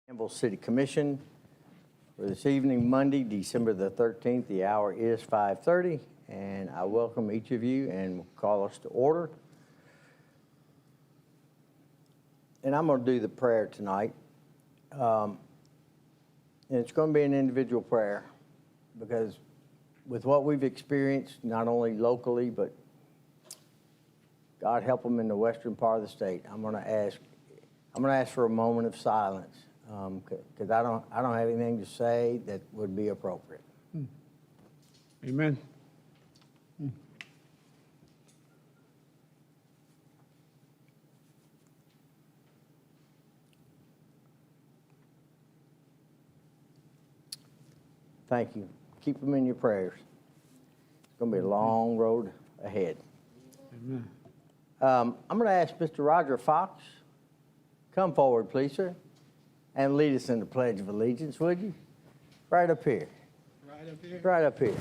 Danville City Commission for this evening, Monday, December the 13th. The hour is 5:30, and I welcome each of you and call us to order. And I'm going to do the prayer tonight. And it's going to be an individual prayer because with what we've experienced, not only locally, but God help them in the western part of the state, I'm going to ask for a moment of silence. Because I don't have anything to say that would be appropriate. Amen. Thank you. Keep them in your prayers. It's going to be a long road ahead. Amen. I'm going to ask Mr. Roger Fox, come forward, please, sir, and lead us in the Pledge of Allegiance, would you? Right up here. Right up here. Right up here.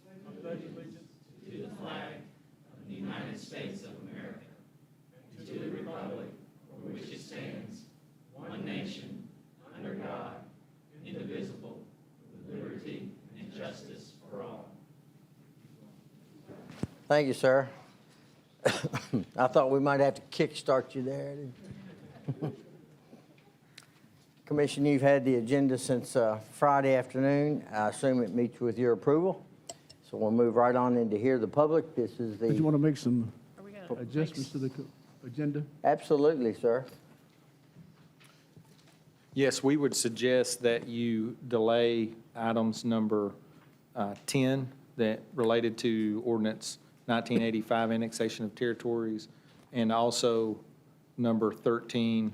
I pledge allegiance to the flag of the United States of America, and to the republic for which it stands, one nation, under God, indivisible, with liberty and justice for all. Thank you, sir. I thought we might have to kickstart you there. Commission, you've had the agenda since Friday afternoon. I assume it meets with your approval. So we'll move right on into hear the public. This is the... Did you want to make some adjustments to the agenda? Absolutely, sir. Yes, we would suggest that you delay items number 10 that related to Ordinance 1985, annexation of territories, and also number 13,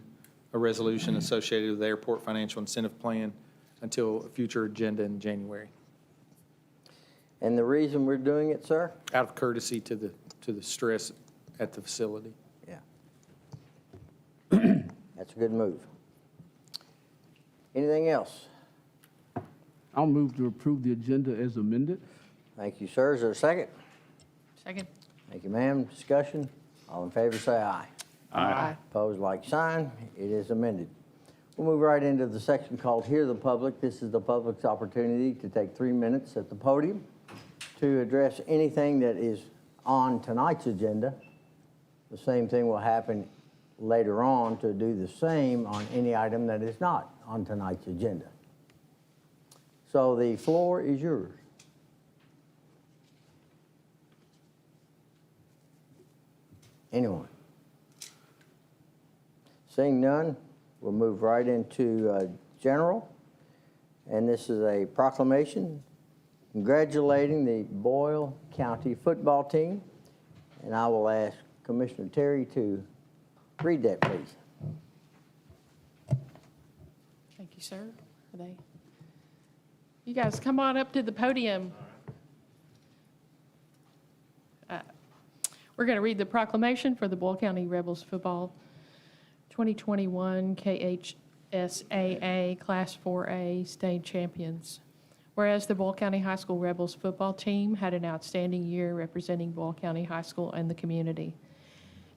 a resolution associated with the Airport Financial Incentive Plan until a future agenda in January. And the reason we're doing it, sir? Out of courtesy to the stress at the facility. Yeah. That's a good move. Anything else? I'll move to approve the agenda as amended. Thank you, sir. Is there a second? Second. Thank you, ma'am. Discussion? All in favor, say aye. Aye. Opposed, like sign. It is amended. We'll move right into the section called Hear the Public. This is the public's opportunity to take 3 minutes at the podium to address anything that is on tonight's agenda. The same thing will happen later on to do the same on any item that is not on tonight's agenda. So the floor is yours. Anyone? Seeing none, we'll move right into general. And this is a proclamation congratulating the Boyle County football team. And I will ask Commissioner Terry to read that, please. Thank you, sir. You guys come on up to the podium. We're going to read the proclamation for the Boyle County Rebels football 2021 KHSAA Class 4A state champions. Whereas the Boyle County High School Rebels football team had an outstanding year representing Boyle County High School and the community.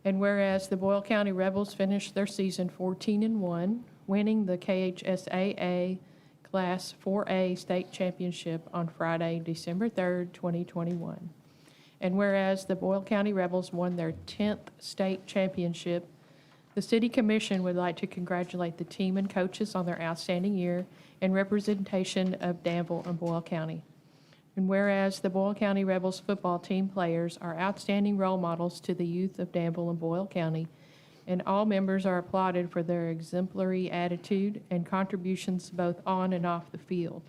And whereas the Boyle County Rebels finished their season 14-1, winning the KHSAA Class 4A state championship on Friday, December 3rd, 2021. And whereas the Boyle County Rebels won their 10th state championship, the City Commission would like to congratulate the team and coaches on their outstanding year in representation of Danville and Boyle County. And whereas the Boyle County Rebels football team players are outstanding role models to the youth of Danville and Boyle County, and all members are applauded for their exemplary attitude and contributions both on and off the field.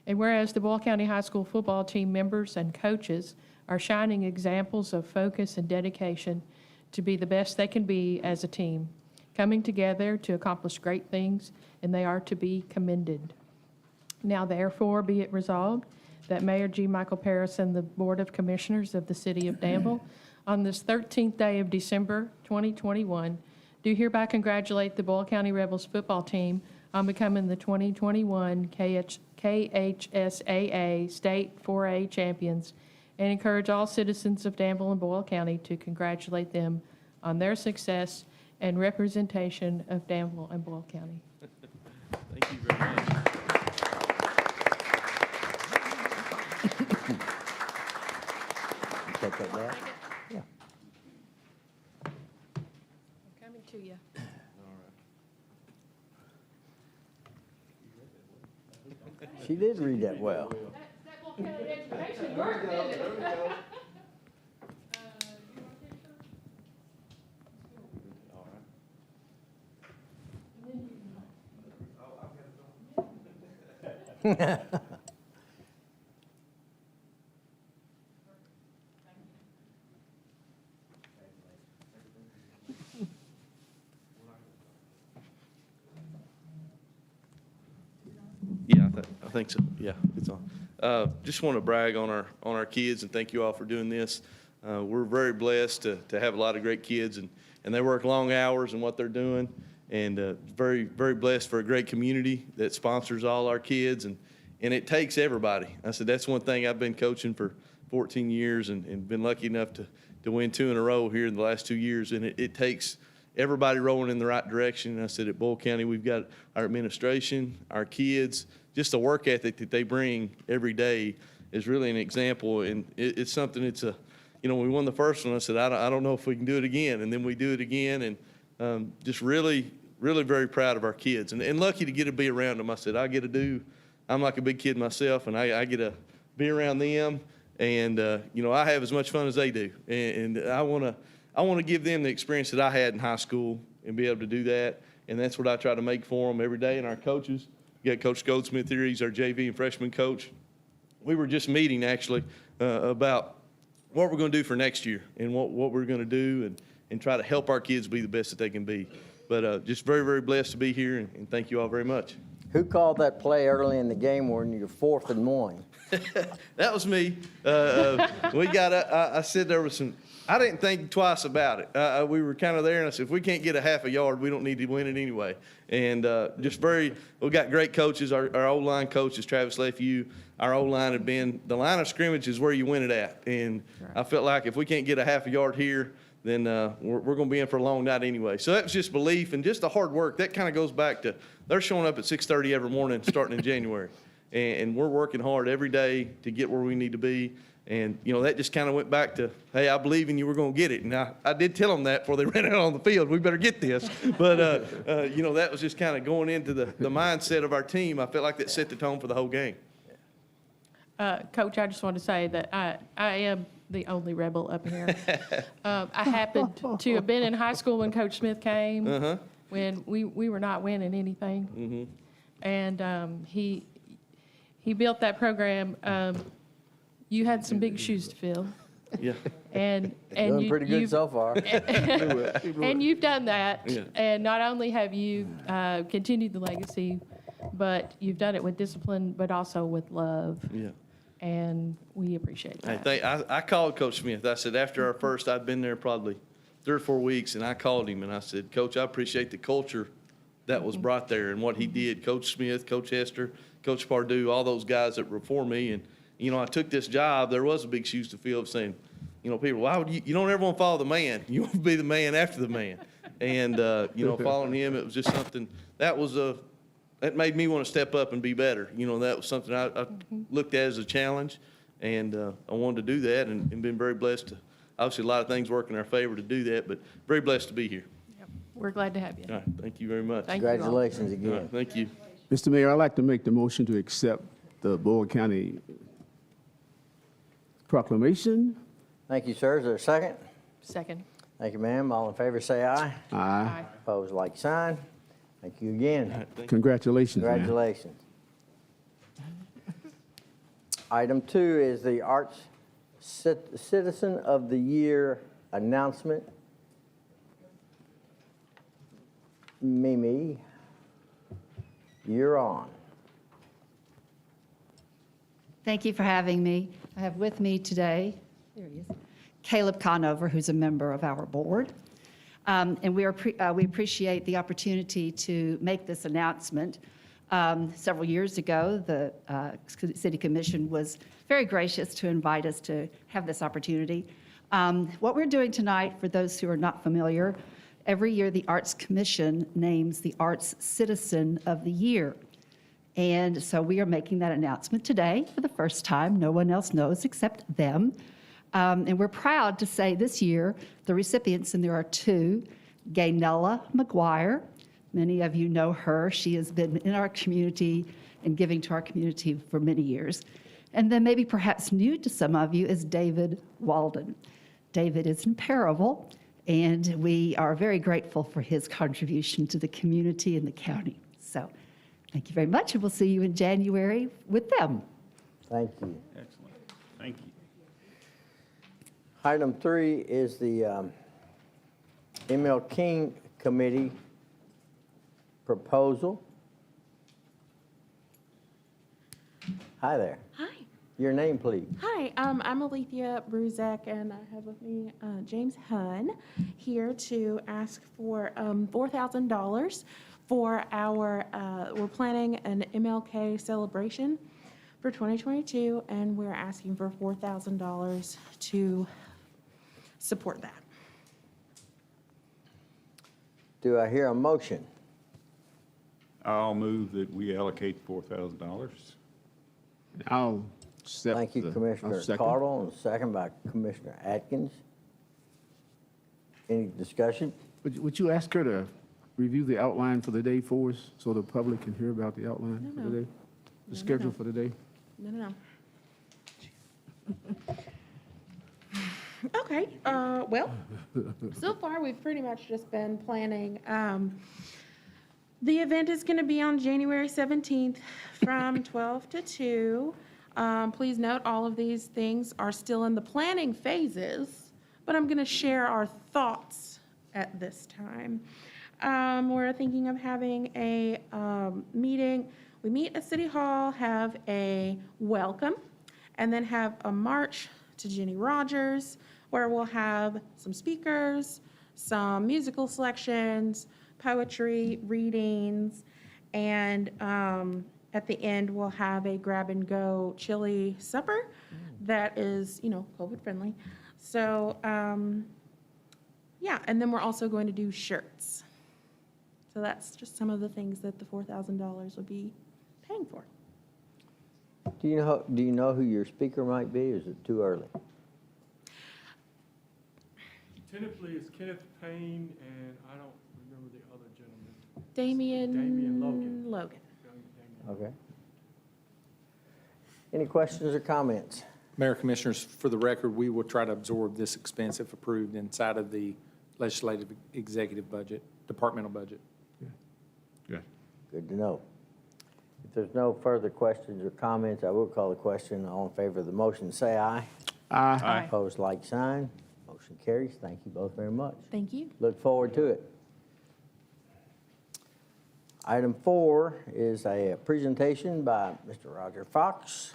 And whereas the Boyle County High School football team members and coaches are shining examples of focus and dedication to be the best they can be as a team, coming together to accomplish great things, and they are to be commended. Now therefore be it resolved that Mayor G. Michael Paris and the Board of Commissioners of the City of Danville on this 13th day of December 2021 do hereby congratulate the Boyle County Rebels football team on becoming the 2021 KHSAA State 4A champions and encourage all citizens of Danville and Boyle County to congratulate them on their success and representation of Danville and Boyle County. Thank you very much. Take that back. Yeah. I'm coming to you. She did read that well. That Boyle County education worked, didn't it? Yeah, I think so. Yeah, it's on. Just want to brag on our kids and thank you all for doing this. We're very blessed to have a lot of great kids and they work long hours in what they're doing, and very, very blessed for a great community that sponsors all our kids, and it takes everybody. I said that's one thing. I've been coaching for 14 years and been lucky enough to win 2 in a row here in the last 2 years, and it takes everybody rolling in the right direction. And I said at Boyle County, we've got our administration, our kids, just the work ethic that they bring every day is really an example, and it's something. It's a, we won the first one. I said, I don't know if we can do it again, and then we do it again, and just really, really very proud of our kids, and lucky to get to be around them. I said, I'm like a big kid myself, and I get to be around them, and I have as much fun as they do, and I want to give them the experience that I had in high school and be able to do that, and that's what I try to make for them every day. And our coaches, we got Coach Goldsmith here. He's our JV and freshman coach. We were just meeting actually about what we're going to do for next year and what we're going to do and try to help our kids be the best that they can be. But just very, very blessed to be here, and thank you all very much. Who called that play early in the game when you're 4th and 1? That was me. We got. I said there was some. I didn't think twice about it. We were kind of there, and I said, if we can't get a half a yard, we don't need to win it anyway. And we got great coaches. Our O-line coach is Travis Lefew. Our O-line had been, the line of scrimmage is where you win it at. And I felt like if we can't get a half a yard here, then we're going to be in for a long night anyway. So that was just belief and just the hard work. That kind of goes back to, they're showing up at 6:30 every morning starting in January. And we're working hard every day to get where we need to be. And, that just kind of went back to, hey, I believe in you, we're going to get it. And I did tell them that before they ran out on the field, we better get this. But, that was just kind of going into the mindset of our team. I felt like that set the tone for the whole game. Coach, I just want to say that I am the only rebel up here. I happened to have been in high school when Coach Smith came, when we were not winning anything. And he built that program. You had some big shoes to fill. Yeah. And Doing pretty good so far. and you've done that. Yeah. And not only have you continued the legacy, but you've done it with discipline, but also with love. Yeah. And we appreciate that. I called Coach Smith. I said, after our first, I'd been there probably 3 or 4 weeks, and I called him and I said, Coach, I appreciate the culture that was brought there and what he did. Coach Smith, Coach Hester, Coach Pardue, all those guys that were for me. And, I took this job. There was a big shoes to fill of saying, people, why would you don't ever want to follow the man. You want to be the man after the man. And, following him, it was just something that made me want to step up and be better. That was something I looked at as a challenge, and I wanted to do that and been very blessed to, obviously a lot of things work in our favor to do that, but very blessed to be here. Yep. We're glad to have you. All right, thank you very much. Thank you all. Congratulations All again. right, thank you. Mr. Mayor, I'd like to make the motion to accept the Boyle County proclamation. Thank you, sir. Is there a second? Second. Thank you, ma'am. All in favor, say aye. Aye. Opposed, like sign. Thank you All again. right, thank you. Congratulations, man. Congratulations. Item 2 is the Arts Citizen of the Year announcement. Mimi, you're on. Thank you for having me. I have with me today, there he is, Caleb Conover, who's a member of our board. And we appreciate the opportunity to make this announcement. Several years ago, the City Commission was very gracious to invite us to have this opportunity. What we're doing tonight, for those who are not familiar, every year the Arts Commission names the Arts Citizen of the Year. And so we are making that announcement today for the first time. No one else knows except them. And we're proud to say this year, the recipients, and there are two, Gaynella McGuire. Many of you know her. She has been in our community and giving to our community for many years. And then maybe perhaps new to some of you is David Walden. David is in Paravel, and we are very grateful for his contribution to the community and the county. So thank you very much, and we'll see you in January with them. Thank you. Excellent. Thank you. Item 3 is the ML King Committee proposal. Hi there. Hi. Your name, please. Hi, I'm Alethea Bruzek, and I have with me James Hunn here to ask for $4,000 for our, we're planning an MLK celebration for 2022, and we're asking for $4,000 to support that. Do I hear a motion? I'll move that we allocate $4,000. I'll accept. Thank you, I'll Commissioner second. Cardle, and second by Commissioner Atkins. Any discussion? Would you ask her to review the outline for the day for us, so the public can hear about the outline for the day? The schedule for the day? No. Okay, well, so far, we've pretty much just been planning. The event is going to be on January 17th from 12 to 2. Please note, all of these things are still in the planning phases, but I'm going to share our thoughts at this time. We're thinking of having a meeting. We meet at City Hall, have a welcome, and then have a march to Jenny Rogers, where we'll have some speakers, some musical selections, poetry, readings, and at the end, we'll have a grab-and-go chili supper that is, COVID friendly. So, yeah, and then we're also going to do shirts. So that's just some of the things that the $4,000 would be paying for. Do you know who your speaker might be? Is it too early? Tentatively, it's Kenneth Payne, and I don't remember the other gentleman. Damian Logan. Logan. Okay. Any questions or comments? Mayor, Commissioners, for the record, we will try to absorb this expense if approved inside of the legislative executive budget, departmental budget. Good. Good to know. If there's no further questions or comments, I will call the question. All in favor of the motion, say aye. Aye. Aye. Opposed, like sign. Motion carries. Thank you both very much. Thank you. Look forward to it. Item 4 is a presentation by Mr. Roger Fox.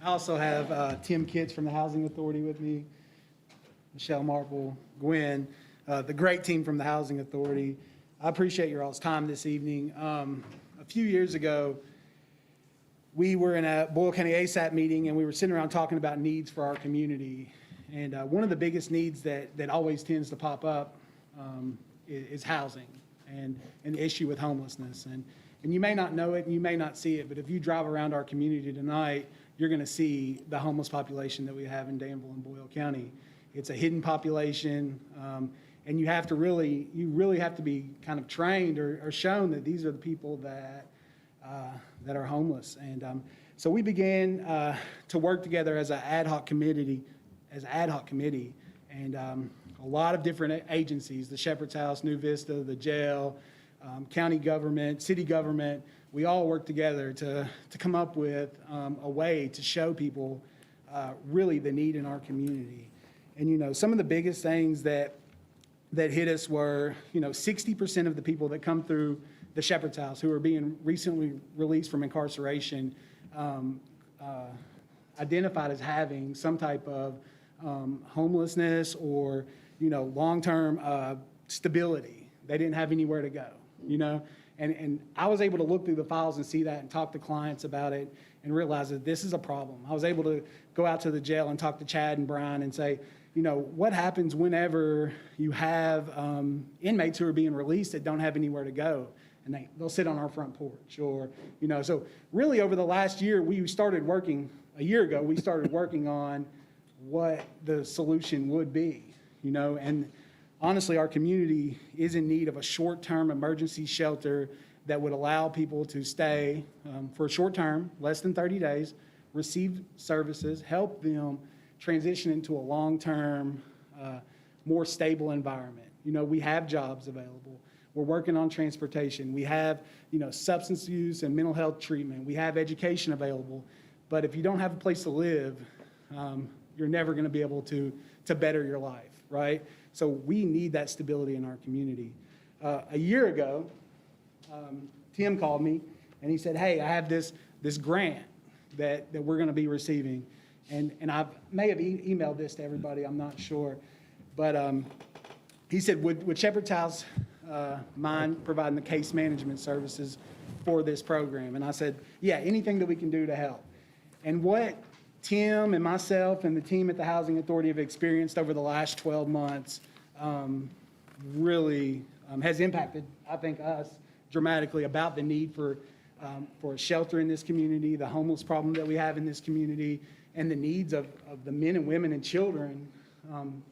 I also have Tim Kitts from the Housing Authority with me, Michelle Marple, Gwen, the great team from the Housing Authority. I appreciate your all's time this evening. A few years ago, we were in a Boyle County ASAP meeting, and we were sitting around talking about needs for our community. And one of the biggest needs that always tends to pop up is housing and the issue with homelessness. And you may not know it and you may not see it, but if you drive around our community tonight, you're going to see the homeless population that we have in Danville and Boyle County. It's a hidden population, and you really have to be kind of trained or shown that these are the people that are homeless. And so we began to work together as an ad hoc committee, and a lot of different agencies, the Shepherd's House, New Vista, the jail, county government, city government. We all work together to come up with a way to show people really the need in our community. And, some of the biggest things that hit us were, 60% of the people that come through the Shepherd's House who are being recently released from incarceration identified as having some type of homelessness or, long-term stability. They didn't have anywhere to go, you know? And I was able to look through the files and see that and talk to clients about it and realize that this is a problem. I was able to go out to the jail and talk to Chad and Brian and say, you know, what happens whenever you have inmates who are being released that don't have anywhere to go? And they'll sit on our front porch or, you know, so really over the last year, a year ago, we started working on what the solution would be, you know, and honestly, our community is in need of a short-term emergency shelter that would allow people to stay for a short term, less than 30 days, receive services, help them transition into a long-term, more stable environment. You know, we have jobs available. We're working on transportation. We have, you know, substance use and mental health treatment. We have education available. But if you don't have a place to live, you're never going to be able to better your life, right? So we need that stability in our community. A year ago, Tim called me and he said, hey, I have this grant that we're going to be receiving. And I may have emailed this to everybody, I'm not sure. But he said, would Shepherd's House mind providing the case management services for this program? And I said, yeah, anything that we can do to help. And what Tim and myself and the team at the Housing Authority have experienced over the last 12 months really has impacted, I think, us dramatically about the need for a shelter in this community, the homeless problem that we have in this community, and the needs of the men and women and children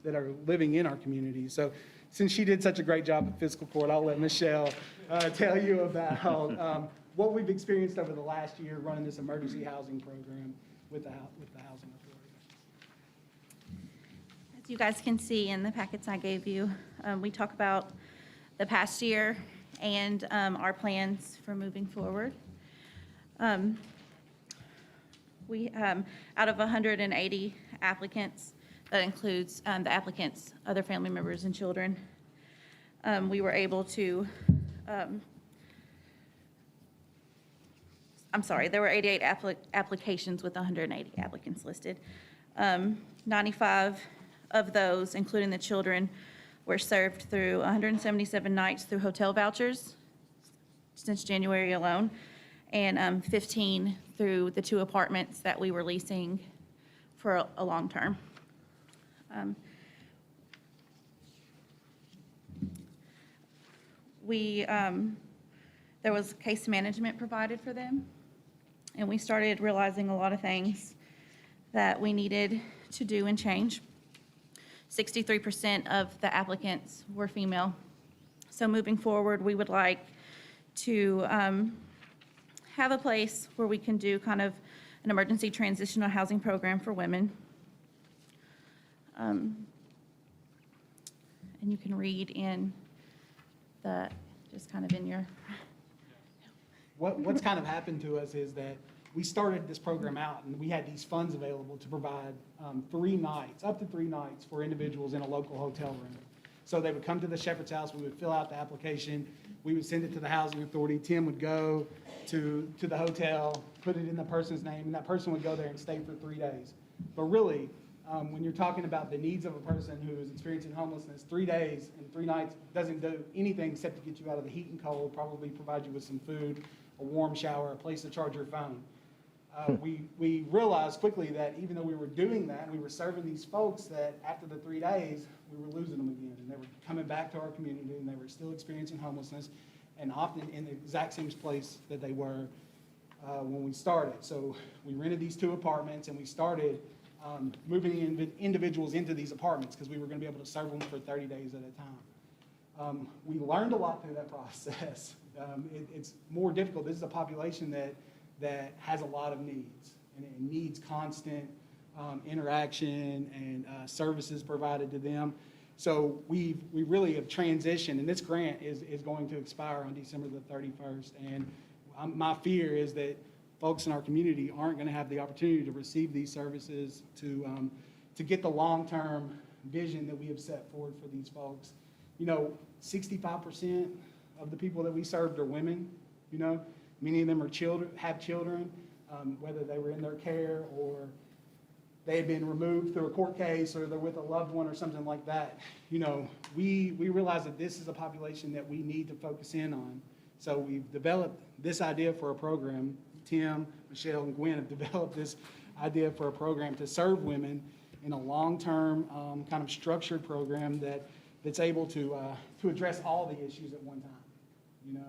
that are living in our community. So since she did such a great job at fiscal court, I'll let Michelle tell you about what we've experienced over the last year running this emergency housing program with the Housing Authority. As you guys can see in the packets I gave you, we talk about the past year and our plans for moving forward. We, out of 180 applicants, that includes the applicants' other family members and children, we were able to, I'm sorry, there were 88 applications with 180 applicants listed. 95 of those, including the children, were served through 177 nights through hotel vouchers since January alone, and 15 through the 2 apartments that we were leasing for a long term. There was case management provided for them, and we started realizing a lot of things that we needed to do and change. 63% of the applicants were female. So moving forward, we would like to have a place where we can do kind of an emergency transitional housing program for women. And you can read in just kind of in your. What's kind of happened to us is that we started this program out and we had these funds available to provide 3 nights, up to 3 nights for individuals in a local hotel room. So they would come to the Shepherd's House, we would fill out the application, we would send it to the Housing Authority, Tim would go to the hotel, put it in the person's name, and that person would go there and stay for 3 days. But really, when you're talking about the needs of a person who is experiencing homelessness, 3 days and 3 nights doesn't do anything except to get you out of the heat and cold, probably provide you with some food, a warm shower, a place to charge your phone. We realized quickly that even though we were doing that, we were serving these folks, that after the 3 days, we were losing them again. And they were coming back to our community and they were still experiencing homelessness, and often in the exact same place that they were when we started. So we rented these 2 apartments and we started moving individuals into these apartments because we were going to be able to serve them for 30 days at a time. We learned a lot through that process. It's more difficult. This is a population that has a lot of needs, and it needs constant interaction and services provided to them. So we really have transitioned, and this grant is going to expire on December the 31st. And my fear is that folks in our community aren't going to have the opportunity to receive these services to get the long-term vision that we have set forward for these folks. You know, 65% of the people that we served are women. You know, many of them are children, have children, whether they were in their care or they had been removed through a court case or they're with a loved one or something like that. We realize that this is a population that we need to focus in on. So we've developed this idea for a program. Tim, Michelle, and Gwen have developed this idea for a program to serve women in a long-term kind of structured program that's able to address all the issues at one time.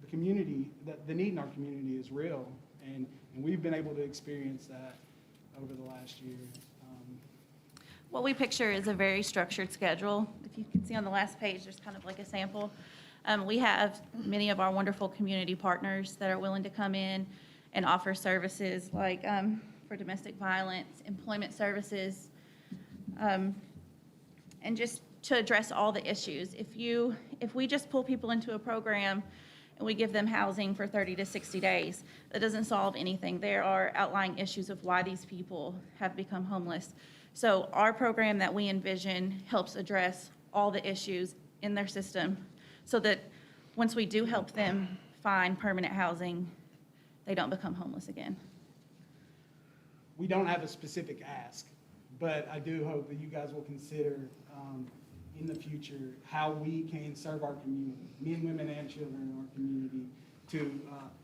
The community, the need in our community is real, and we've been able to experience that over the last year. What we picture is a very structured schedule. If you can see on the last page, there's kind of like a sample. We have many of our wonderful community partners that are willing to come in and offer services like for domestic violence, employment services, and just to address all the issues. If we just pull people into a program and we give them housing for 30 to 60 days, that doesn't solve anything. There are outlying issues of why these people have become homeless. So our program that we envision helps address all the issues in their system so that once we do help them find permanent housing, they don't become homeless again. We don't have a specific ask, but I do hope that you guys will consider in the future how we can serve our community, men, women, and children in our community, to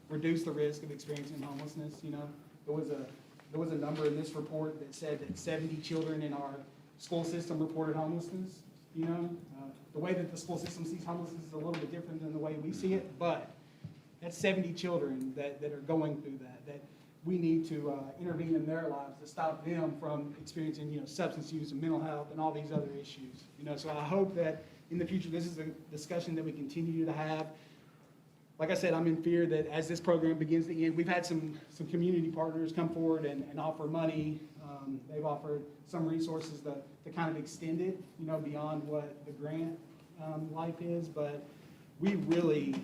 reduce the risk of experiencing homelessness. There was a number in this report that said that 70 children in our school system reported homelessness. The way that the school system sees homelessness is a little bit different than the way we see it, but that's 70 children that are going through that we need to intervene in their lives to stop them from experiencing, substance use and mental health and all these other issues. So I hope that in the future, this is a discussion that we continue to have. Like I said, I'm in fear that as this program begins to end, we've had some community partners come forward and offer money. They've offered some resources to kind of extend it, beyond what the grant life is. But we really,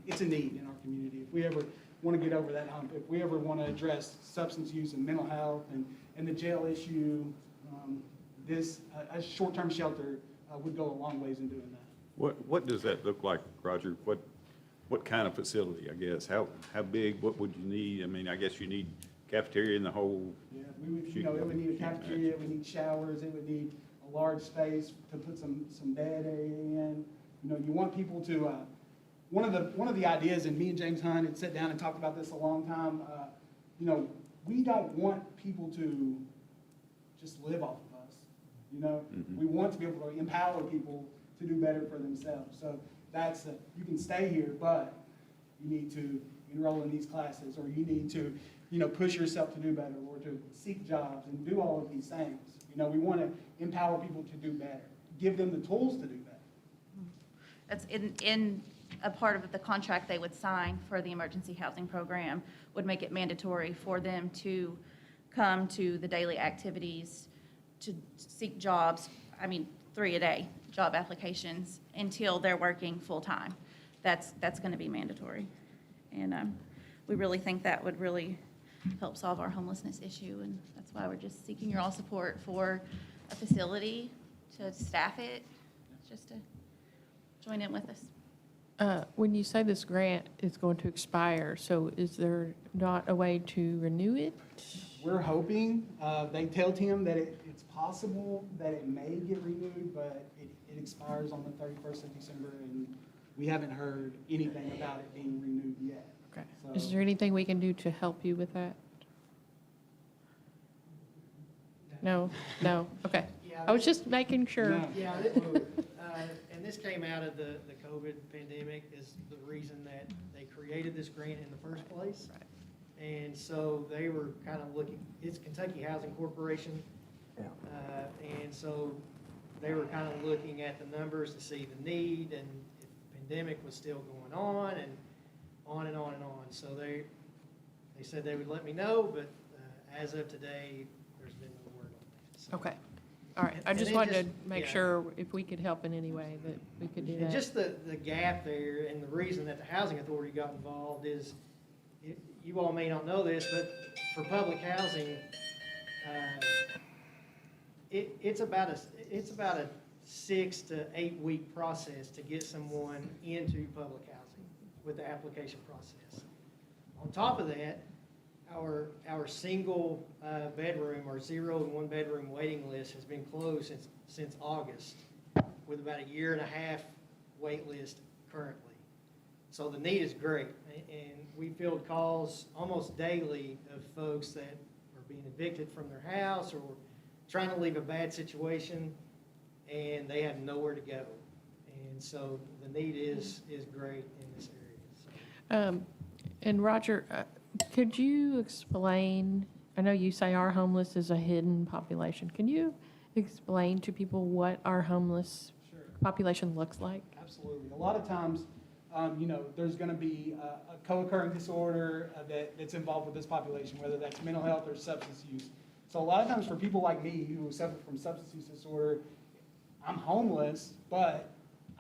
it's a need in our community. If we ever want to get over that hump, if we ever want to address substance use and mental health and the jail issue, a short-term shelter would go a long ways in doing that. What does that look like, Roger? What kind of facility, I guess? How big? What would you need? I mean, I guess you need cafeteria in the whole. Yeah, it would need a cafeteria, it would need showers, it would need a large space to put some bed area in. You want people to, one of the ideas, and me and James Hunt had sat down and talked about this a long time, we don't want people to just live off of us. We want to be able to empower people to do better for themselves. So you can stay here, but you need to enroll in these classes, or you need to, push yourself to do better, or to seek jobs and do all of these things. We want to empower people to do better, give them the tools to do better. That's in a part of the contract they would sign for the emergency housing program would make it mandatory for them to come to the daily activities, to seek jobs, 3 a day, job applications, until they're working full-time. That's going to be mandatory. And we really think that would really help solve our homelessness issue, and that's why we're just seeking your all support for a facility to staff it, just to join in with us. When you say this grant is going to expire, so is there not a way to renew it? We're hoping, they tell Tim that it's possible that it may get renewed, but it expires on the 31st of December, and we haven't heard anything about it being renewed yet. Okay. So- Is there anything we can do to help you with that? No, okay. Yeah, I was just making sure. No. Yeah, and this came out of the COVID pandemic is the reason that they created this grant in the first place. And so they were kind of looking, it's Kentucky Housing Corporation. Yeah. And so they were kind of looking at the numbers to see the need and if the pandemic was still going on and on and on and on. So they said they would let me know, but as of today, there's been no word on that. So- Okay, all right. I And just it wanted just- to make yeah. sure if we could help in any way that we could do And that. just the gap there, and the reason that the Housing Authority got involved is, you all may not know this, but for public housing, it's about a 6 to 8 week process to get someone into public housing with the application process. On top of that, our single bedroom or 0 and 1 bedroom waiting list has been closed since August, with about a year and a half wait list currently. So the need is great, and we field calls almost daily of folks that are being evicted from their house or trying to leave a bad situation, and they have nowhere to go. And so the need is great in this area. So. And Roger, could you explain, I know you say our homeless is a hidden population. Can you explain to people what our homeless Sure. population looks like? Absolutely. A lot of times, there's going to be a co-occurring disorder that's involved with this population, whether that's mental health or substance use. So a lot of times for people like me who suffer from substance use disorder, I'm homeless, but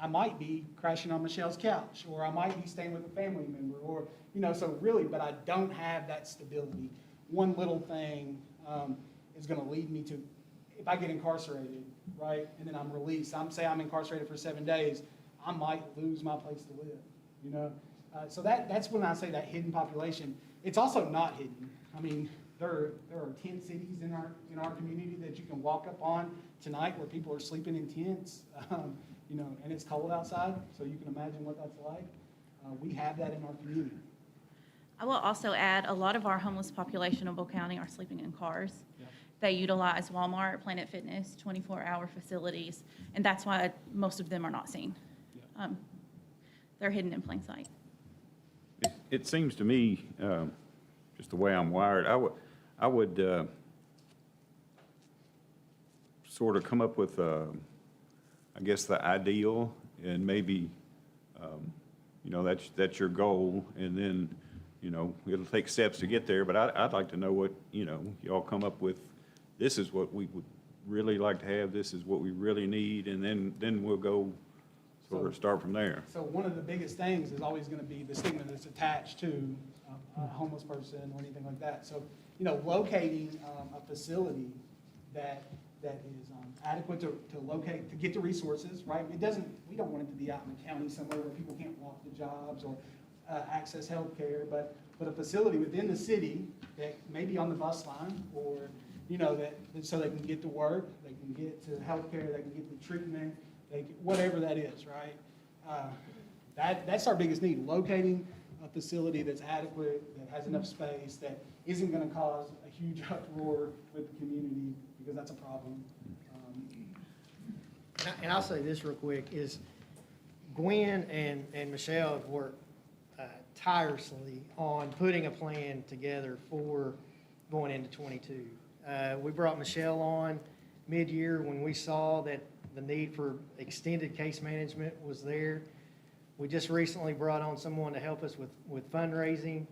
I might be crashing on Michelle's couch, or I might be staying with a family member, or, so really, but I don't have that stability. One little thing is going to lead me to, if I get incarcerated, right, and then I'm released, say I'm incarcerated for 7 days, I might lose my place to live, So that's when I say that hidden population. It's also not hidden. I mean, there are 10 cities in our community that you can walk up on tonight where people are sleeping in tents, and it's cold outside, so you can imagine what that's like. We have that in our community. I will also add, a lot of our homeless population in Bull County are sleeping in cars. Yep. They utilize Walmart, Planet Fitness, 24-hour facilities, and that's why most of them are not seen. Yep. They're hidden in plain sight. It seems to me, just the way I'm wired, I would sort of come up with, I guess, the ideal, and maybe, that's your goal, and then, it'll take steps to get there, but I'd like to know what, y'all come up with. This is what we would really like to have, this is what we really need, and then we'll go sort of start from there. So one of the biggest things is always going to be the stigma that's attached to a homeless person or anything like that. So, locating a facility that is adequate to locate, to get the resources, right? We don't want it to be out in the county somewhere where people can't walk to jobs or access health care, but a facility within the city that may be on the bus line, or, that so they can get to work, they can get to health care, they can get the treatment, whatever that is, right? That's our biggest need, locating a facility that's adequate, that has enough space, that isn't going to cause a huge uproar with the community, because that's a problem. And I'll say this real quick, is Gwen and Michelle have worked tirelessly on putting a plan together for going into 22. We brought Michelle on mid-year when we saw that the need for extended case management was there. We just recently brought on someone to help us with fundraising.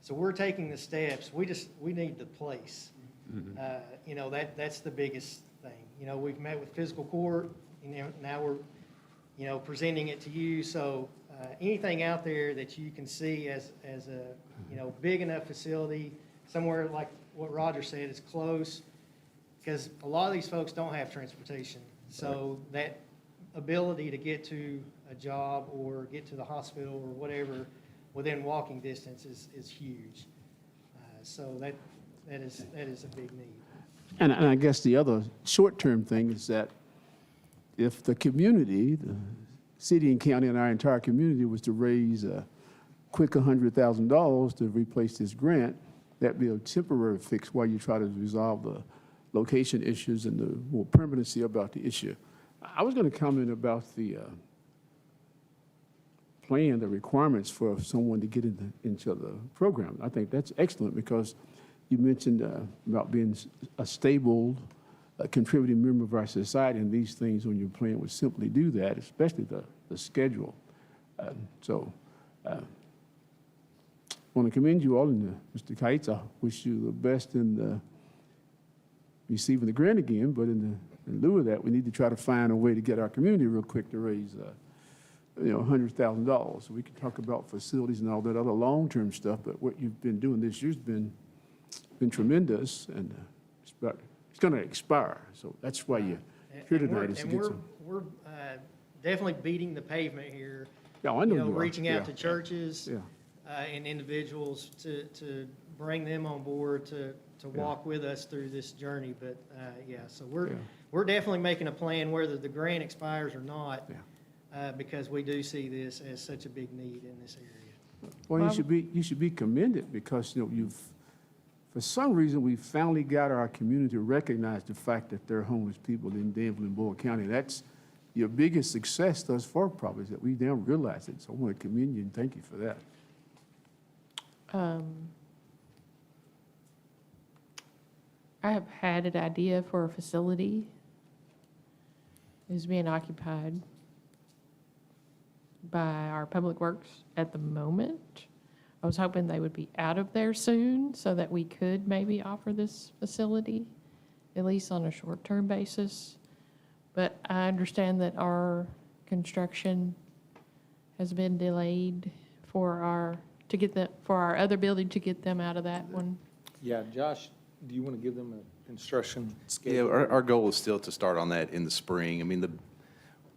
So we're taking the steps. We need the place. Mm-hmm. That's the biggest thing. We've met with fiscal court, now we're, presenting it to you. So anything out there that you can see as a, big enough facility, somewhere like what Roger said is close, because a lot of these folks don't have transportation. So that ability to get to a job or get to the hospital or whatever within walking distance is huge. So that is a big need. And I guess the other short-term thing is that if the community, the city and county and our entire community was to raise a quick $100,000 to replace this grant, that'd be a temporary fix while you try to resolve the location issues and the more permanency about the issue. I was going to comment about the plan, the requirements for someone to get into the program. I think that's excellent, because you mentioned about being a stable, contributing member of our society, and these things on your plan would simply do that, especially the schedule. I want to commend you all, and Mr. Kites, I wish you the best in receiving the grant again, but in lieu of that, we need to try to find a way to get our community real quick to raise $100,000. We can talk about facilities and all that other long-term stuff, but what you've been doing this year's been tremendous, and it's going to expire. So that's why you're here tonight, is to get some. We're definitely beating the pavement here. Yeah, I know you are. Reaching out Yeah. to churches. Yeah. and individuals to bring them on board to walk with us through this journey. But, yeah, so we're definitely making a plan whether the grant expires or not, because we do see this as such a big need in this area. Well, you should be commended because, for some reason, we finally got our community to recognize the fact that there are homeless people in Danville and Boyle County. That's your biggest success thus far, probably, is that we now realize it. So I want to commend you and thank you for that. I have had an idea for a facility. It's being occupied by our Public Works at the moment. I was hoping they would be out of there soon so that we could maybe offer this facility, at least on a short-term basis. But I understand that our construction has been delayed for our other building to get them out of that one. Yeah, Josh, do you want to give them a construction Yeah, schedule? our goal is still to start on that in the spring. I mean,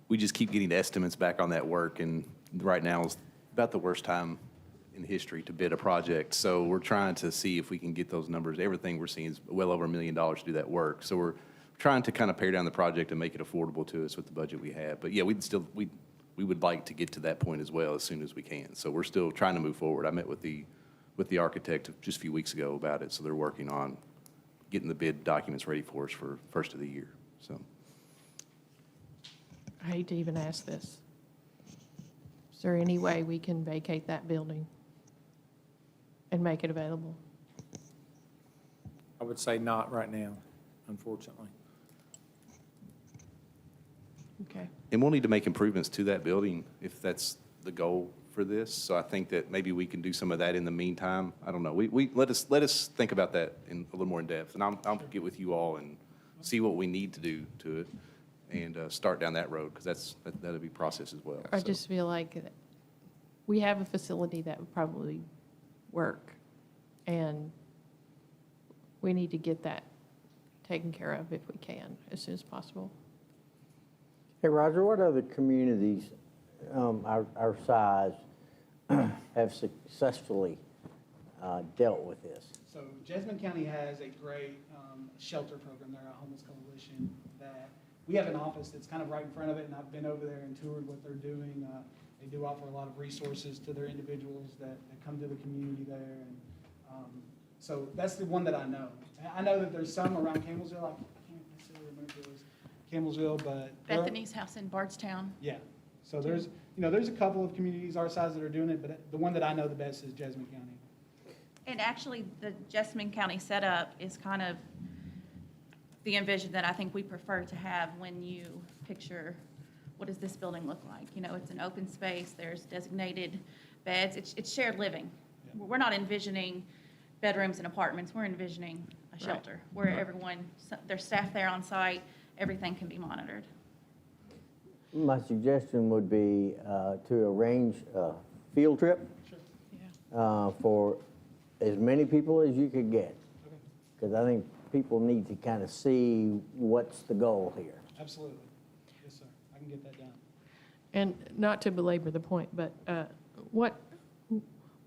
we just keep getting estimates back on that work, and right now is about the worst time in history to bid a project. So we're trying to see if we can get those numbers. Everything we're seeing is well over $1 million to do that work. So we're trying to kind of pare down the project and make it affordable to us with the budget we have. But yeah, we would like to get to that point as well as soon as we can. So we're still trying to move forward. I met with the architect just a few weeks ago about it. So they're working on getting the bid documents ready for us for first of the year. So I hate to even ask this. Is there any way we can vacate that building and make it available? I would say not right now, unfortunately. Okay. And we'll need to make improvements to that building if that's the goal for this. So I think that maybe we can do some of that in the meantime. I don't know. Let us think about that in a little more in depth, and I'll get with you all and see what we need to do to it and start down that road, because that'll be process as well. I So, just feel like we have a facility that would probably work, and we need to get that taken care of if we can, as soon as possible. Hey, Roger, what other communities our size have successfully dealt with this? So Jessamine County has a great shelter program. They're a homeless coalition that we have an office that's kind of right in front of it, and I've been over there and toured what they're doing. They do offer a lot of resources to their individuals that come to the community there. And so that's the one that I know. I know that there's some around Campbellsville. I can't necessarily remember if it was Campbellsville, but Bethany's house in Bardstown. yeah. So there's a couple of communities our size that are doing it, but the one that I know the best is Jessamine County. And actually, the Jessamine County setup is kind of the envision that I think we prefer to have when you picture, what does this building look like? You know, it's an open space, there's designated beds, it's shared living. Yeah. We're not envisioning bedrooms and apartments, we're envisioning a shelter where everyone, there's staff there on site, everything can be monitored. My suggestion would be to arrange a field trip for as many people as you could get. Because I think people need to kind of see what's the goal here. Absolutely. Yes, sir. I can get that done. And not to belabor the point, but what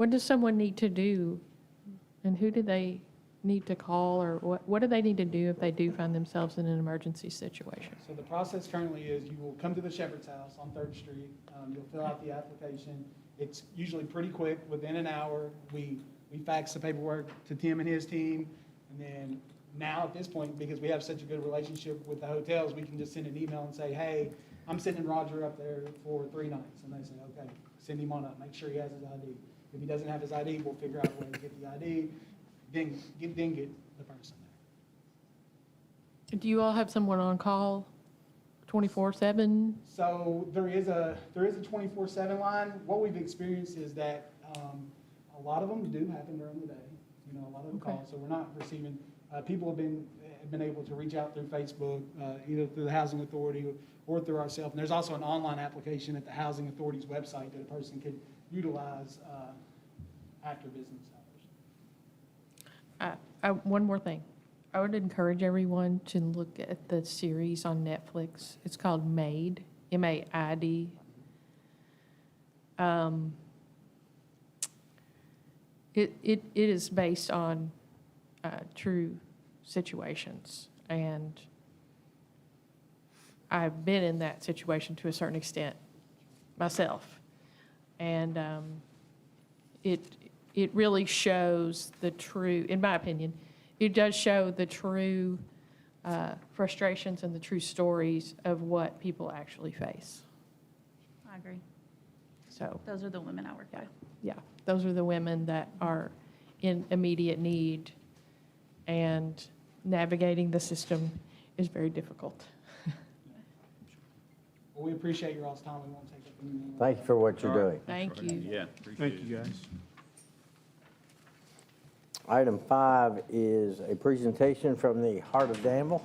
does someone need to do, and who do they need to call, or what do they need to do if they do find themselves in an emergency situation? So the process currently is you will come to the Shepherd's House on 3rd Street. You'll fill out the application. It's usually pretty quick, within an hour. We fax the paperwork to Tim and his team. And then now at this point, because we have such a good relationship with the hotels, we can just send an email and say, hey, I'm sending Roger up there for 3 nights. And they say, okay, send him on up. Make sure he has his ID. If he doesn't have his ID, we'll figure out a way to get the ID, then get the person there. Do you all have someone on call 24/7? So there is a 24/7 line. What we've experienced is that a lot of them do happen during the day. You know, a lot of the Okay. calls. So we're not receiving. People have been able to reach out through Facebook, either through the Housing Authority or through ourselves. And there's also an online application at the Housing Authority's website that a person could utilize after business hours. One more thing. I would encourage everyone to look at the series on Netflix. It's called Made, M-A-I-D. It is based on true situations, and I've been in that situation to a certain extent myself. And it really shows the true, in my opinion, it does show the true frustrations and the true stories of what people actually face. I agree. So, Those are the women I work with. yeah, those are the women that are in immediate need, and navigating the system is very difficult. Well, we appreciate your all's time. We won't take up any more. Thank you for what you're doing. Thank you. Yeah, appreciate Thank it. you, guys. Item 5 is a presentation from the Heart of Danville.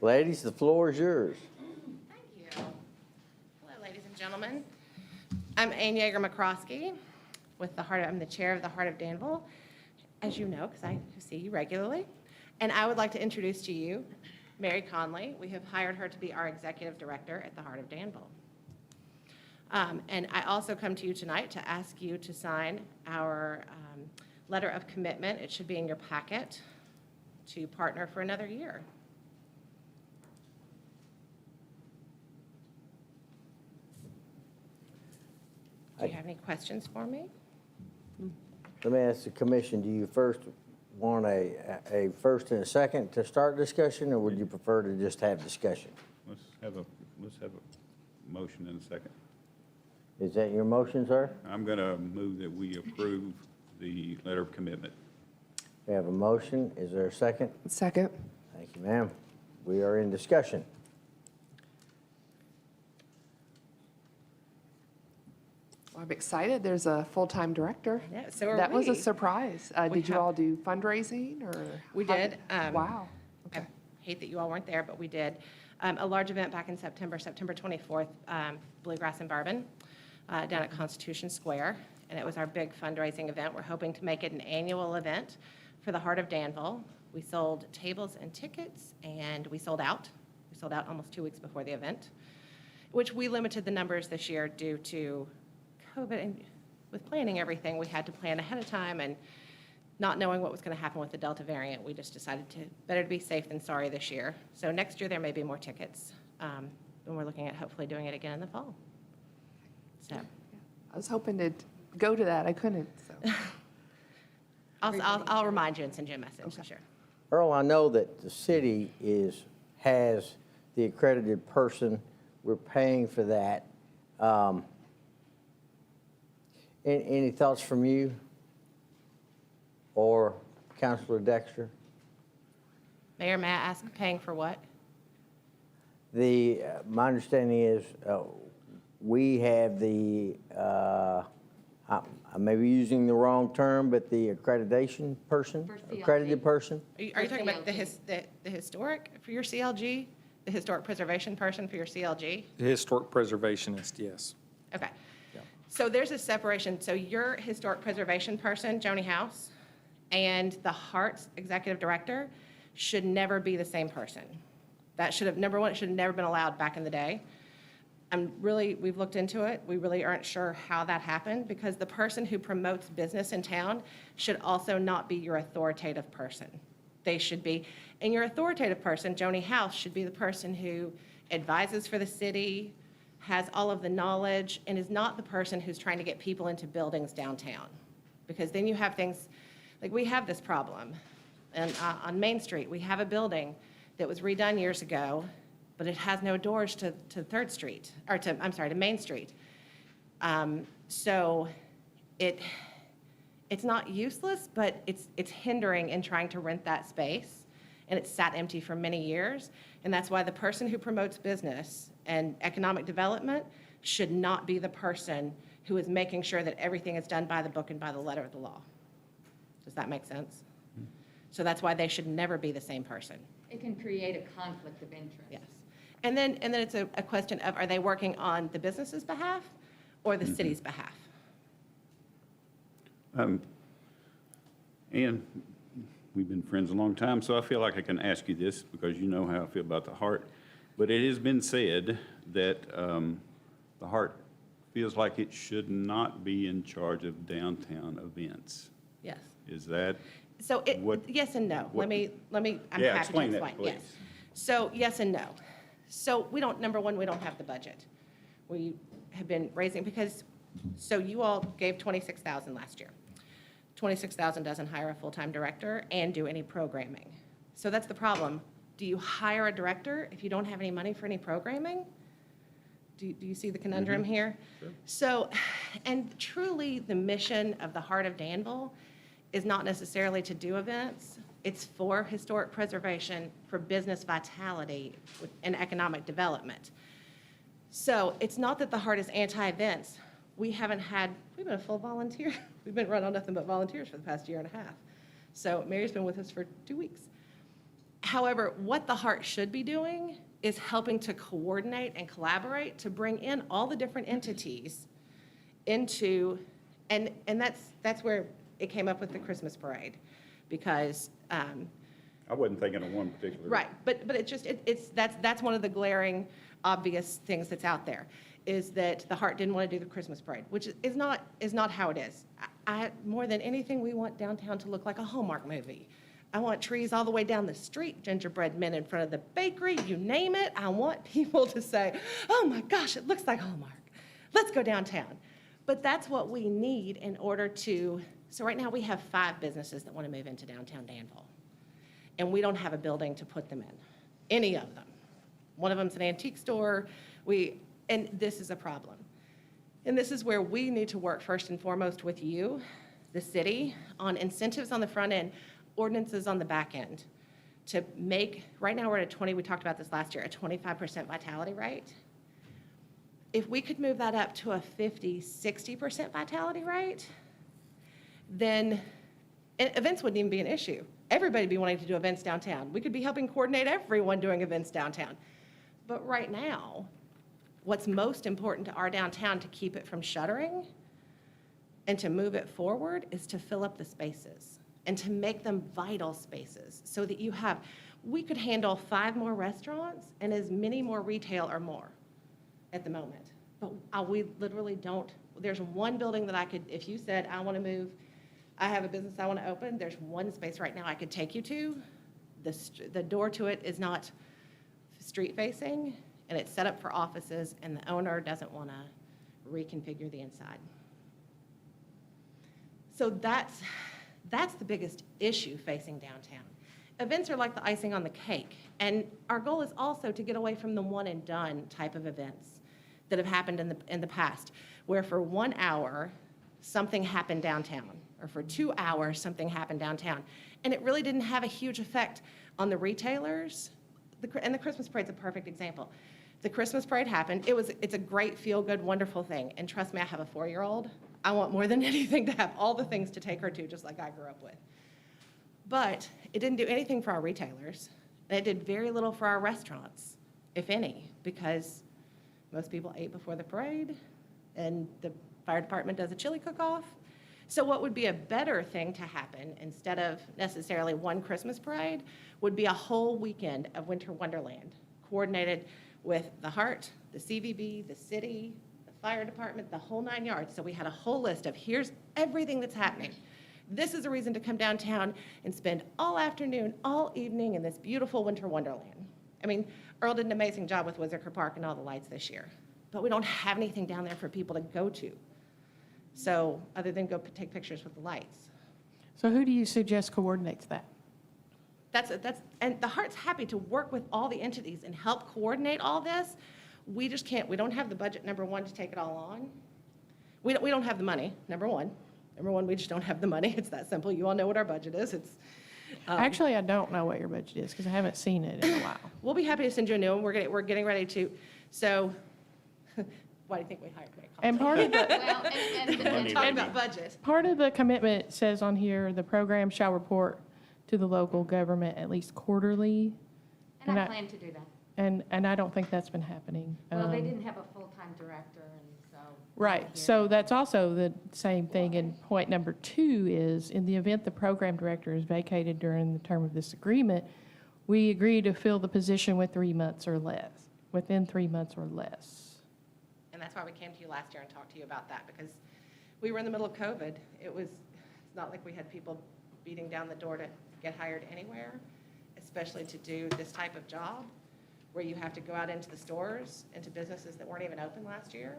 Ladies, the floor is yours. Thank you. Hello, ladies and gentlemen. I'm Ann Yeager-McCroskey with I'm the chair of the Heart of Danville, as you know, because I see you regularly. And I would like to introduce to you Mary Conley. We have hired her to be our executive director at the Heart of Danville. And I also come to you tonight to ask you to sign our letter of commitment. It should be in your packet to partner for another year. Do you have any questions for me? Let me ask the commission, do you first want a first and a second to start discussion, or would you prefer to just have discussion? Let's have a motion in a second. Is that your motion, sir? I'm going to move that we approve the letter of commitment. We have a motion. Is there a second? Second. Thank you, ma'am. We are in discussion. I'm excited. There's a full-time director. Yeah, so are That was a we. surprise. We Did you have- all do fundraising or? We how did. Wow. I hate that you all weren't there, but we did. A large event back in September 24th, Bluegrass and Bourbon, down at Constitution Square. And it was our big fundraising event. We're hoping to make it an annual event for the Heart of Danville. We sold tables and tickets, and we sold out. We sold out almost 2 weeks before the event, which we limited the numbers this year due to COVID. And with planning everything, we had to plan ahead of time, and not knowing what was going to happen with the Delta variant, we just decided better to be safe than sorry this year. So next year, there may be more tickets, and we're looking at hopefully doing it again in the fall. So I was hoping to go to that. I couldn't, so. I'll remind you and send you a message, sure. Earl, I know that the city has the accredited person. We're paying for that. Any thoughts from you or Councilor Dexter? Mayor, may I ask, paying for what? My understanding is we have I may be using the wrong term, but the accreditation person, accredited person? Are you talking about the historic for your CLG? The historic preservation person for your CLG? The historic preservationist, yes. Okay. So there's a separation. So your historic preservation person, Joni House, and the Heart's executive director should never be the same person. That should have, number one, it should have never been allowed back in the day. We've looked into it. We really aren't sure how that happened, because the person who promotes business in town should also not be your authoritative person. They should be, and your authoritative person, Joni House, should be the person who advises for the city, has all of the knowledge, and is not the person who's trying to get people into buildings downtown. Because then you have things, like we have this problem. And on Main Street, we have a building that was redone years ago, but it has no doors to 3rd Street, or to Main Street. So it's not useless, but it's hindering in trying to rent that space, and it's sat empty for many years. And that's why the person who promotes business and economic development should not be the person who is making sure that everything is done by the book and by the letter of the law. Does that make sense? So that's why they should never be the same person. It can create a conflict of interest. Yes. And then it's a question of, are they working on the business's behalf or the city's behalf? And we've been friends a long time, so I feel like I can ask you this because you know how I feel about the Heart. But it has been said that the Heart feels like it should not be in charge of downtown events. Yes. Is that? So yes and no. Let me, I'm happy to explain that, explain. Yes. please. So yes and no. So we don't, number one, we don't have the budget. We have been raising, because, so you all gave 26,000 last year. 26,000 doesn't hire a full-time director and do any programming. So that's the problem. Do you hire a director if you don't have any money for any programming? Do you see the conundrum here? Sure. So, and truly, the mission of the Heart of Danville is not necessarily to do events. It's for historic preservation, for business vitality, and economic development. So it's not that the Heart is anti-events. We've been a full volunteer. We've been run on nothing but volunteers for the past year and a half. So Mary's been with us for 2 weeks. However, what the Heart should be doing is helping to coordinate and collaborate to bring in all the different entities into, and that's where it came up with the Christmas parade, because I wasn't thinking of one particular. right, but that's one of the glaring, obvious things that's out there, is that the Heart didn't want to do the Christmas parade, which is not how it is. I more than anything, we want downtown to look like a Hallmark movie. I want trees all the way down the street, gingerbread men in front of the bakery, you name it. I want people to say, oh my gosh, it looks like Hallmark. Let's go downtown. But that's what we need in order to, so right now we have 5 businesses that want to move into downtown Danville. And we don't have a building to put them in, any of them. One of them's an antique store. And this is a problem. And this is where we need to work first and foremost with you, the city, on incentives on the front end, ordinances on the back end, to make, right now we're at a 20, we talked about this last year, a 25% vitality rate. If we could move that up to a 50, 60% vitality rate, then events wouldn't even be an issue. Everybody would be wanting to do events downtown. We could be helping coordinate everyone doing events downtown. But right now, what's most important to our downtown to keep it from shuttering and to move it forward is to fill up the spaces and to make them vital spaces so that we could handle 5 more restaurants and as many more retail or more at the moment. But we literally don't. There's one building that I could, if you said, I want to move, I have a business I want to open, there's one space right now I could take you to. The door to it is not street facing, and it's set up for offices, and the owner doesn't want to reconfigure the inside. So that's the biggest issue facing downtown. Events are like the icing on the cake, and our goal is also to get away from the one and done type of events that have happened in the past, where for 1 hour something happened downtown, or for 2 hours something happened downtown, and it really didn't have a huge effect on the retailers. And the Christmas parade's a perfect example. The Christmas parade happened. It's a great, feel-good, wonderful thing. And trust me, I have a 4-year-old. I want more than anything to have all the things to take her to, just like I grew up with. But it didn't do anything for our retailers. And it did very little for our restaurants, if any, because most people ate before the parade, and the fire department does a chili cook-off. So what would be a better thing to happen, instead of necessarily one Christmas parade, would be a whole weekend of Winter Wonderland, coordinated with the Heart, the CVB, the city, the fire department, the whole 9 yards. So we had a whole list of here's everything that's happening. This is a reason to come downtown and spend all afternoon, all evening in this beautiful Winter Wonderland. I mean, Earl did an amazing job with Whizziker Park and all the lights this year, but we don't have anything down there for people to go to. So other than go take pictures with the lights. So who do you suggest coordinates that? And the Heart's happy to work with all the entities and help coordinate all this. We just can't, we don't have the budget, number one, to take it all on. We don't have the money, number one. Number one, we just don't have the money. It's that simple. You all know what our budget is. Actually, I don't know what your budget is because I haven't seen it in a while. We'll be happy to send you a new one. We're getting ready to, so why do you think we hired me? And part of the, Well, And talking about budget. part of the commitment says on here, the program shall report to the local government at least quarterly. and I plan to do that. And I don't think that's been happening. Well, they didn't have a full-time director, and so. Right, so that's also the same thing, and point number 2 is, in the event the program director is vacated during the term of this agreement, we agree to fill the position with 3 months or less, within 3 months or less. And that's why we came to you last year and talked to you about that, because we were in the middle of COVID. It's not like we had people beating down the door to get hired anywhere, especially to do this type of job, where you have to go out into the stores, into businesses that weren't even open last year.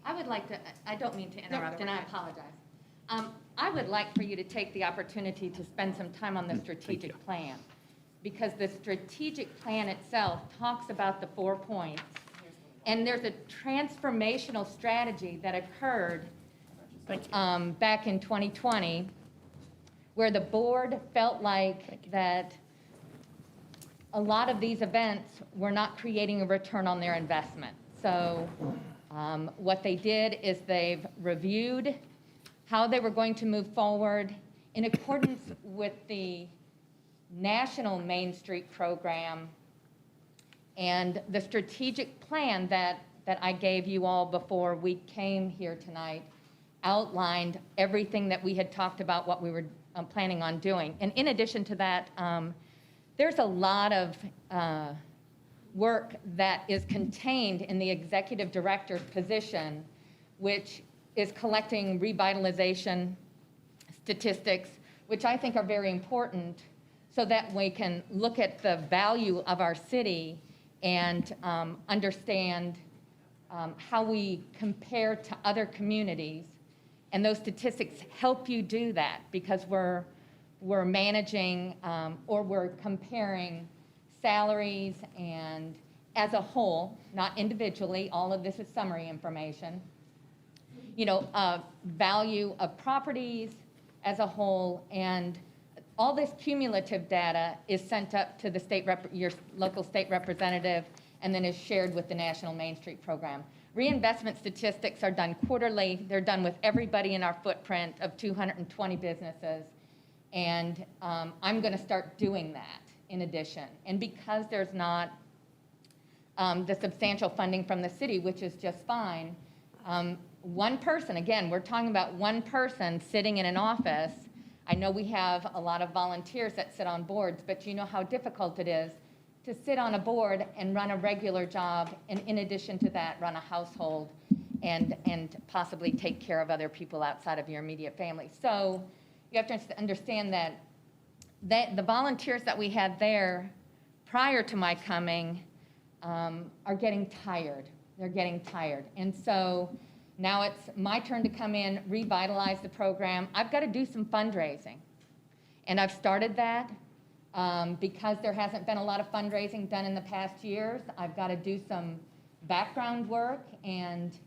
I would like to, I don't mean to interrupt, go and I ahead. apologize. I would like for you to take the opportunity to spend some time on the strategic plan, because the strategic plan itself talks about the 4 points, and there's a transformational strategy that occurred back in 2020, where the board felt like that a lot of these events were not creating a return on their investment. So what they did is they've reviewed how they were going to move forward in accordance with the National Main Street Program and the strategic plan that I gave you all before we came here tonight outlined everything that we had talked about, what we were planning on doing. And in addition to that, there's a lot of work that is contained in the executive director's position, which is collecting revitalization statistics, which I think are very important, so that we can look at the value of our city and understand how we compare to other communities. And those statistics help you do that, because we're managing or we're comparing salaries and as a whole, not individually, all of this is summary information, value of properties as a whole, and all this cumulative data is sent up to the your local state representative, and then is shared with the National Main Street Program. Reinvestment statistics are done quarterly. They're done with everybody in our footprint of 220 businesses. And I'm going to start doing that in addition. And because there's not the substantial funding from the city, which is just fine, one person, again, we're talking about one person sitting in an office. I know we have a lot of volunteers that sit on boards, but you know how difficult it is to sit on a board and run a regular job, and in addition to that, run a household and possibly take care of other people outside of your immediate family. So you have to understand that the volunteers that we had there prior to my coming are getting tired. They're getting tired. And so now it's my turn to come in, revitalize the program. I've got to do some fundraising. And I've started that because there hasn't been a lot of fundraising done in the past years. I've got to do some background work and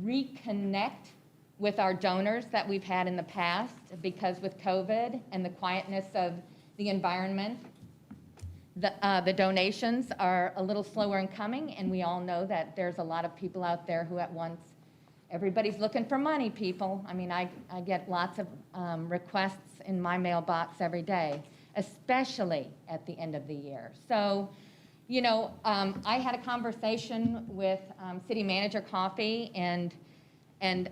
reconnect with our donors that we've had in the past, because with COVID and the quietness of the environment, the donations are a little slower in coming, and we all know that there's a lot of people out there who at once, everybody's looking for money, people. I mean, I get lots of requests in my mailbox every day, especially at the end of the year. So, I had a conversation with City Manager Coffey, and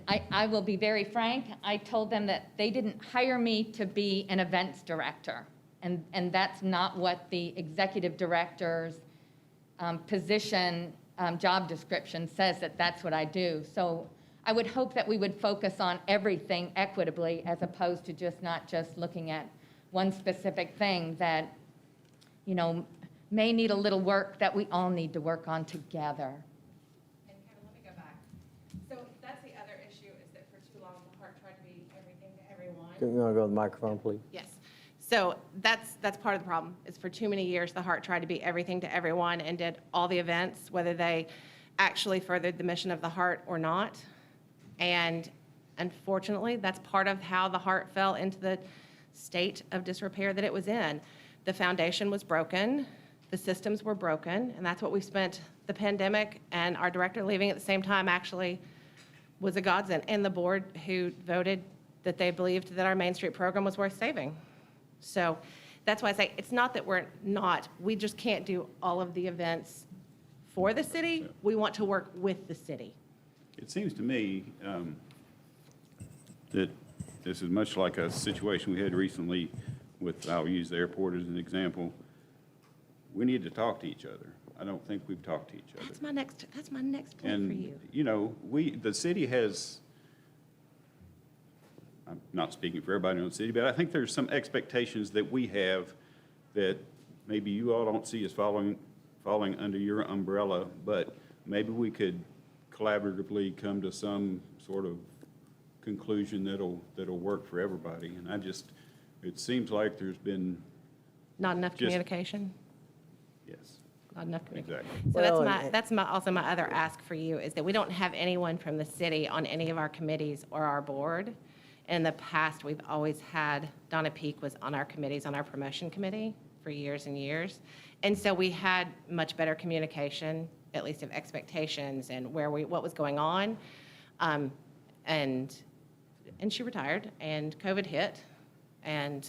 I will be very frank, I told them that they didn't hire me to be an events director. And that's not what the executive director's position, job description says, that that's what I do. So I would hope that we would focus on everything equitably, as opposed to not just looking at one specific thing that, may need a little work that we all need to work on together. And Kevin, let me go back. So that's the other issue, is that for too long, the heart tried to be everything to everyone. You want to go to the microphone, please? Yes. So that's part of the problem, is for too many years, the heart tried to be everything to everyone and did all the events, whether they actually furthered the mission of the heart or not. And unfortunately, that's part of how the heart fell into the state of disrepair that it was in. The foundation was broken, the systems were broken, and that's what we spent the pandemic and our director leaving at the same time actually was a godsend. And the board who voted that they believed that our Main Street program was worth saving. So that's why I say it's not that we just can't do all of the events for the city. We want to work with the city. It seems to me that this is much like a situation we had recently with, I'll use the airport as an example. We need to talk to each other. I don't think we've talked to each other. That's my next point for And, you. you know, the city has, I'm not speaking for everybody in the city, but I think there's some expectations that we have that maybe you all don't see as falling under your umbrella, but maybe we could collaboratively come to some sort of conclusion that'll work for everybody. And it seems like there's been, Not enough just- communication? yes, Not enough communication. exactly. So Well, that's also my other ask for you, is that we don't have anyone from the city on any of our committees or our board. In the past, we've always had, Donna Peak was on our committees, on our promotion committee for years and years. And so we had much better communication, at least of expectations and what was going on. And she retired, and COVID hit. And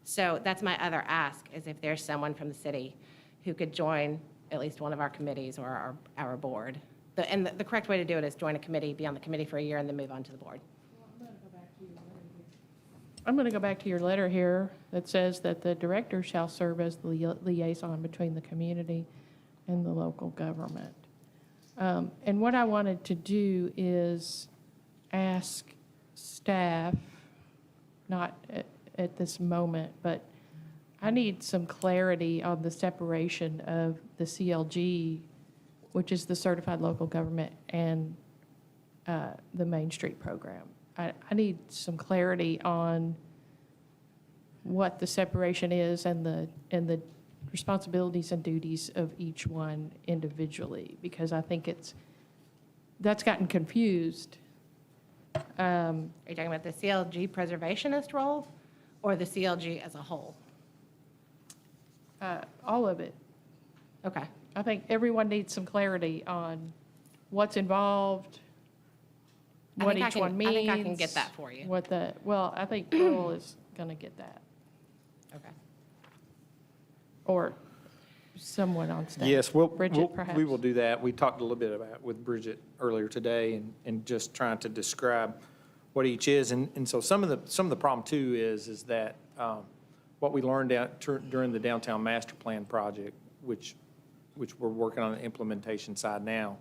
so that's my other ask, is if there's someone from the city who could join at least one of our committees or our board. And the correct way to do it is join a committee, be on the committee for a year, and then move on to the board. I'm going to go back to your letter here that says that the director shall serve as the liaison between the community and the local government. And what I wanted to do is ask staff, not at this moment, but I need some clarity on the separation of the CLG, which is the Certified Local Government, and the Main Street Program. I need some clarity on what the separation is and the responsibilities and duties of each one individually, because I think that's gotten confused. Are you talking about the CLG preservationist role or the CLG as a whole? All of it. Okay. I think everyone needs some clarity on what's involved, what each one means. I think I can get that for you. I think Earl is going to get that, Okay. or someone on staff. Yes, Bridget, perhaps. we will do that. We talked a little bit about with Bridget earlier today and just trying to describe what each is. And so some of the problem too is that what we learned during the downtown master plan project, which we're working on the implementation side now,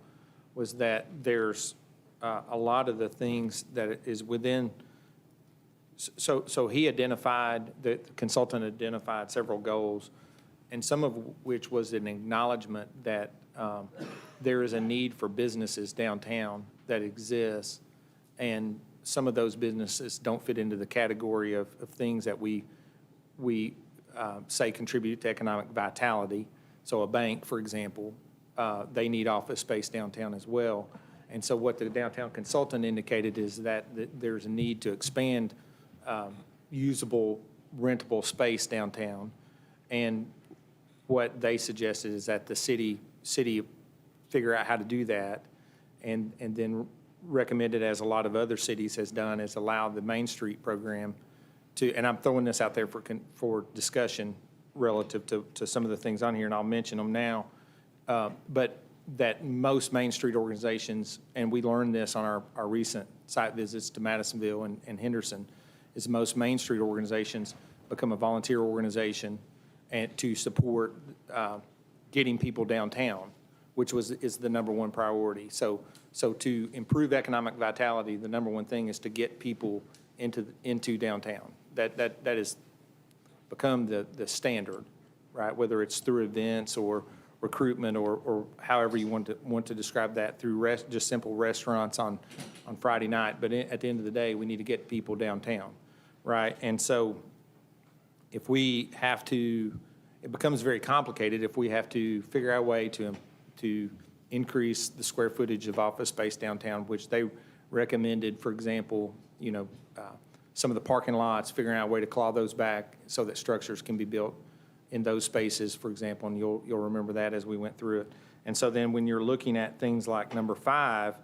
was that there's a lot of the things that is within. So he identified, the consultant identified several goals, and some of which was an acknowledgement that there is a need for businesses downtown that exists, and some of those businesses don't fit into the category of things that we say contribute to economic vitality. So a bank, for example, they need office space downtown as well. And so what the downtown consultant indicated is that there's a need to expand usable, rentable space downtown. And what they suggested is that the city figure out how to do that, and then recommended, as a lot of other cities has done, is allow the Main Street program to, and I'm throwing this out there for discussion relative to some of the things on here, and I'll mention them now, but that most Main Street organizations, and we learned this on our recent site visits to Madisonville and Henderson, is most Main Street organizations become a volunteer organization and to support getting people downtown, which is the number one priority. So to improve economic vitality, the number one thing is to get people into downtown. That has become the standard, right? Whether it's through events or recruitment or however you want to describe that, through just simple restaurants on Friday night. But at the end of the day, we need to get people downtown, right? And so if we have to, it becomes very complicated if we have to figure out a way to increase the square footage of office space downtown, which they recommended, for example, some of the parking lots, figuring out a way to claw those back so that structures can be built in those spaces, for example, and you'll remember that as we went through it. And so then when you're looking at things like number 5,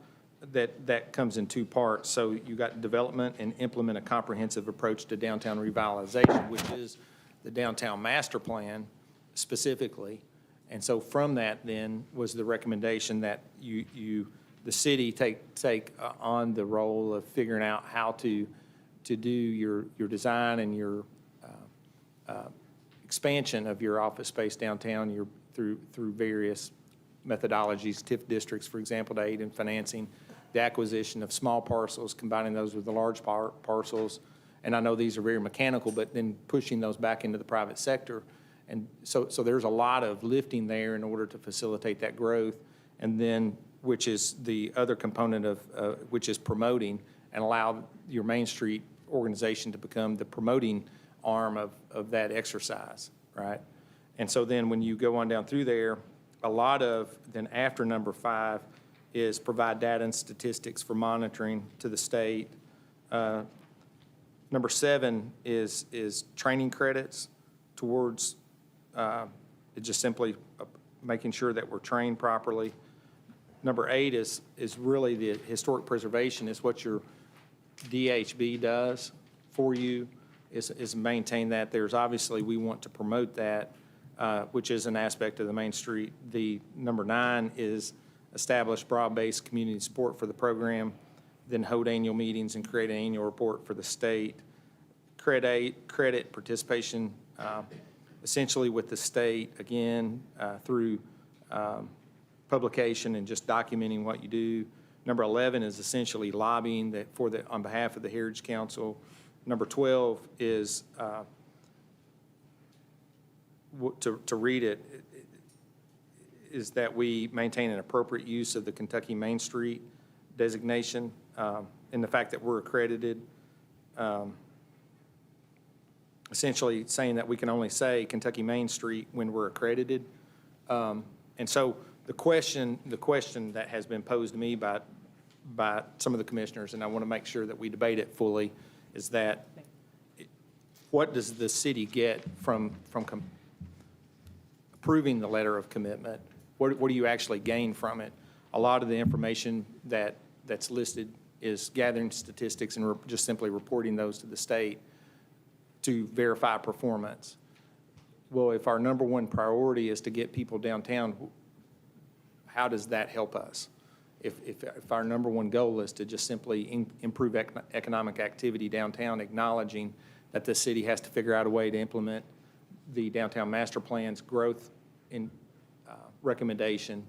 that comes in 2 parts. So you got development and implement a comprehensive approach to downtown revitalization, which is the downtown master plan specifically. And so from that then was the recommendation that the city take on the role of figuring out how to do your design and your expansion of your office space downtown through various methodologies, TIF districts, for example, to aid in financing the acquisition of small parcels, combining those with the large parcels. And I know these are very mechanical, but then pushing those back into the private sector. And so there's a lot of lifting there in order to facilitate that growth. And then, which is the other component of, which is promoting and allow your Main Street organization to become the promoting arm of that exercise, right? And so then when you go on down through there, a lot of, then after number 5 is provide data and statistics for monitoring to the state. Number 7 is training credits towards just simply making sure that we're trained properly. Number 8 is really the historic preservation, is what your DHB does for you, is maintain that. There's obviously, we want to promote that, which is an aspect of the Main Street. The number 9 is establish broad-based community support for the program, then hold annual meetings and create an annual report for the state. Credit participation essentially with the state, again, through publication and just documenting what you do. Number 11 is essentially lobbying that on behalf of the Heritage Council. Number 12 is, to read it, is that we maintain an appropriate use of the Kentucky Main Street designation, and the fact that we're accredited. Essentially saying that we can only say Kentucky Main Street when we're accredited. And so the question that has been posed to me by some of the commissioners, and I want to make sure that we debate it fully, is that what does the city get from approving the letter of commitment? What do you actually gain from it? A lot of the information that's listed is gathering statistics and just simply reporting those to the state to verify performance. Well, if our number one priority is to get people downtown, how does that help us? If our number one goal is to just simply improve economic activity downtown, acknowledging that the city has to figure out a way to implement the downtown master plan's growth in recommendation,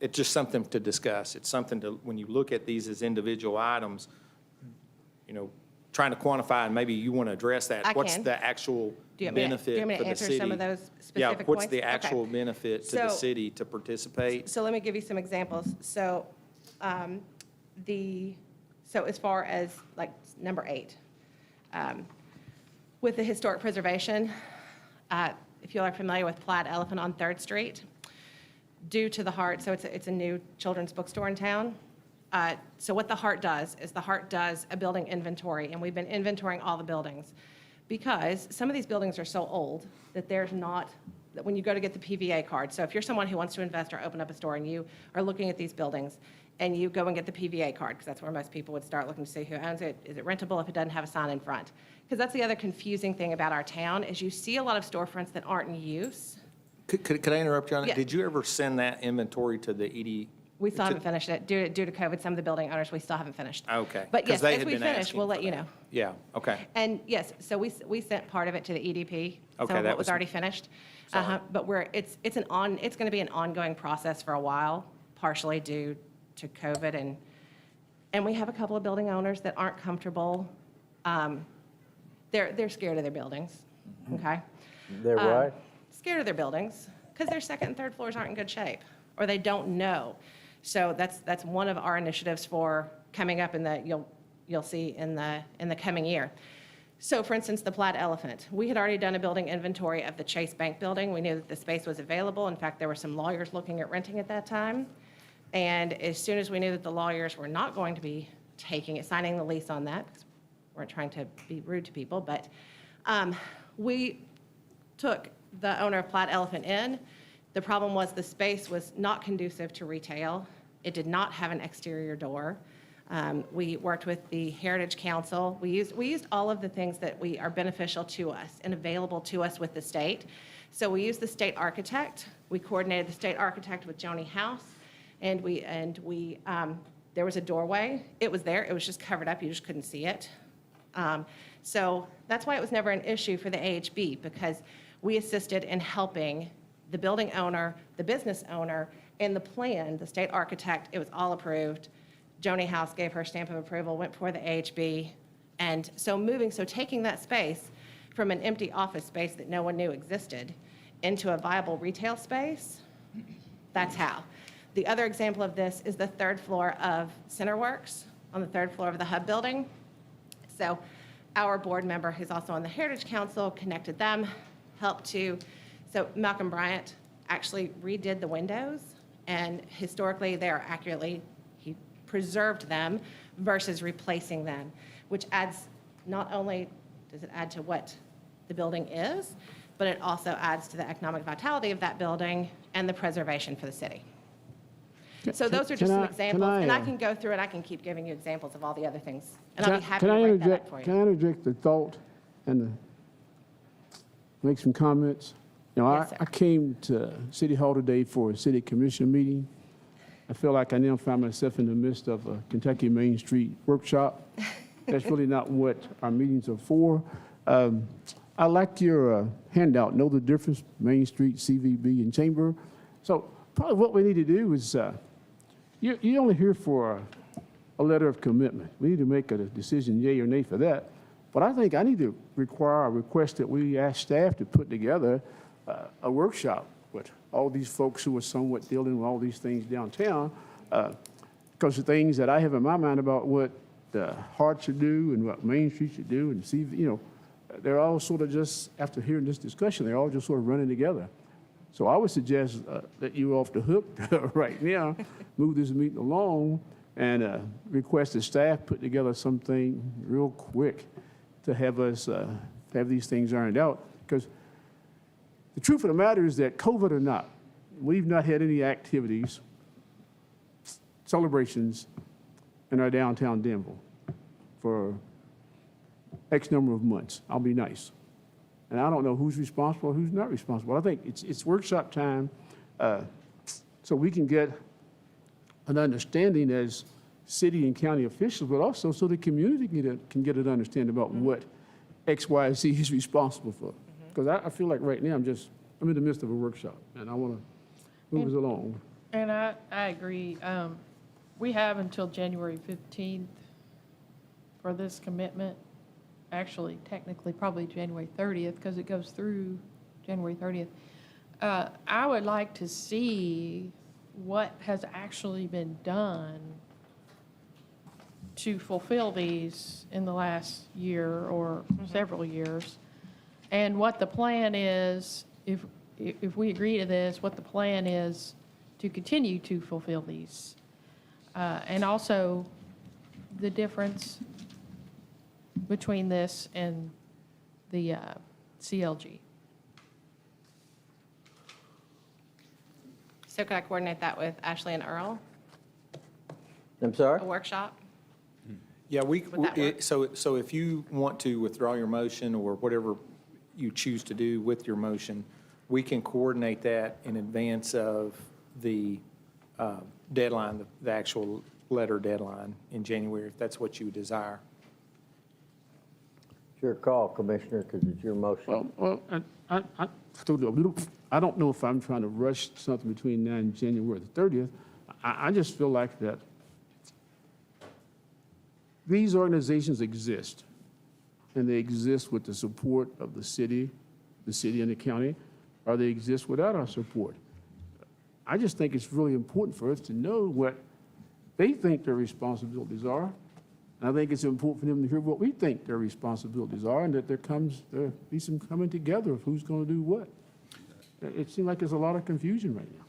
it's just something to discuss. It's something to, when you look at these as individual items, trying to quantify, and maybe you want to address that. What's the actual benefit do you want me to for the answer city? some of those specific Yeah, points? what's the Okay. actual benefit to the city to participate? So let me give you some examples. So so as far as like number 8, with the historic preservation, if you are familiar with Plaid Elephant on 3rd Street, due to the Heart, so it's a new children's bookstore in town. So what the Heart does is the Heart does a building inventory, and we've been inventorying all the buildings because some of these buildings are so old that there's not, that when you go to get the PVA card, so if you're someone who wants to invest or open up a store and you are looking at these buildings and you go and get the PVA card, because that's where most people would start looking to see who owns it, is it rentable if it doesn't have a sign in front? Because that's the other confusing thing about our town is you see a lot of storefronts that aren't in use. Could I interrupt you on that? Yeah. Did you ever send that inventory to the ED? We still haven't finished it. Due to COVID, some of the building owners, we still haven't finished. Okay. But 'Cause yes, they as had we been finish, asking we'll for let you that. know. Yeah, okay. And yes, so we sent part of it to the EDP. Okay, Some of that it was was- already finished. Sorry. But it's going to be an ongoing process for a while, partially due to COVID. And we have a couple of building owners that aren't comfortable. They're scared of their buildings, okay? They're what? Scared of their buildings because their second and third floors aren't in good shape, or they don't know. So that's one of our initiatives for coming up you'll see in the coming year. So for instance, the Plaid Elephant, we had already done a building inventory of the Chase Bank building. We knew that the space was available. In fact, there were some lawyers looking at renting at that time. And as soon as we knew that the lawyers were not going to be signing the lease on that, because we weren't trying to be rude to people, but we took the owner of Plaid Elephant in. The problem was the space was not conducive to retail. It did not have an exterior door. We worked with the Heritage Council. We used all of the things that are beneficial to us and available to us with the state. So we used the state architect. We coordinated the state architect with Joni House, and there was a doorway. It was there. It was just covered up. You just couldn't see it. So that's why it was never an issue for the AHB, because we assisted in helping the building owner, the business owner, and the plan, the state architect. It was all approved. Joni House gave her stamp of approval, went before the AHB. And so taking that space from an empty office space that no one knew existed into a viable retail space, that's how. The other example of this is the third floor of CenterWorks, on the third floor of the Hub building. So our board member, who's also on the Heritage Council, connected them, so Malcolm Bryant actually redid the windows, and historically they are he preserved them versus replacing them, which adds, not only does it add to what the building is, but it also adds to the economic vitality of that building and the preservation for the city. So those are just some examples, and I can go through and I can keep giving you examples of all the other things, and I'll be happy to write that up for you. Can I interject the thought and make some comments? You know, Yes, sir. I came to City Hall today for a city commission meeting. I feel like I now find myself in the midst of a Kentucky Main Street workshop. That's really not what our meetings are for. I like your handout, Know the Difference, Main Street, CVB, and Chamber. So probably what we need to do is, you're only here for a letter of commitment. We need to make a decision, yea or nay, for that. But I think I need to request that we ask staff to put together a workshop with all these folks who are somewhat dealing with all these things downtown, because the things that I have in my mind about what Hart should do and what Main Street should do, and see, they're all sort of just, after hearing this discussion, they're all just sort of running together. So I would suggest that you're off the hook right now, move this meeting along, and request the staff put together something real quick to have us have these things ironed out. Because the truth of the matter is that, COVID or not, we've not had any activities, celebrations in our downtown Denver for X number of months. I'll be nice. And I don't know who's responsible, who's not responsible. I think it's workshop time, so we can get an understanding as city and county officials, but also so the community can get an understanding about what X, Y, and Z is responsible for. Because I feel like right now I'm in the midst of a workshop, and I want to move us along. And I agree. We have until January 15th for this commitment. Actually, technically, probably January 30th, because it goes through January 30th. I would like to see what has actually been done to fulfill these in the last year or several years, and what the plan is, if we agree to this, what the plan is to continue to fulfill these. And also the difference between this and the CLG. So could I coordinate that with Ashley and Earl, I'm sorry? a workshop? Yeah, Would that work? so if you want to withdraw your motion or whatever you choose to do with your motion, we can coordinate that in advance of the deadline, the actual letter deadline in January, if that's what you desire. It's your call, Commissioner, because it's your motion. Well, I don't know if I'm trying to rush something between now and January the 30th. I just feel like that these organizations exist, and they exist with the support of the city and the county, or they exist without our support. I just think it's really important for us to know what they think their responsibilities are. And I think it's important for them to hear what we think their responsibilities are, and that there be some coming together of who's going to do what. It seems like there's a lot of confusion right now.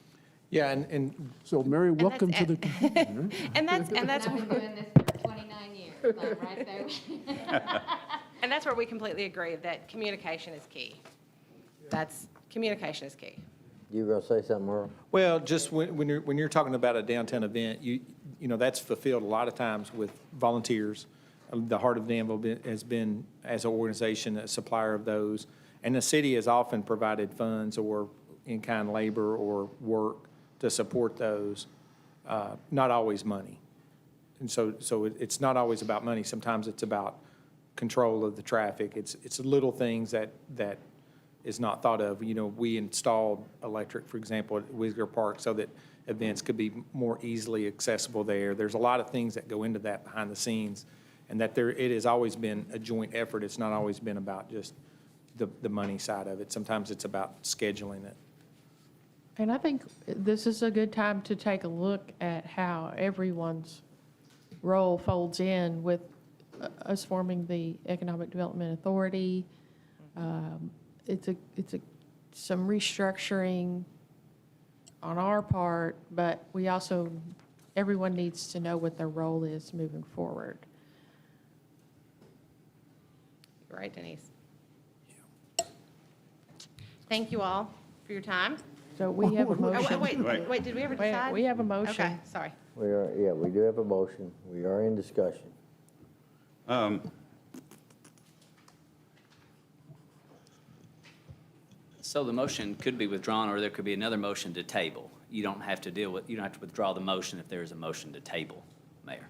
Yeah, and So, Mary, welcome to the confusion. And that's I've been doing this for 29 years, I'm right there. and that's where we completely agree that communication is key. Communication is key. You were going to say something, Earl? well, just when you're talking about a downtown event, that's fulfilled a lot of times with volunteers. The Heart of Danville has been, as an organization, a supplier of those. And the city has often provided funds or in-kind labor or work to support those, not always money. And so it's not always about money. Sometimes it's about control of the traffic. It's little things that is not thought of. We installed electric, for example, at Whisker Park so that events could be more easily accessible there. There's a lot of things that go into that behind the scenes, and that it has always been a joint effort. It's not always been about just the money side of it. Sometimes it's about scheduling it. And I think this is a good time to take a look at how everyone's role folds in with us forming the Economic Development Authority. It's some restructuring on our part, but we also, everyone needs to know what their role is moving forward. You're right, Denise. Thank you all for your time. So we have a motion. Wait, did we ever decide? We have a motion. Okay, sorry. We do have a motion. We are in discussion. So the motion could be withdrawn, or there could be another motion to table. You don't have to withdraw the motion if there is a motion to table, Mayor.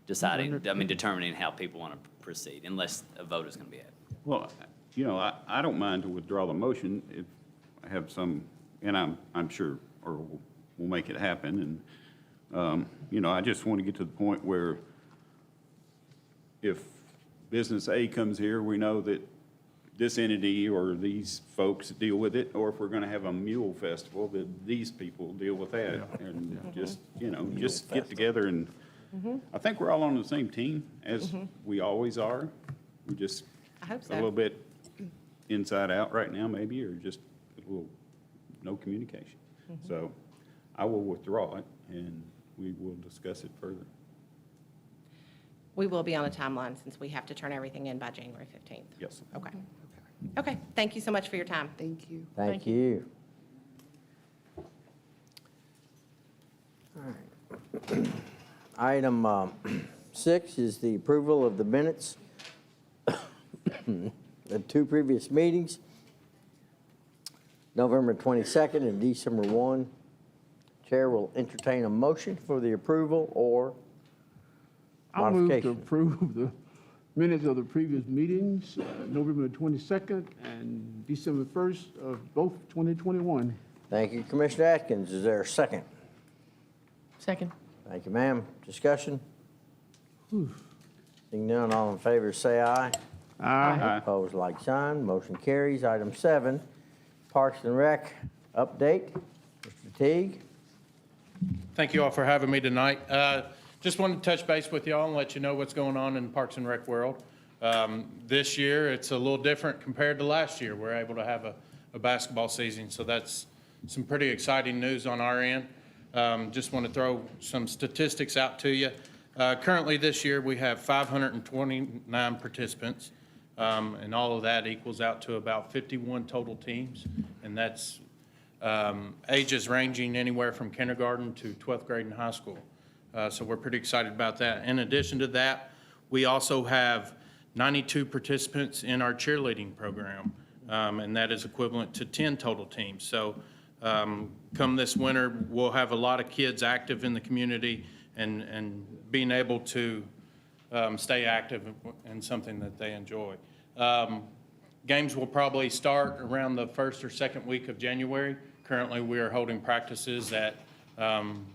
Determining how people want to proceed, unless a vote is going to be had. Well, I don't mind to withdraw the motion if I have some, and I'm sure, or we'll make it happen. And, I just want to get to the point where if business A comes here, we know that this entity or these folks deal with it, or if we're going to have a mule festival, that these people deal with that. And just get together and, I think we're all on the same team as we always are. We just I hope a so. little bit inside out right now maybe, or just a little, no communication. So I will withdraw it and we will discuss it further. We will be on a timeline since we have to turn everything in by January 15th. Yes. Okay. Okay, thank you so much for your time. Thank you. Thank you. All right. Item 6 is the approval of the minutes of 2 previous meetings, November 22nd and December 1. Chair will entertain a motion for the approval or I move to modification. approve the minutes of the previous meetings, November 22nd and December 1st of both 2021. Thank you, Commissioner Atkins. Is there a second? Second. Thank you, ma'am. Discussion? Seeing none, all in favor say aye. Aye. Opposed, like sign. Motion carries. Item 7, Parks and Rec update. Mr. Teague. Thank you all for having me tonight. Just wanted to touch base with y'all and let you know what's going on in the Parks and Rec world. This year, it's a little different compared to last year. We're able to have a basketball season, so that's some pretty exciting news on our end. Just want to throw some statistics out to you. Currently this year, we have 529 participants, and all of that equals out to about 51 total teams, and that's ages ranging anywhere from kindergarten to 12th grade in high school. So we're pretty excited about that. In addition to that, we also have 92 participants in our cheerleading program, and that is equivalent to 10 total teams. So come this winter, we'll have a lot of kids active in the community and being able to stay active in something that they enjoy. Games will probably start around the first or second week of January. Currently, we are holding practices at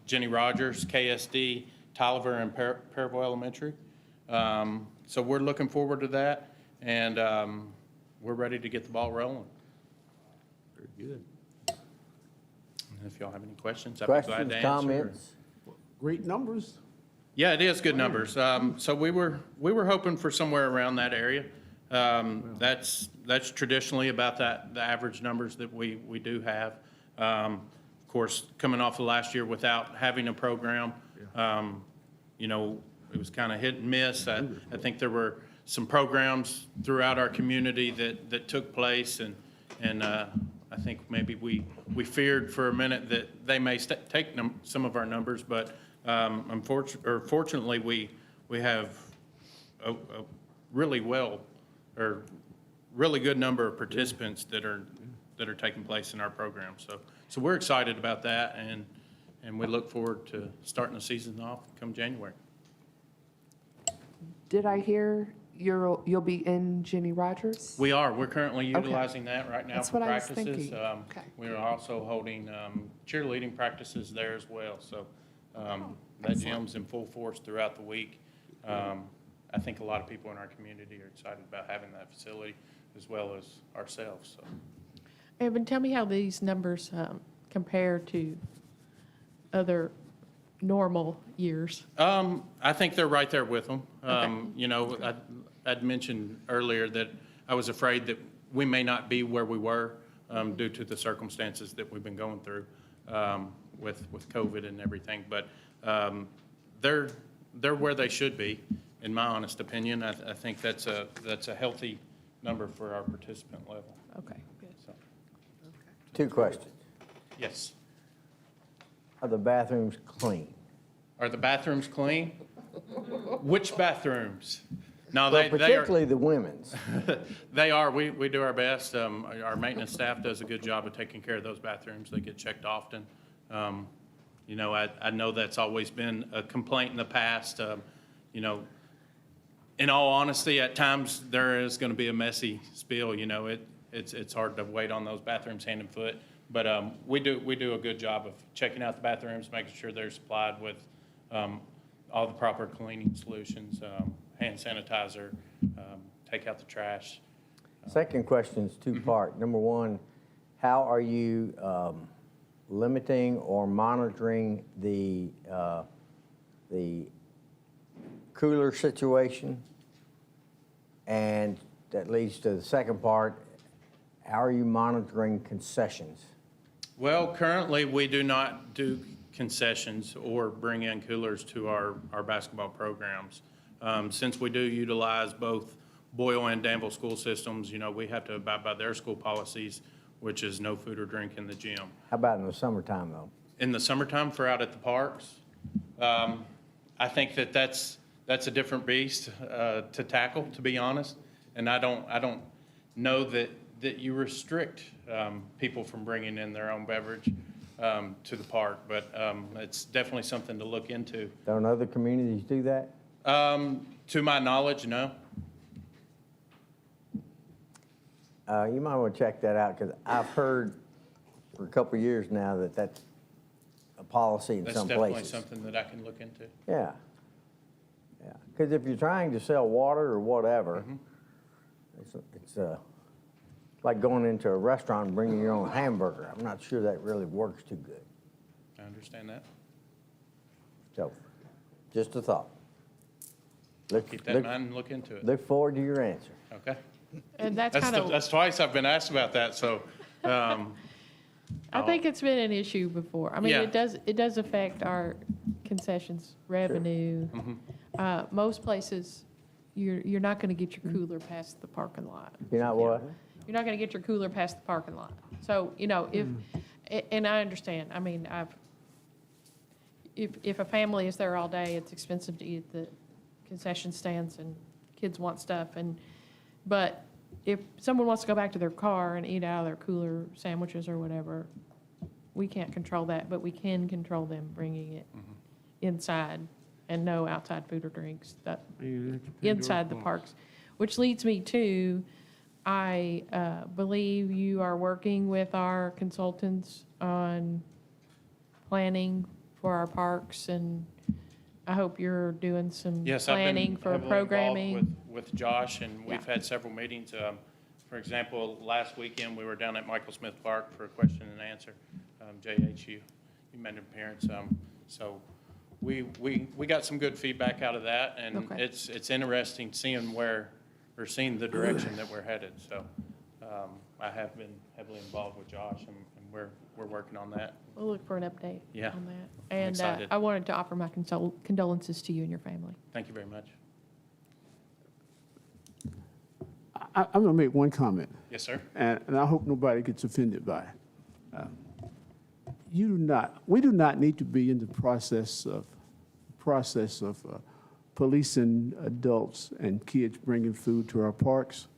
Jenny Rogers, KSD, Tolliver, and Paravel Elementary. So we're looking forward to that, and we're ready to get the ball rolling. Very good. And if y'all have any questions, I'd be glad Questions, to answer. comments? Great numbers. Yeah, it is good numbers. So we were hoping for somewhere around that area. That's traditionally about the average numbers that we do have. Of course, coming off of last year without having a program, it was kind of hit and miss. I think there were some programs throughout our community that took place, and I think maybe we feared for a minute that they may take some of our numbers, but Fortunately, we have a really really good number of participants that are taking place in our program. So we're excited about that, and we look forward to starting the season off come January. Did I hear you'll be in Jenny Rogers? We are. We're currently Okay. utilizing that right now That's for what I was practices. thinking. Okay. We are also holding cheerleading practices there as well. So that gym's in full force throughout the week. I think a lot of people in our community are excited about having that facility as well as ourselves. So. Evan, tell me how these numbers compare to other normal years. I think they're right there with them. Okay. You know, I'd mentioned earlier that I was afraid that we may not be where we were due to the circumstances that we've been going through with COVID and everything. But they're where they should be, in my honest opinion. I think that's a healthy number for our participant level. Okay, good. So, 2 questions. yes. Are the bathrooms clean? Are the bathrooms clean? Which bathrooms? No, Well, they particularly are. the women's. They are. We do our best. Our maintenance staff does a good job of taking care of those bathrooms. They get checked often. You know, I know that's always been a complaint in the past. You know, in all honesty, at times there is going to be a messy spill. You know, it's hard to wait on those bathrooms hand and foot. But we do a good job of checking out the bathrooms, making sure they're supplied with all the proper cleaning solutions, hand sanitizer, take out the trash. Second question is 2-part. Number 1, how are you limiting or monitoring the cooler situation? And that leads to the second part, how are you monitoring concessions? Well, currently, we do not do concessions or bring in coolers to our basketball programs. Since we do utilize both Boyle and Danville school systems, you know, we have to abide by their school policies, which is no food or drink in the gym. How about in the summertime, though? In the summertime, for out at the parks, I think that's a different beast to tackle, to be honest. And I don't know that you restrict people from bringing in their own beverage to the park, but it's definitely something to look into. Don't other communities do that? To my knowledge, no. You might want to check that out, because I've heard for a couple of years now that that's a policy in some places. That's definitely something that I can look into. Yeah. Yeah, because if you're trying to sell water or whatever, it's like going into a restaurant and bringing your own hamburger. I'm not sure that really works too good. I understand that. So, just a thought. Keep that in mind and look into it. Look forward to your answer. Okay. And that's kind of, That's twice I've been asked about that, so. I think it's been an issue before. I mean, Yeah. it does affect our concessions revenue. Most places, you're not going to get your cooler past the parking lot. You're not what? You're not going to get your cooler past the parking lot. So, you know, and I understand, I mean, if a family is there all day, it's expensive to eat at the concession stands and kids want stuff. But if someone wants to go back to their car and eat out of their cooler sandwiches or whatever, we can't control that, but we can control them bringing it inside and no outside food or drinks inside the parks. Which leads me to, I believe you are working with our consultants on planning for our parks, and I hope you're doing some Yes, planning for I've been programming. heavily involved with Josh, and we've had several meetings. For example, last weekend, we were down at Michael Smith Park for a question and answer, JHU, human appearance. So we got some good feedback out of that, and Okay. it's interesting seeing seeing the direction that we're headed. So I have been heavily involved with Josh, and we're working on that. We'll look for an update Yeah, on that. I'm And excited. I wanted to offer my condolences to you and your family. Thank you very much. I'm going to make one comment, Yes, sir. and I hope nobody gets offended by it. We do not need to be in the process of process of policing adults and kids bringing food to our parks.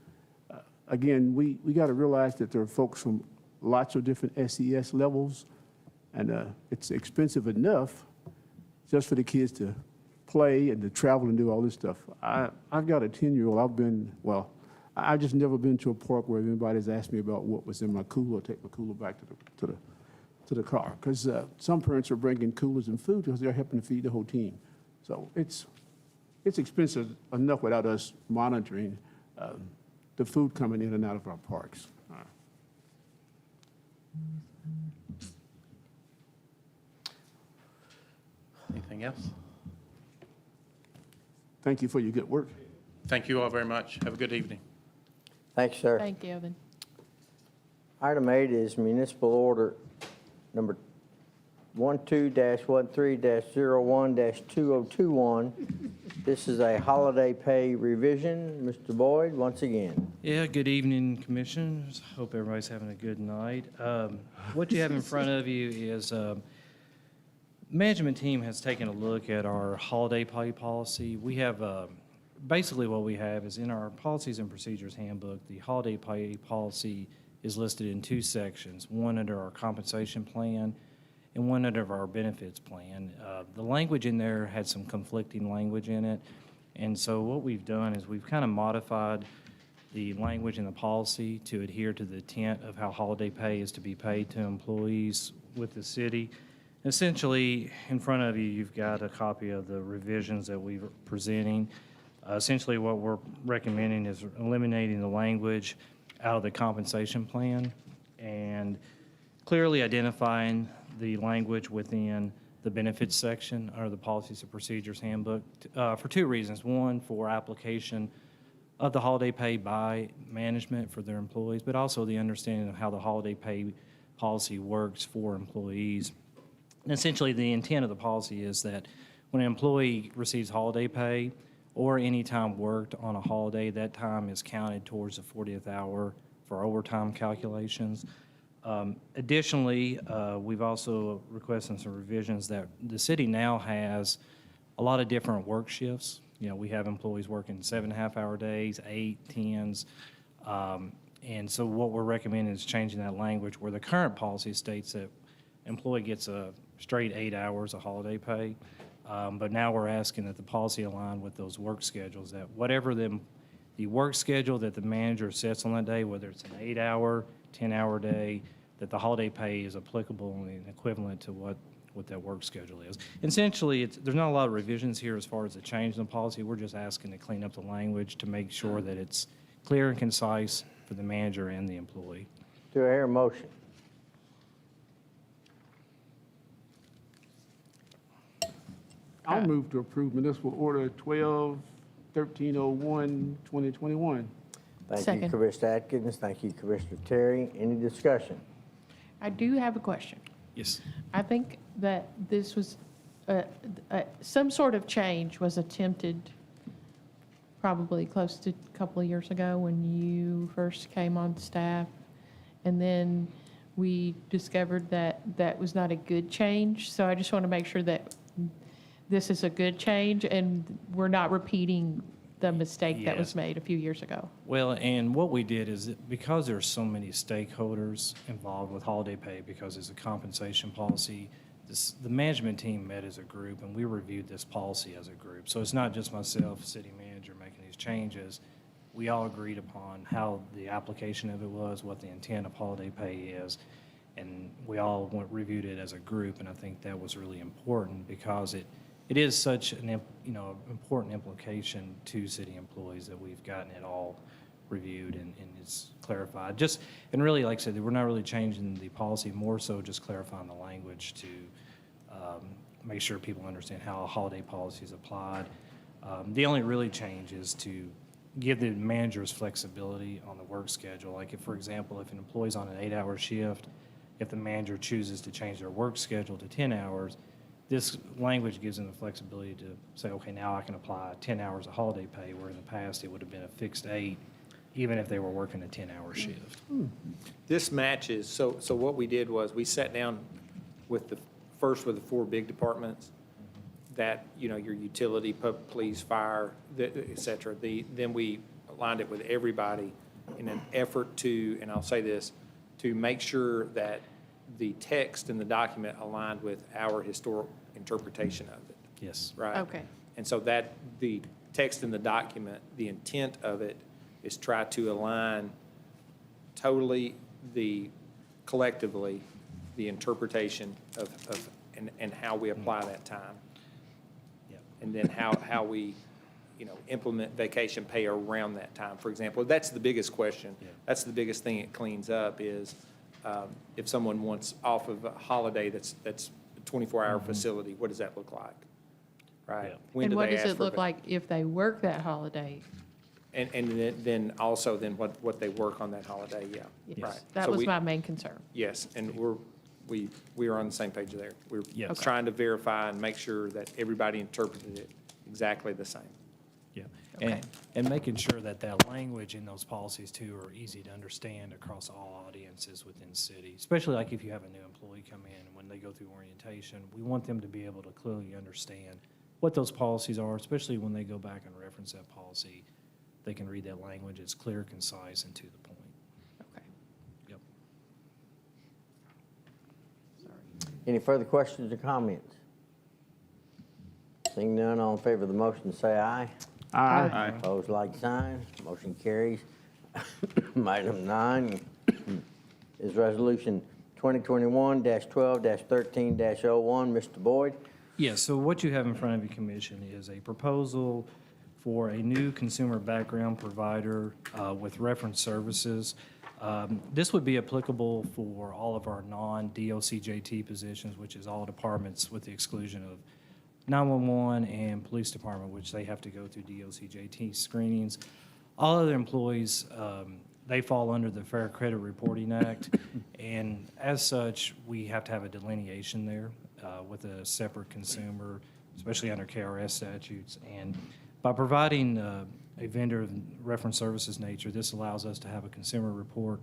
Again, we got to realize that there are folks from lots of different SES levels, and it's expensive enough just for the kids to play and to travel and do all this stuff. I've got a 10-year-old. I've just never been to a park where anybody's asked me about what was in my cooler, take my cooler back to the car. Because some parents are bringing coolers and food because they're helping to feed the whole team. So it's expensive enough without us monitoring the food coming in and out of our parks. Anything else? Thank you for your good work. Thank you all very much. Have a good evening. Thanks, sir. Thank you, Evan. Item 8 is municipal order number 12-13-01-2021. This is a holiday pay revision. Mr. Boyd, once again. Yeah, good evening, Commissioners. Hope everybody's having a good night. What you have in front of you is management team has taken a look at our holiday pay policy. We have basically what we have is in our policies and procedures handbook, the holiday pay policy is listed in 2 sections, one under our compensation plan and one under our benefits plan. The language in there had some conflicting language in it, and so what we've done is we've kind of modified the language in the policy to adhere to the intent of how holiday pay is to be paid to employees with the city. Essentially, in front of you, you've got a copy of the revisions that we're presenting. Essentially, what we're recommending is eliminating the language out of the compensation plan and clearly identifying the language within the benefits section or the policies and procedures handbook for 2 reasons. One, for application of the holiday pay by management for their employees, but also the understanding of how the holiday pay policy works for employees. And essentially, the intent of the policy is that when an employee receives holiday pay or any time worked on a holiday, that time is counted towards the 40th hour for overtime calculations. Additionally, we've also requested some revisions that the city now has a lot of different work shifts. You know, we have employees working 7.5-hour days, 8, 10s. And so what we're recommending is changing that language where the current policy states that employee gets a straight 8 hours of holiday pay. But now we're asking that the policy align with those work schedules, that whatever the work schedule that the manager sets on that day, whether it's an 8-hour, 10-hour day, that the holiday pay is applicable and equivalent to what that work schedule is. Essentially, there's not a lot of revisions here as far as the change in the policy. We're just asking to clean up the language to make sure that it's clear and concise for the manager and the employee. Do I hear a motion? I'll move to approve municipal order 12-1301-2021. Thank you, Second. Commissioner Atkins. Thank you, Commissioner Terry. Any discussion? I do have a question. Yes. I think that this was, some sort of change was attempted probably close to a couple of years ago when you first came on staff. And then we discovered that that was not a good change. So I just want to make sure that this is a good change and we're not repeating the mistake that was made a few years ago. Well, and what we did is because there's so many stakeholders involved with holiday pay, because it's a compensation policy, the management team met as a group and we reviewed this policy as a group. So it's not just myself, city manager, making these changes. We all agreed upon how the application of it was, what the intent of holiday pay is, and we all reviewed it as a group, and I think that was really important because it is such an important implication to city employees that we've gotten it all reviewed and it's clarified. And really, like I said, we're not really changing the policy, more so just clarifying the language to make sure people understand how a holiday policy is applied. The only really change is to give the managers flexibility on the work schedule. Like if, for example, if an employee's on an 8-hour shift, if the manager chooses to change their work schedule to 10 hours, this language gives them the flexibility to say, okay, now I can apply 10 hours of holiday pay, where in the past it would have been a fixed 8, even if they were working a 10-hour shift. This matches, so what we did was we sat down with the 4 big departments, that, your utility, police, fire, et cetera. Then we aligned it with everybody in an effort to, and I'll say this, to make sure that the text in the document aligned with our historic interpretation of it. Yes. Right? Okay. And so that, the text in the document, the intent of it is try to align totally collectively, the interpretation of and how we apply that time. Yep. And then how we, implement vacation pay around that time. For example, that's the biggest question. Yeah. That's the biggest thing it cleans up is if someone wants off of a holiday that's a 24-hour facility, what does that look like? Right? Yeah. When And do what they does ask it for look like if they work that holiday? And then also what they work on that holiday, yeah. Yes. Right. That So was we- my main concern. Yes, and we are on the same page there. We're Yes. trying to verify and make sure that everybody interpreted it exactly the same. Yeah. Okay. And making sure that that language in those policies too are easy to understand across all audiences within the city, especially like if you have a new employee come in and when they go through orientation, we want them to be able to clearly understand what those policies are, especially when they go back and reference that policy. They can read that language. It's clear, concise, and to the point. Okay. Yep. Any further questions or comments? Seeing none, all in favor of the motion, say aye. Aye. Opposed, like sign. Motion carries. Item 9 is Resolution 2021-12-13-01. Mr. Boyd? Yeah, so what you have in front of you, Commission, is a proposal for a new consumer background provider with reference services. This would be applicable for all of our non-DOCJT positions, which is all departments with the exclusion of 911 and police department, which they have to go through DOCJT screenings. All other employees, they fall under the Fair Credit Reporting Act, and as such, we have to have a delineation there with a separate consumer, especially under KRS statutes. And by providing a vendor of reference services nature, this allows us to have a consumer report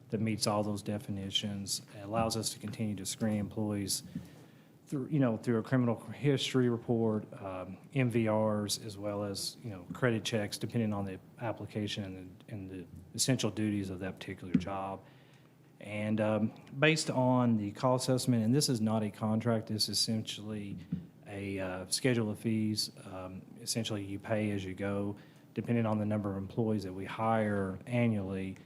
that meets all those definitions. It allows us to continue to screen employees through a criminal history report, MVRs, as well as, credit checks, depending on the application and the essential duties of that particular job. And based on the cost assessment, and this is not a contract, this is essentially a schedule of fees. Essentially, you pay as you go, depending on the number of employees that we hire annually.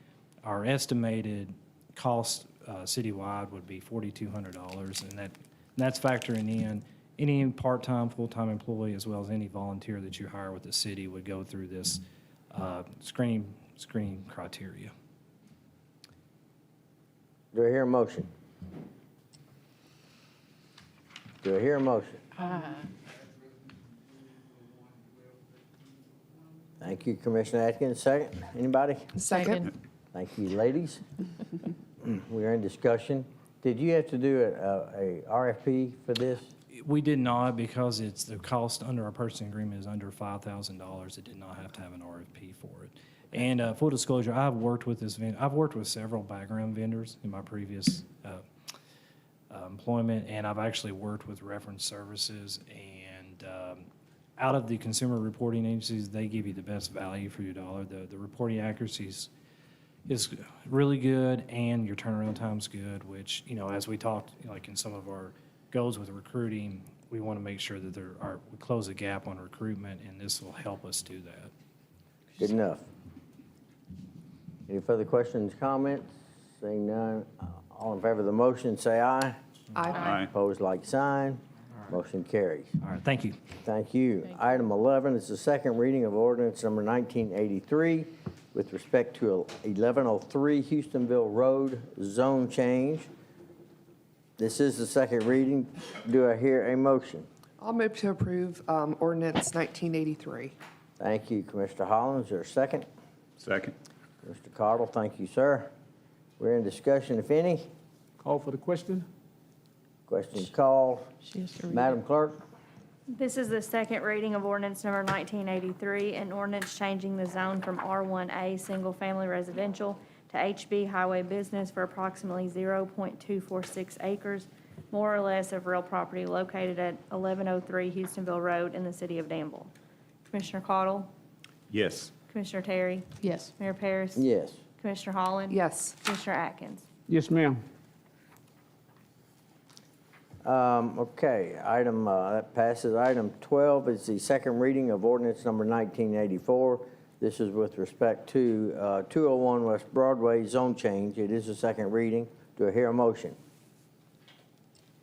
Our estimated cost citywide would be $4,200, and that's factoring in any part-time, full-time employee, as well as any volunteer that you hire with the city would go through this screening criteria. Do I hear a motion? Do I hear a motion? Thank you, Commissioner Atkins. Second, anybody? Second. Thank you, ladies. We are in discussion. Did you have to do a RFP for this? We did not, because it's the cost under our purchasing agreement is under $5,000. It did not have to have an RFP for it. And full disclosure, I've worked with this vendor. I've worked with several background vendors in my previous employment, and I've actually worked with reference services. And out of the consumer reporting agencies, they give you the best value for your dollar. The reporting accuracy is really good, and your turnaround time's good, which, as we talked, like in some of our goals with recruiting, we want to make sure that we close the gap on recruitment, and this will help us do that. Good enough. Any further questions, comments? Seeing none, all in favor of the motion, say aye. Aye. Opposed, like sign. Motion carries. All right, thank you. Thank you. Item 11 is the second reading of ordinance number 1983 with respect to 1103 Houstonville Road zone change. This is the second reading. Do I hear a motion? I'll move to approve ordinance 1983. Thank you, Commissioner Hollins. Is there a second? Second. Mr. Cottle, thank you, sir. We're in discussion, if any. Call for the question? Questions called. She has to read Madam Clerk? This is the second reading of ordinance number 1983, an ordinance changing the zone from R1A Single Family Residential to HB Highway Business for approximately 0.246 acres more or less of real property located at 1103 Houstonville Road in the city of Danville. Commissioner Cottle? Yes. Commissioner Terry? Yes. Mayor Paris? Yes. Commissioner Holland? Yes. Commissioner Atkins? Yes, ma'am. Okay, item, that passes. Item 12 is the second reading of ordinance number 1984. This is with respect to 201 West Broadway zone change. It is a second reading. Do I hear a motion?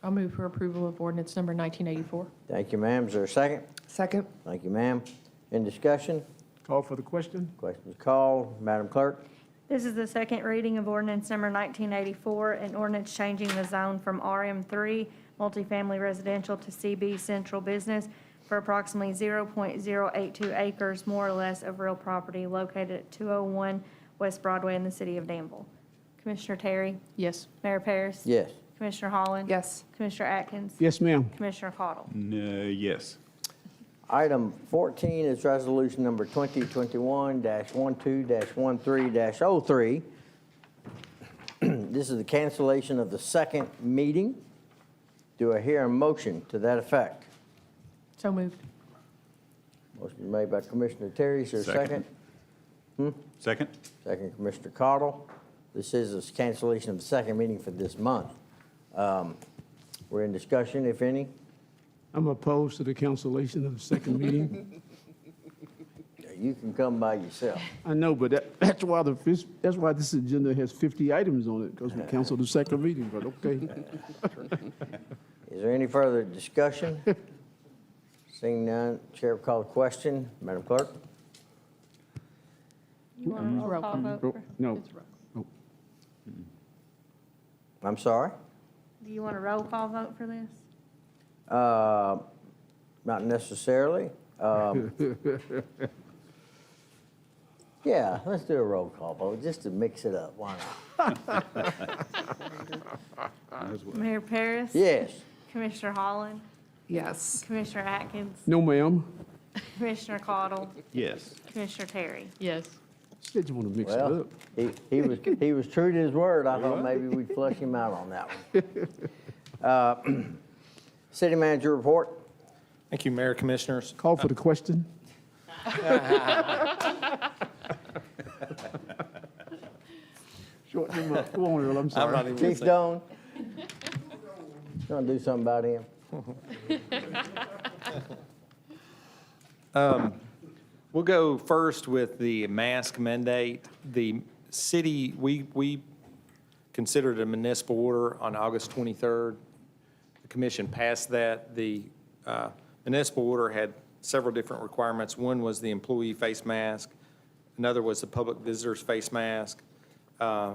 I'll move for approval of ordinance number 1984. Thank you, ma'am. Is there a second? Second. Thank you, ma'am. In discussion? Call for the question? Questions called. Madam Clerk? This is the second reading of ordinance number 1984, an ordinance changing the zone from RM3 multifamily residential to CB central business for approximately 0.082 acres, more or less, of real property located at 201 West Broadway in the city of Danville. Commissioner Terry? Yes. Mayor Paris? Yes. Commissioner Holland? Yes. Commissioner Atkins? Yes, ma'am. Commissioner Cottle? Yes. Item 14 is resolution number 2021-12-13-03. This is the cancellation of the second meeting. Do I hear a motion to that effect? So moved. Motion made by Commissioner Terry. Is there a second? Second? Second, Commissioner Cottle. This is a cancellation of the second meeting for this month. We're in discussion, if any. I'm opposed to the cancellation of the second meeting. You can come by yourself. I know, but that's why this agenda has 50 items on it, because we canceled the second meeting, but okay. Is there any further discussion? Seeing none, Chair will call the question. Madam Clerk? You want a roll call vote? No. I'm sorry? Do you want a roll call vote for this? Not necessarily. Yeah, let's do a roll call vote, just to mix it up. Why not? Mayor Paris? Yes. Commissioner Holland? Yes. Commissioner Atkins? No, ma'am. Commissioner Cottle? Yes. Commissioner Terry? Yes. Said you want to mix it Well, up. he was true to his word. I thought maybe we'd flush him out on that one. City manager report. Thank you, Mayor, Commissioners. Call for the question? Shorten him up. Go on, Earl, I'm sorry. Chief Doan. Gonna do something about him. We'll go first with the mask mandate. The city, we considered a municipal order on August 23rd. The commission passed that. The municipal order had several different requirements. One was the employee face mask. Another was the public visitors face mask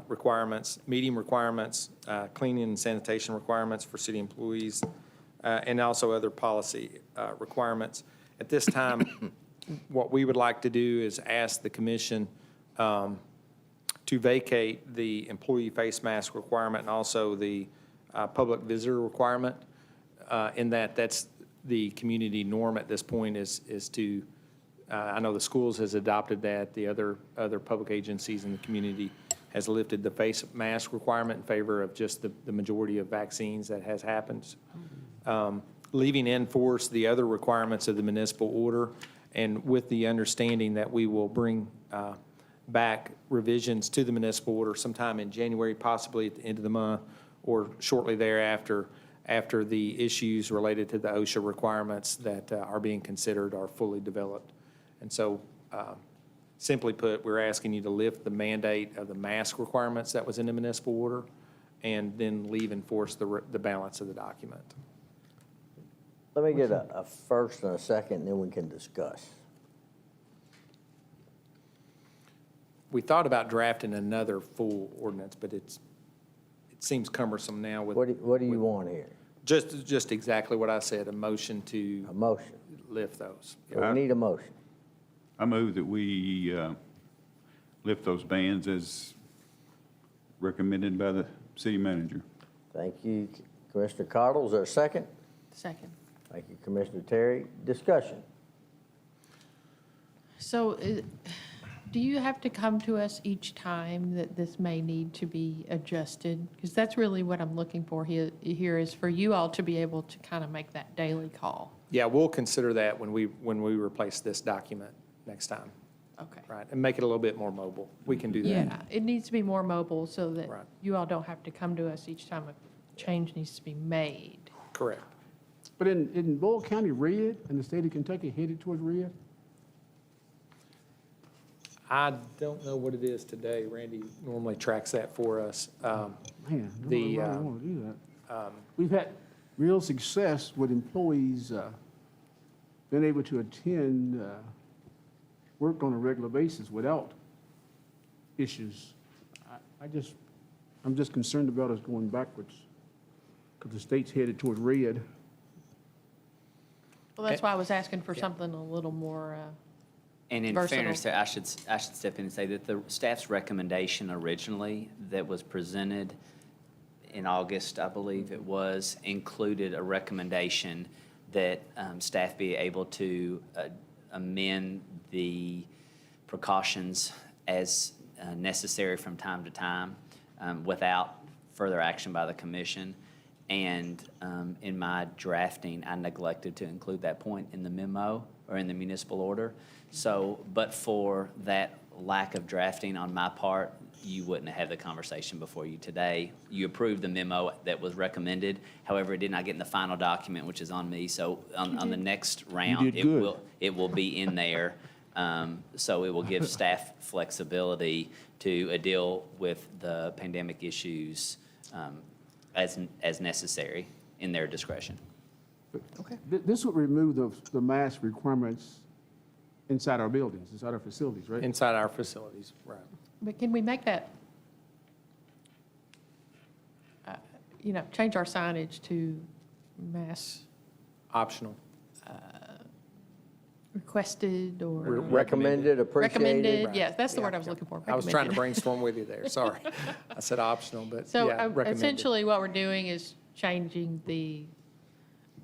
requirements, meeting requirements, cleaning and sanitation requirements for city employees, and also other policy requirements. At this time, what we would like to do is ask the commission to vacate the employee face mask requirement and also the public visitor requirement, in that that's the community norm at this point is to, I know the schools has adopted that, the other public agencies in the community has lifted the face mask requirement in favor of just the majority of vaccines that has happened. Leaving in force the other requirements of the municipal order, and with the understanding that we will bring back revisions to the municipal order sometime in January, possibly at the end of the month, or shortly thereafter, after the issues related to the OSHA requirements that are being considered are fully developed. And so, simply put, we're asking you to lift the mandate of the mask requirements that was in the municipal order, and then leave in force the balance of the document. Let me get a first and a second, and then we can discuss. We thought about drafting another full ordinance, but it seems cumbersome now with. What do you want here? Just exactly what I said, a motion to. A motion. Lift those. We need a motion. I move that we lift those bans as recommended by the city manager. Thank you, Commissioner Cottle. Is there a second? Second. Thank you, Commissioner Terry. Discussion. So Do you have to come to us each time that this may need to be adjusted? Because that's really what I'm looking for here is for you all to be able to kind of make that daily call. Yeah, we'll consider that when we replace this document next time, Okay. right? And make it a little bit more mobile. We can do that. Yeah, it needs to be more mobile so that Right. you all don't have to come to us each time a change needs to be made. Correct. But in Boyle County, red, and the state of Kentucky headed towards red? I don't know what it is today. Randy normally tracks that for us. Man, The, I don't want to do that. We've had real success with employees being able to attend work on a regular basis without issues. I'm just concerned about us going backwards because the state's headed toward red. Well, that's why I was asking for something a little more And in versatile. fairness, I should step in and say that the staff's recommendation originally that was presented in August, I believe it was, included a recommendation that staff be able to amend the precautions as necessary from time to time without further action by the commission. And in my drafting, I neglected to include that point in the memo or in the municipal order. So, but for that lack of drafting on my part, you wouldn't have had the conversation before you today. You approved the memo that was recommended. However, it did not get in the final document, which is on me. So on the next round, did good. it will be in there. So it will give staff flexibility to deal with the pandemic issues as necessary in their discretion. This would remove the mask requirements inside our buildings, inside our facilities, right? Inside our facilities, right. But can we make that, change our signage to mass Optional. requested or? Recommended, appreciated. Recommended, yes, that's the word I was looking for. I was trying to recommended. brainstorm with you there, sorry. I said optional, but So yeah, recommended. essentially what we're doing is changing the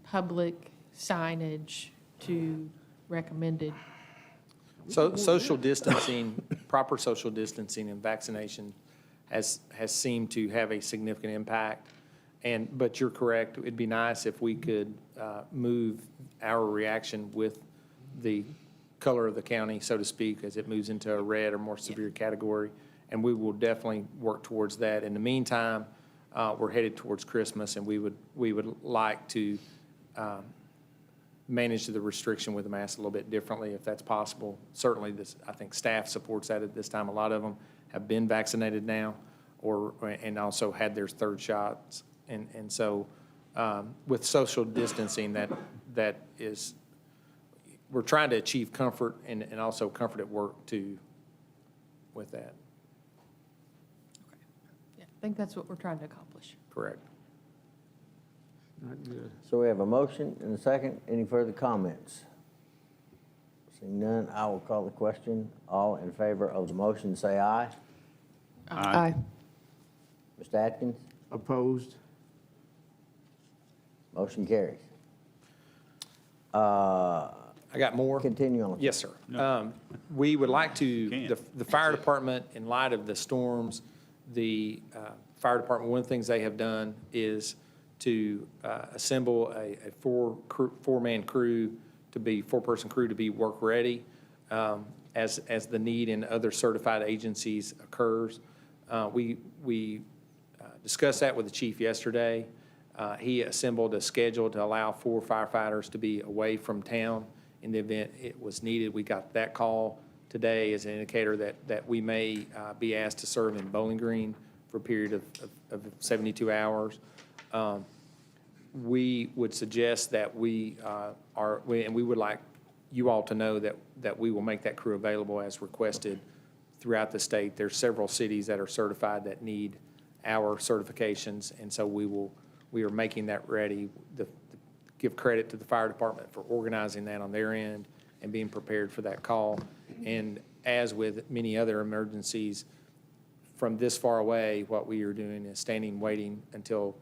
public signage to recommended. So social distancing, proper social distancing and vaccination has seemed to have a significant impact. But you're correct, it'd be nice if we could move our reaction with the color of the county, so to speak, as it moves into a red or more severe category. And we will definitely work towards that. In the meantime, we're headed towards Christmas, and we would like to manage the restriction with the mask a little bit differently if that's possible. Certainly, I think staff supports that at this time. A lot of them have been vaccinated now and also had their third shots. And so with social distancing, that is, we're trying to achieve comfort and also comfort at work too with that. Yeah, I think that's what we're trying to accomplish. Correct. Not good. So we have a motion and a second. Any further comments? Seeing none, I will call the question. All in favor of the motion, say aye. Aye. Mr. Atkins? Opposed? Motion carries. I got more. Continue on. Yes, sir. We would like to, the fire department, in light of the storms, the fire department, one of the things they have done is to assemble a four-man crew to be, four-person crew to be work-ready as the need in other certified agencies occurs. We discussed that with the chief yesterday. He assembled a schedule to allow 4 firefighters to be away from town in the event it was needed. We got that call today as an indicator that we may be asked to serve in Bowling Green for a period of 72 hours. We would suggest that and we would like you all to know that we will make that crew available as requested throughout the state. There's several cities that are certified that need our certifications, and so we are making that ready. Give credit to the fire department for organizing that on their end and being prepared for that call. And as with many other emergencies, from this far away, what we are doing is standing, waiting until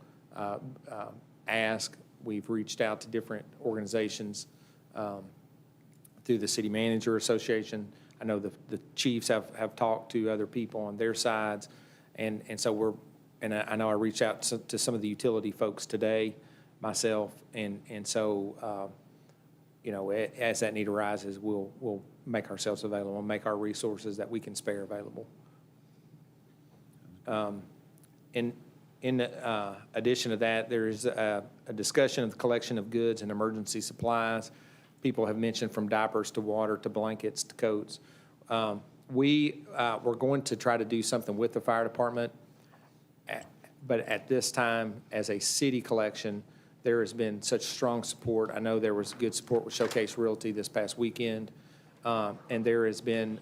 asked. We've reached out to different organizations through the City Manager Association. I know the chiefs have talked to other people on their sides, and so I know I reached out to some of the utility folks today myself, and so, as that need arises, we'll make ourselves available, make our resources that we can spare available. In addition to that, there is a discussion of the collection of goods and emergency supplies. People have mentioned from diapers to water to blankets to coats. We're going to try to do something with the fire department, but at this time, as a city collection, there has been such strong support. I know there was good support with Showcase Realty this past weekend, and there has been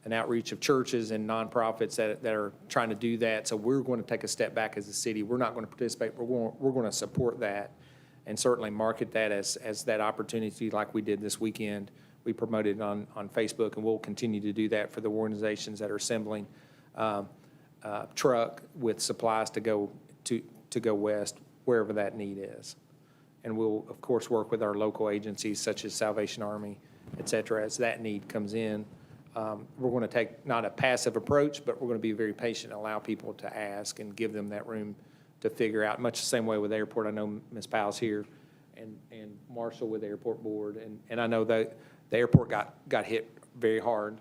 an outreach of churches and nonprofits that are trying to do that. So we're going to take a step back as a city. We're not going to participate, but we're going to support that and certainly market that as that opportunity like we did this weekend. We promoted it on Facebook, and we'll continue to do that for the organizations that are assembling truck with supplies to go west, wherever that need is. And we'll, of course, work with our local agencies such as Salvation Army, et cetera, as that need comes in. We're going to take not a passive approach, but we're going to be very patient and allow people to ask and give them that room to figure out, much the same way with the airport. I know Ms. Powell's here and Marshall with the airport board, and I know that the airport got hit very hard,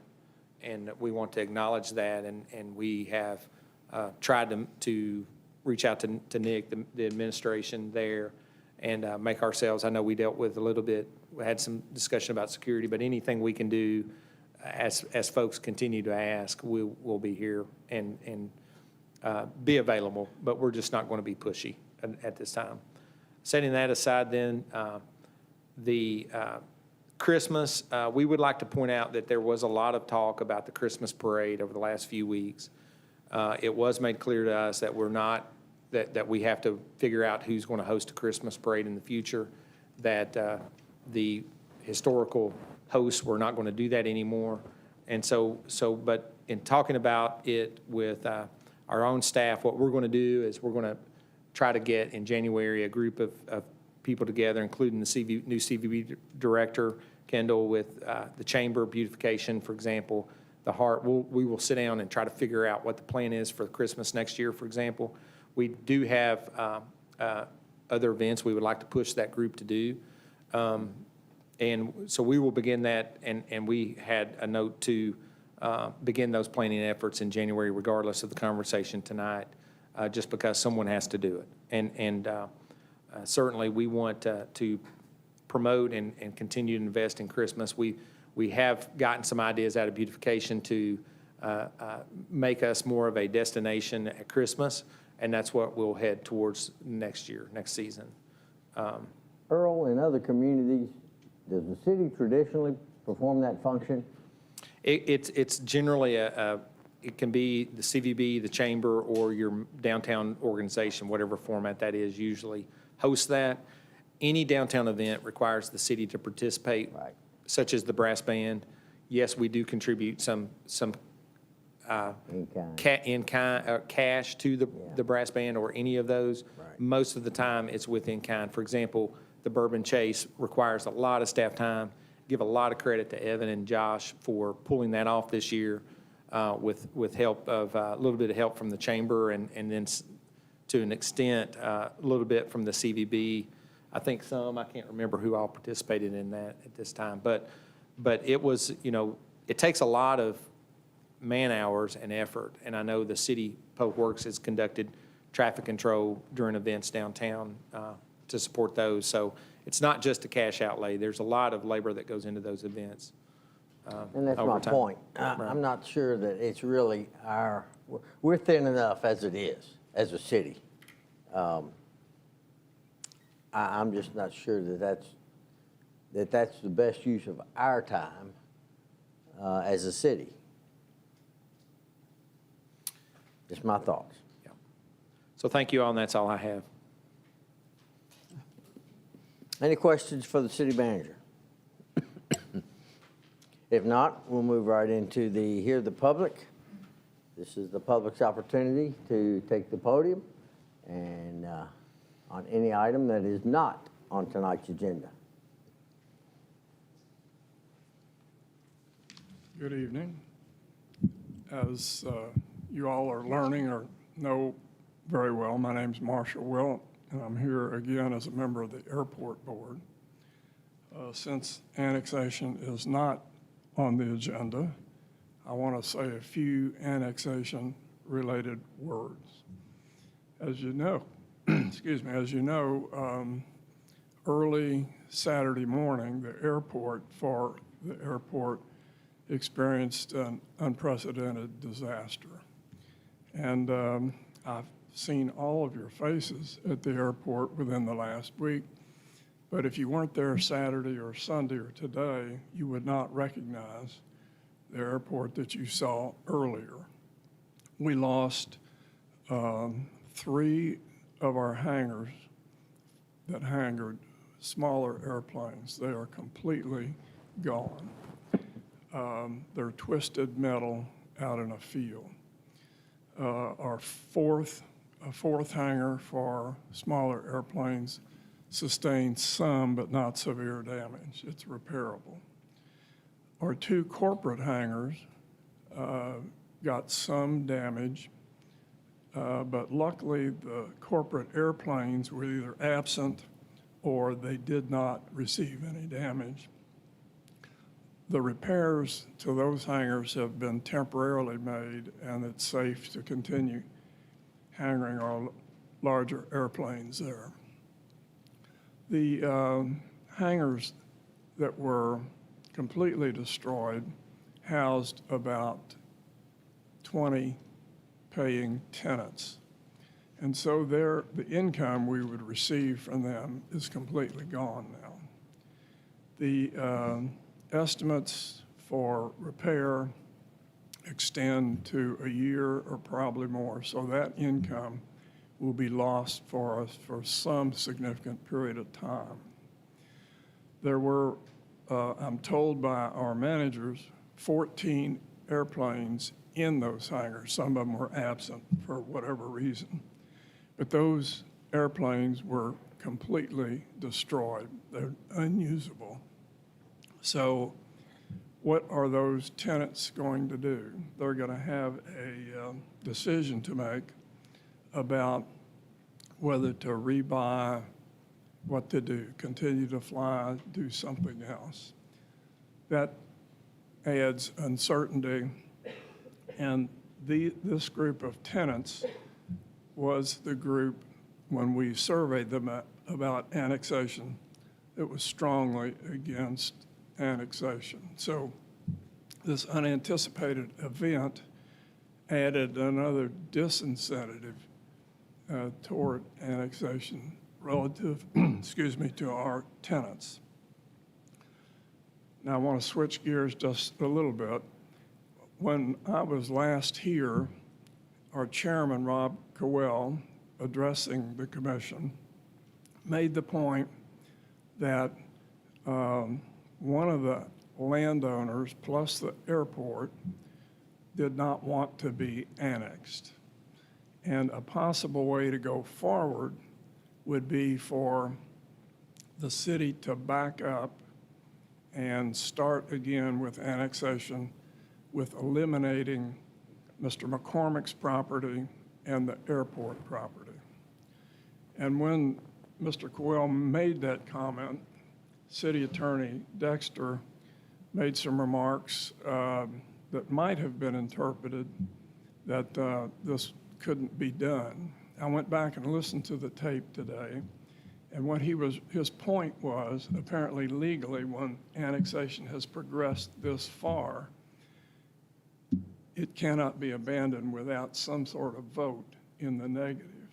and we want to acknowledge that, and we have tried to reach out to Nick, the administration there, and make ourselves, I know we dealt with a little bit, we had some discussion about security, but anything we can do as folks continue to ask, we'll be here and be available, but we're just not going to be pushy at this time. Setting that aside then, the Christmas, we would like to point out that there was a lot of talk about the Christmas parade over the last few weeks. It was made clear to us that that we have to figure out who's going to host a Christmas parade in the future, that the historical hosts were not going to do that anymore. And but in talking about it with our own staff, what we're going to do is we're going to try to get in January a group of people together, including the new CVB director, Kendall, with the chamber beautification, for example, the heart. We will sit down and try to figure out what the plan is for Christmas next year, for example. We do have other events we would like to push that group to do. And so we will begin that, and we had a note to begin those planning efforts in January, regardless of the conversation tonight, just because someone has to do it. And certainly we want to promote and continue to invest in Christmas. We have gotten some ideas out of beautification to make us more of a destination at Christmas, and that's what we'll head towards next year, next season. Earl, in other communities, does the city traditionally perform that function? It's generally it can be the CVB, the chamber, or your downtown organization, whatever format that is, usually hosts that. Any downtown event requires the city to participate, right, such as the brass band. Yes, we do contribute some cash to the brass band or any of those. Right. Most of the time, it's with in-kind. For example, the Bourbon Chase requires a lot of staff time. Give a lot of credit to Evan and Josh for pulling that off this year with help of a little bit of help from the chamber and then to an extent a little bit from the CVB. I think I can't remember who all participated in that at this time, but it was, it takes a lot of man hours and effort, and I know the city Public Works has conducted traffic control during events downtown to support those. So it's not just a cash outlay. There's a lot of labor that goes into those events. And that's my point. I'm not sure that it's really we're thin enough as it is, as a city. I'm just not sure that that's the best use of our time as a city. Just my thoughts. Yeah. So thank you all, and that's all I have. Any questions for the city manager? If not, we'll move right into Hear the Public. This is the public's opportunity to take the podium and on any item that is not on tonight's agenda. Good evening. As you all are learning or know very well, my name's Marshall Willett, and I'm here again as a member of the Airport Board. Since annexation is not on the agenda, I want to say a few annexation-related words. As you know, excuse me, as you know, early Saturday morning, the airport experienced an unprecedented disaster. And I've seen all of your faces at the airport within the last week, but if you weren't there Saturday or Sunday or today, you would not recognize the airport that you saw earlier. We lost 3 of our hangars that hangared smaller airplanes. They are completely gone. They're twisted metal out in a field. Our fourth hangar for smaller airplanes sustained some but not severe damage. It's repairable. Our 2 corporate hangars got some damage, but luckily the corporate airplanes were either absent or they did not receive any damage. The repairs to those hangars have been temporarily made, and it's safe to continue hangaring our larger airplanes there. The hangars that were completely destroyed housed about 20 paying tenants. And so the income we would receive from them is completely gone now. The estimates for repair extend to a year or probably more, so that income will be lost for us for some significant period of time. There were, I'm told by our managers, 14 airplanes in those hangars. Some of them were absent for whatever reason. But those airplanes were completely destroyed. They're unusable. So what are those tenants going to do? They're going to have a decision to make about whether to rebuy, what to do, continue to fly, do something else. That adds uncertainty, and this group of tenants was the group, when we surveyed them about annexation, that was strongly against annexation. So this unanticipated event added another disincentive toward annexation relative, excuse me, to our tenants. Now I want to switch gears just a little bit. When I was last here, our chairman, Rob Cowell, addressing the commission, made the point that one of the landowners plus the airport did not want to be annexed. And a possible way to go forward would be for the city to back up and start again with annexation, with eliminating Mr. McCormick's property and the airport property. And when Mr. Cowell made that comment, City Attorney Dexter made some remarks that might have been interpreted that this couldn't be done. I went back and listened to the tape today, and what his point was, apparently legally, when annexation has progressed this far, it cannot be abandoned without some sort of vote in the negative.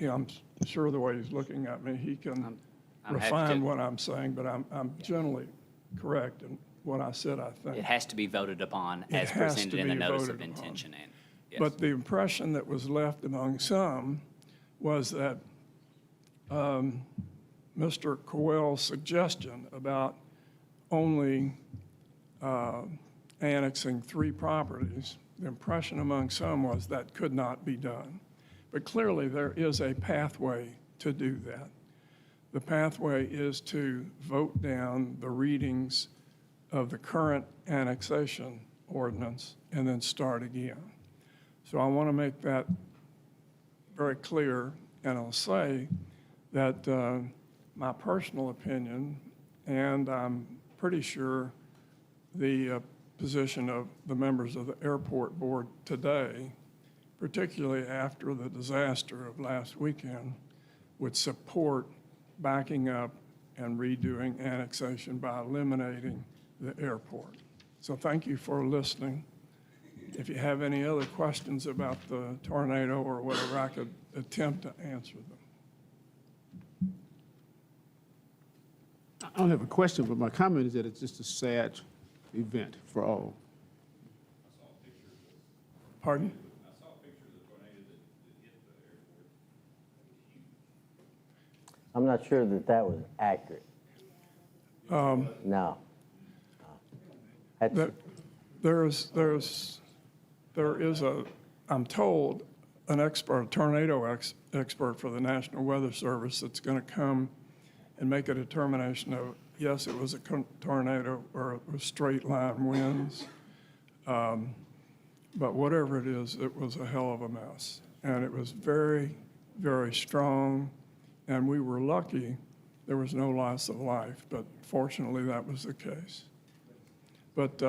I'm sure the way he's looking at me, he can refine what I'm saying, but I'm generally correct in what I said, I think. It has to be voted upon as presented in the notice of intention. And yes. But the impression that was left among some was that Mr. Cowell's suggestion about only annexing 3 properties, the impression among some was that could not be done. But clearly there is a pathway to do that. The pathway is to vote down the readings of the current annexation ordinance and then start again. So I want to make that very clear, and I'll say that my personal opinion, and I'm pretty sure the position of the members of the airport board today, particularly after the disaster of last weekend, would support backing up and redoing annexation by eliminating the airport. So thank you for listening. If you have any other questions about the tornado or whatever, I could attempt to answer them. I don't have a question, but my comment is that it's just a sad event for all. Pardon? I'm not sure that that was accurate. No. That's- There is a, I'm told, an expert, a tornado expert for the National Weather Service that's going to come and make a determination of, yes, it was a tornado or it was straight line winds. But whatever it is, it was a hell of a mess. And it was very, very strong. And we were lucky there was no loss of life, but fortunately that was the case. But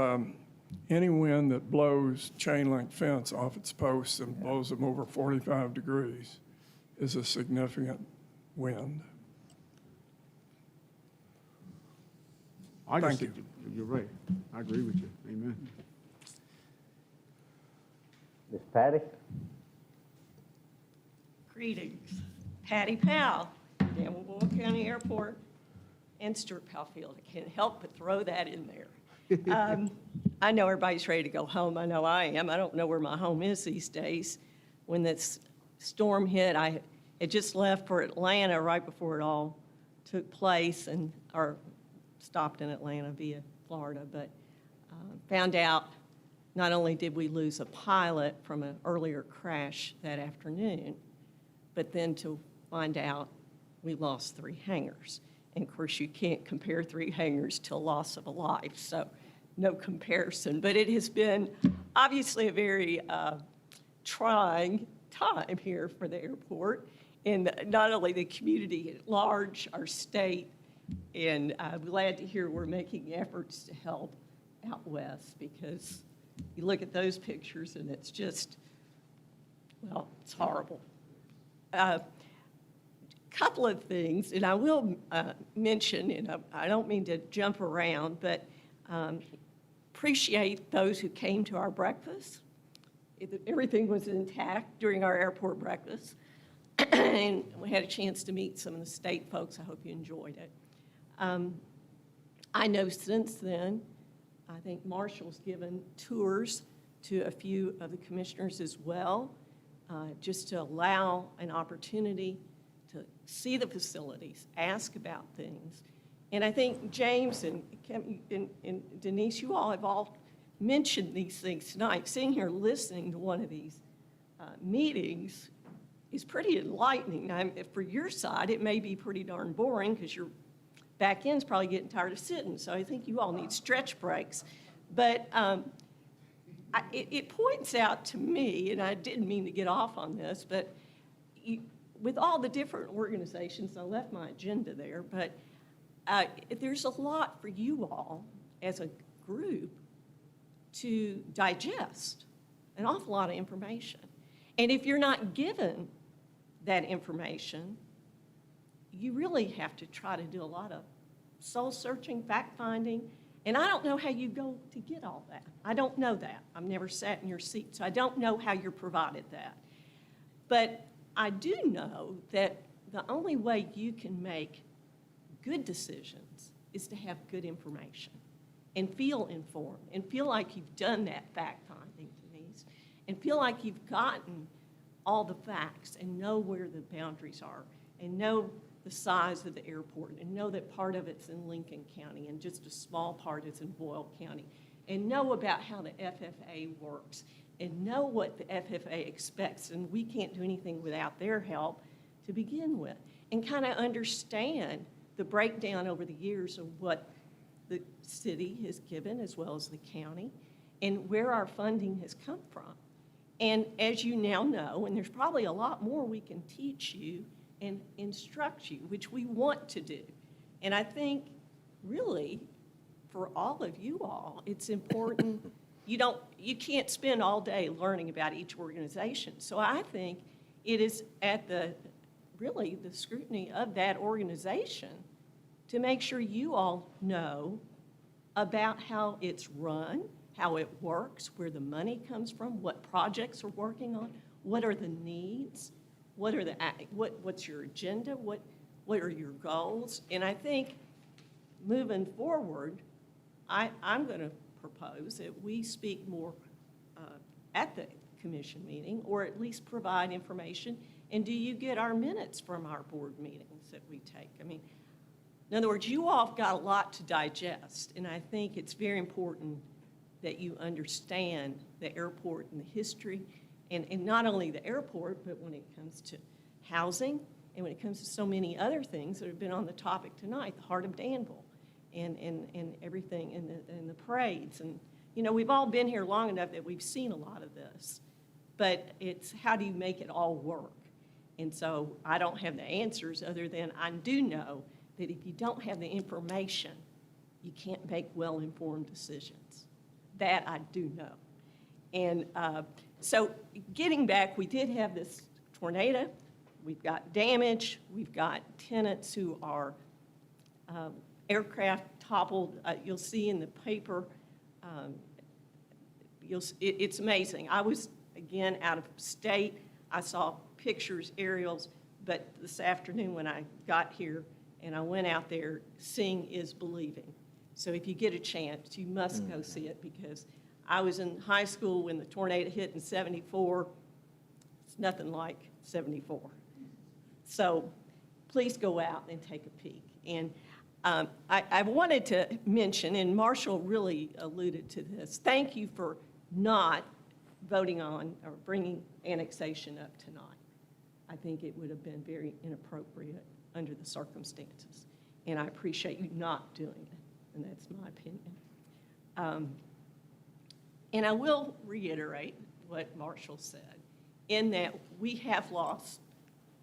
any wind that blows chain link fence off its posts and blows them over 45 degrees is a significant wind. Thank you. You're right. I agree with you. Amen. Ms. Patty? Greetings. Patty Powell, Danville County Airport, and Stuart Powell Field. I can't help but throw that in there. I know everybody's ready to go home. I know I am. I don't know where my home is these days. When this storm hit, I had just left for Atlanta right before it all took place, or stopped in Atlanta via Florida, but found out not only did we lose a pilot from an earlier crash that afternoon, but then to find out we lost 3 hangars. And of course, you can't compare 3 hangars to a loss of a life, so no comparison. But it has been obviously a very trying time here for the airport, and not only the community at large, our state, and I'm glad to hear we're making efforts to help out west, because you look at those pictures and it's just, well, it's horrible. Couple of things, and I will mention, and I don't mean to jump around, but appreciate those who came to our breakfast. Everything was intact during our airport breakfast, and we had a chance to meet some of the state folks. I hope you enjoyed it. I know since then, I think Marshall's given tours to a few of the commissioners as well, just to allow an opportunity to see the facilities, ask about things. And I think James and Denise, you all have all mentioned these things tonight. Sitting here listening to one of these meetings is pretty enlightening. Now, for your side, it may be pretty darn boring because your back end's probably getting tired of sitting. So I think you all need stretch breaks. But it points out to me, and I didn't mean to get off on this, but with all the different organizations, I left my agenda there, but there's a lot for you all as a group to digest, an awful lot of information. And if you're not given that information, you really have to try to do a lot of soul-searching, fact-finding, and I don't know how you go to get all that. I don't know that. I've never sat in your seat, so I don't know how you're provided that. But I do know that the only way you can make good decisions is to have good information and feel informed and feel like you've done that fact-finding, Denise, and feel like you've gotten all the facts and know where the boundaries are and know the size of the airport and know that part of it's in Lincoln County and just a small part is in Boyle County, and know about how the FFA works and know what the FFA expects, and we can't do anything without their help to begin with, and kind of understand the breakdown over the years of what the city has given as well as the county and where our funding has come from. And as you now know, and there's probably a lot more we can teach you and instruct you, which we want to do. And I think really for all of you all, it's important, you can't spend all day learning about each organization. So I think it is at really the scrutiny of that organization to make sure you all know about how it's run, how it works, where the money comes from, what projects are working on, what are the needs, what's your agenda, what are your goals. And I think moving forward, I'm going to propose that we speak more at the commission meeting, or at least provide information. And do you get our minutes from our board meetings that we take? I mean, in other words, you all have got a lot to digest, and I think it's very important that you understand the airport and the history, and not only the airport, but when it comes to housing, and when it comes to so many other things that have been on the topic tonight, the Heart of Danville, and everything, and the parades. And, you know, we've all been here long enough that we've seen a lot of this, but it's how do you make it all work? And so I don't have the answers other than I do know that if you don't have the information, you can't make well-informed decisions. That I do know. And so getting back, we did have this tornado. We've got damage. We've got tenants who are aircraft toppled. You'll see in the paper, it's amazing. I was, again, out of state. I saw pictures, aerials, but this afternoon when I got here and I went out there, seeing is believing. So if you get a chance, you must go see it, because I was in high school when the tornado hit in '74. It's nothing like '74. So please go out and take a peek. And I wanted to mention, and Marshall really alluded to this, thank you for not voting on or bringing annexation up tonight. I think it would have been very inappropriate under the circumstances. And I appreciate you not doing it, and that's my opinion. And I will reiterate what Marshall said, in that we have lost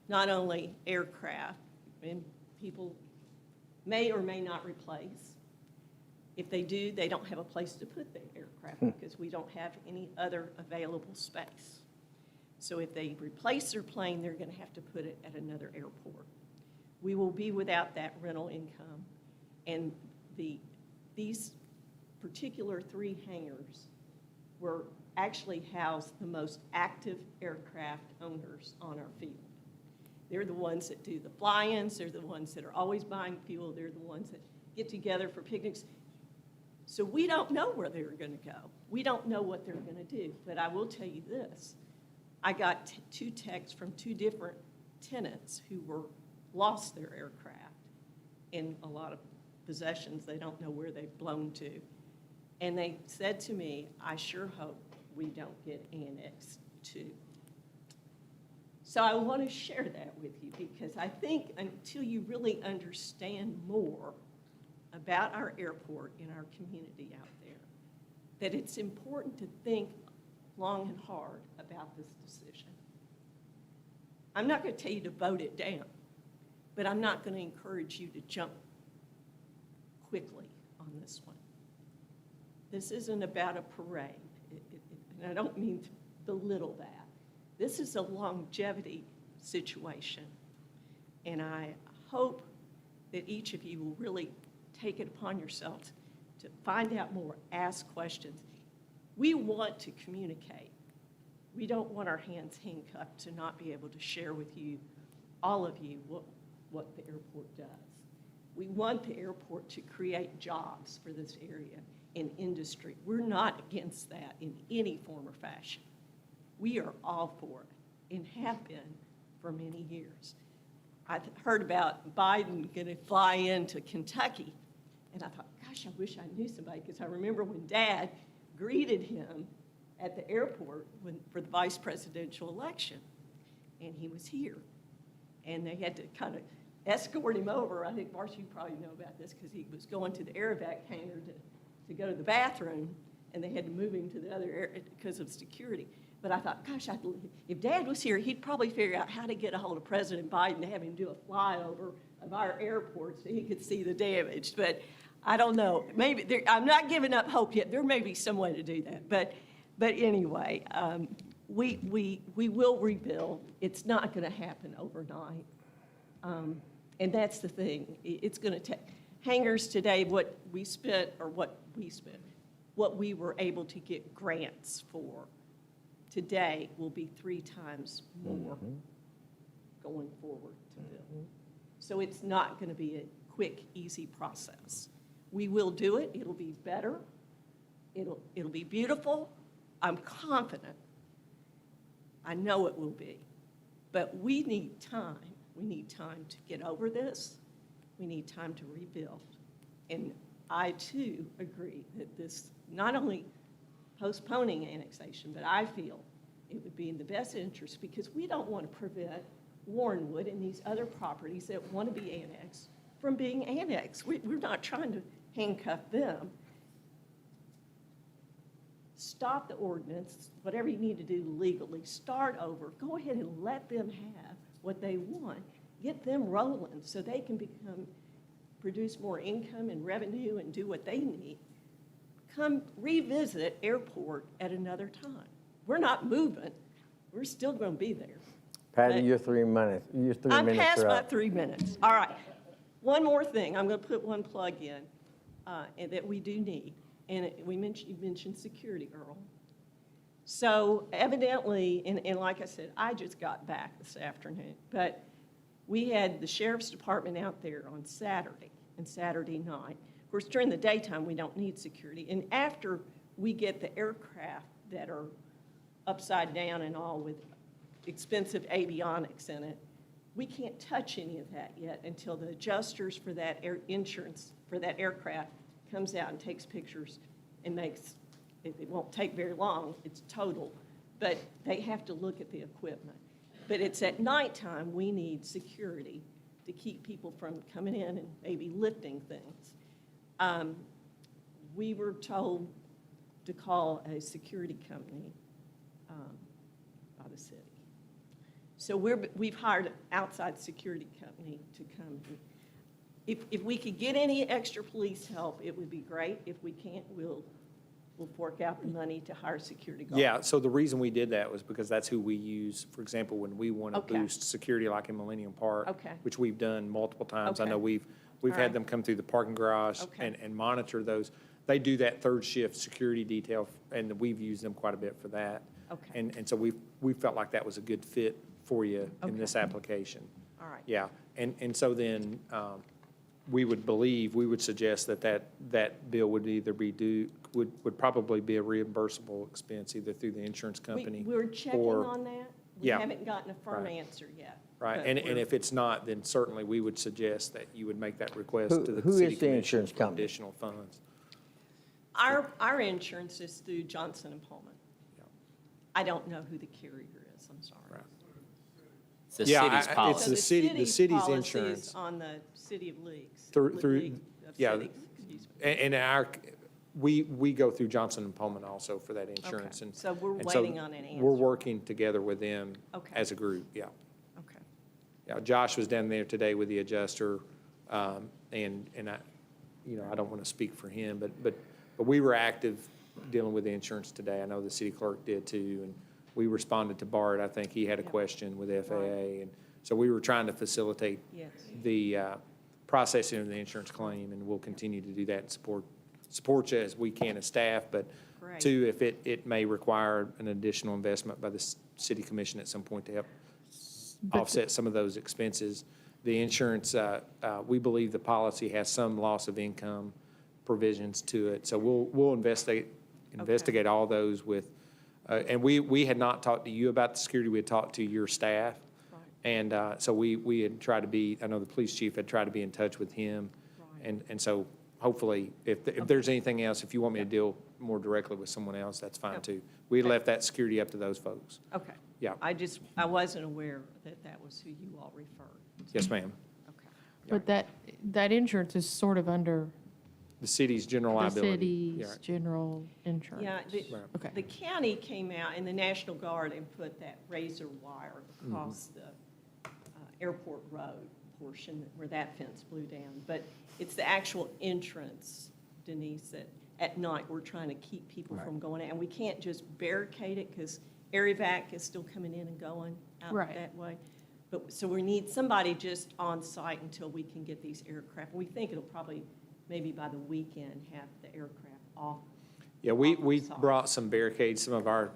not only aircraft, and people may or may not replace. If they do, they don't have a place to put the aircraft because we don't have any other available space. So if they replace their plane, they're going to have to put it at another airport. We will be without that rental income. And these particular 3 hangars were actually housed the most active aircraft owners on our field. They're the ones that do the fly-ins, they're the ones that are always buying fuel, they're the ones that get together for picnics. So we don't know where they're going to go. We don't know what they're going to do. But I will tell you this. I got 2 texts from 2 different tenants who lost their aircraft in a lot of possessions. They don't know where they've blown to. And they said to me, I sure hope we don't get annexed too. So I want to share that with you, because I think until you really understand more about our airport and our community out there, that it's important to think long and hard about this decision. I'm not going to tell you to vote it down, but I'm not going to encourage you to jump quickly on this one. This isn't about a parade, and I don't mean to belittle that. This is a longevity situation, and I hope that each of you will really take it upon yourselves to find out more, ask questions. We want to communicate. We don't want our hands handcuffed to not be able to share with you, all of you, what the airport does. We want the airport to create jobs for this area and industry. We're not against that in any form or fashion. We are all for it and have been for many years. I heard about Biden going to fly into Kentucky, and I thought, gosh, I wish I knew somebody, because I remember when Dad greeted him at the airport for the vice presidential election, and he was here. And they had to kind of, escort him over. I think, Marcia, you probably know about this, because he was going to the air-evac hangar to go to the bathroom, and they had to move him to the other area because of security. But I thought, gosh, if Dad was here, he'd probably figure out how to get a hold of President Biden to have him do a flyover of our airport so he could see the damage. But I don't know. Maybe I'm not giving up hope yet. There may be some way to do that. But anyway, we will rebuild. It's not going to happen overnight. And that's the thing. It's going to take hangars today. What we were able to get grants for today will be 3 times more going forward to build. So it's not going to be a quick, easy process. We will do it. It'll be better. It'll be beautiful. I'm confident. I know it will be. But we need time. We need time to get over this. We need time to rebuild. And I, too, agree that this, not only postponing annexation, but I feel it would be in the best interest, because we don't want to prevent Warrenwood and these other properties that want to be annexed from being annexed. We're not trying to handcuff them. Stop the ordinance, whatever you need to do legally, start over, go ahead and let them have what they want. Get them rolling so they can produce more income and revenue and do what they need. Come revisit airport at another time. We're not moving. We're still going to be there. Patty, your 3 minutes. I'm past are my up. 3 minutes. All right. One more thing. I'm going to put one plug in and that we do need. And you mentioned security, Earl. So evidently, and like I said, I just got back this afternoon, but we had the sheriff's department out there on Saturday and Saturday night. Of course, during the daytime, we don't need security. And after we get the aircraft that are upside down and all with expensive avionics in it, we can't touch any of that yet until the adjusters for that insurance for that aircraft comes out and takes pictures and makes, it won't take very long, it's total, but they have to look at the equipment. But it's at nighttime we need security to keep people from coming in and maybe lifting things. We were told to call a security company by the city. So we've hired an outside security company to come. If we could get any extra police help, it would be great. If we can't, we'll fork out the money to hire security guards. Yeah, so the reason we did that was because that's who we use, for example, when we want to Okay. boost security like in Millennium Park, Okay. which we've done multiple times. I Okay. know we've All had right. them come through the parking garage Okay. and monitor those. They do that third shift security detail, and we've used them quite a bit for that. Okay. And so we felt like that was a good fit for you in this Okay. application. All right. Yeah, and so then we would suggest that bill would either be would probably be a reimbursable expense either through the insurance company. We're checking or- on that. We Yeah. haven't gotten a firm Right. answer yet. Right, but and we're- if it's not, then certainly we would suggest that you would make that request to the Who city is the commission insurance for company? additional funds. Our insurance is through Johnson and Pullman. Yeah. I don't know who the carrier is, I'm sorry. Right. It's the Yeah, city's it's policy. the city's policy insurance. is on the City of Leagues. Through, League of yeah, Cities, excuse me. and we go through Johnson and Pullman also for that insurance. Okay. And So we're and waiting on an answer. We're working together with them Okay. as a group, yeah. Okay. Yeah, Josh was down there today with the adjuster, and I, I don't want to speak for him, but we were active dealing with the insurance today. I know the city clerk did too, and we responded to Bart. I think he had a question with FAA, and so we were trying to facilitate Yes. the processing of the insurance claim, and we'll continue to do that and support you as we can as staff, but Great. two, if it may require an additional investment by the city commission at some point to help offset some of those expenses. The insurance, we believe the policy has some loss of income provisions to it, so we'll investigate all those with, and we had not talked to you about the security, we had talked to your staff. Right. And so we had tried to be, I know the police chief had tried to be in touch with him. Right. And so hopefully, if there's anything else, if you want me to deal more directly with someone else, that's fine too. We left that security up to those folks. Okay. Yeah. I wasn't aware that was who you all referred. Yes, ma'am. Okay. But that insurance is sort of under The city's general the liability. Yeah, city's general insurance. Yeah, Okay. the county came out and the National Guard and put that razor wire across the airport road portion where that fence blew down. But it's the actual entrance, Denise, that at night we're trying to keep people from going out. And we can't just barricade it because air evac is still coming in and going out Right. that way. But, so we need somebody just on site until we can get these aircraft. We think it'll probably, maybe by the weekend, have the aircraft off. Yeah, we brought some barricades, some of our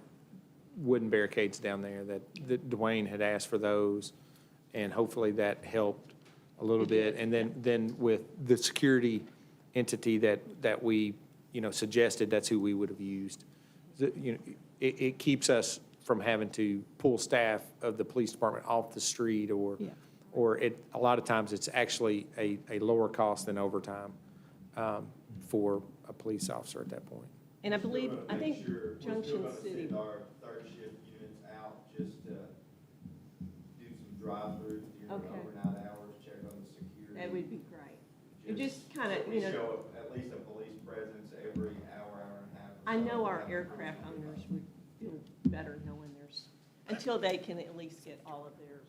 wooden barricades down there that Dwayne had asked for those, and hopefully that helped a little bit. And then with the security entity that we, suggested, that's who we would have used. It keeps us from having to pull staff of the police department off the street, or a lot of times it's actually a lower cost than overtime for a police officer at that point. And I think Junction City. Our third shift units out just to do some drive-throughs during overnight hours, check on the security. That would be great. It just kind of, We show at least a police presence every hour and a half. I know our aircraft owners would feel better knowing until they can at least get all of their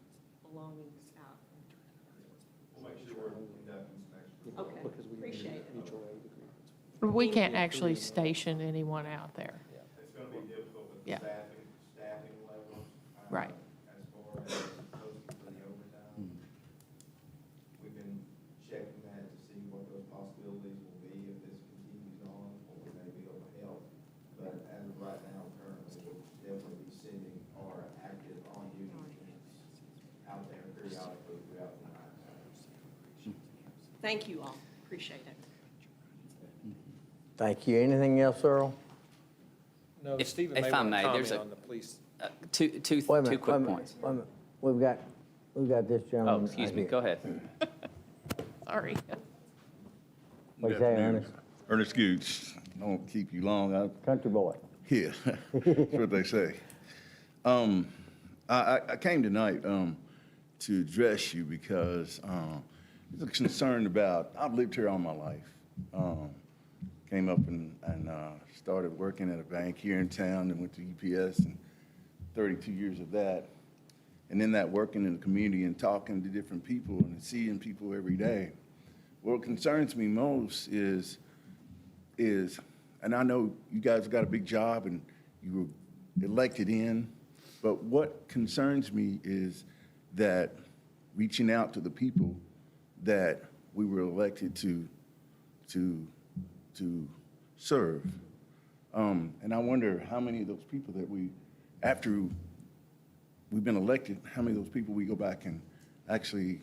belongings out. We'll make sure we're conducting inspections. Okay, appreciate it. We can't actually station anyone out there. It's going to be difficult with Yeah. staffing levels. Right. As far as posting for the overtime. We've been checking that to see what those possibilities will be if this continues on, or maybe it'll help. But as of right now, currently, we'll definitely be sending our active on-duty units out there periodically throughout the night. Thank you all. Appreciate it. Thank you. Anything else, Earl? No, If- Stephen if may I want to may, comment there's a- on the police. Two Wait a quick minute, wait a minute, points. wait a minute. We've got this gentleman. Oh, excuse right me, here. go ahead. Sorry. What'd you say, Ernest? Ernest Gooch. I won't keep you long. Country boy. Yeah, that's what they say. I came tonight to address you because I'm concerned about, I've lived here all my life. Came up and started working at a bank here in town and went to UPS, and 32 years of that. And then that working in the community and talking to different people and seeing people every day. What concerns me most is, and I know you guys got a big job and you were elected in, but what concerns me is that reaching out to the people that we were elected to serve. And I wonder how many of those people that after we've been elected, how many of those people we go back and actually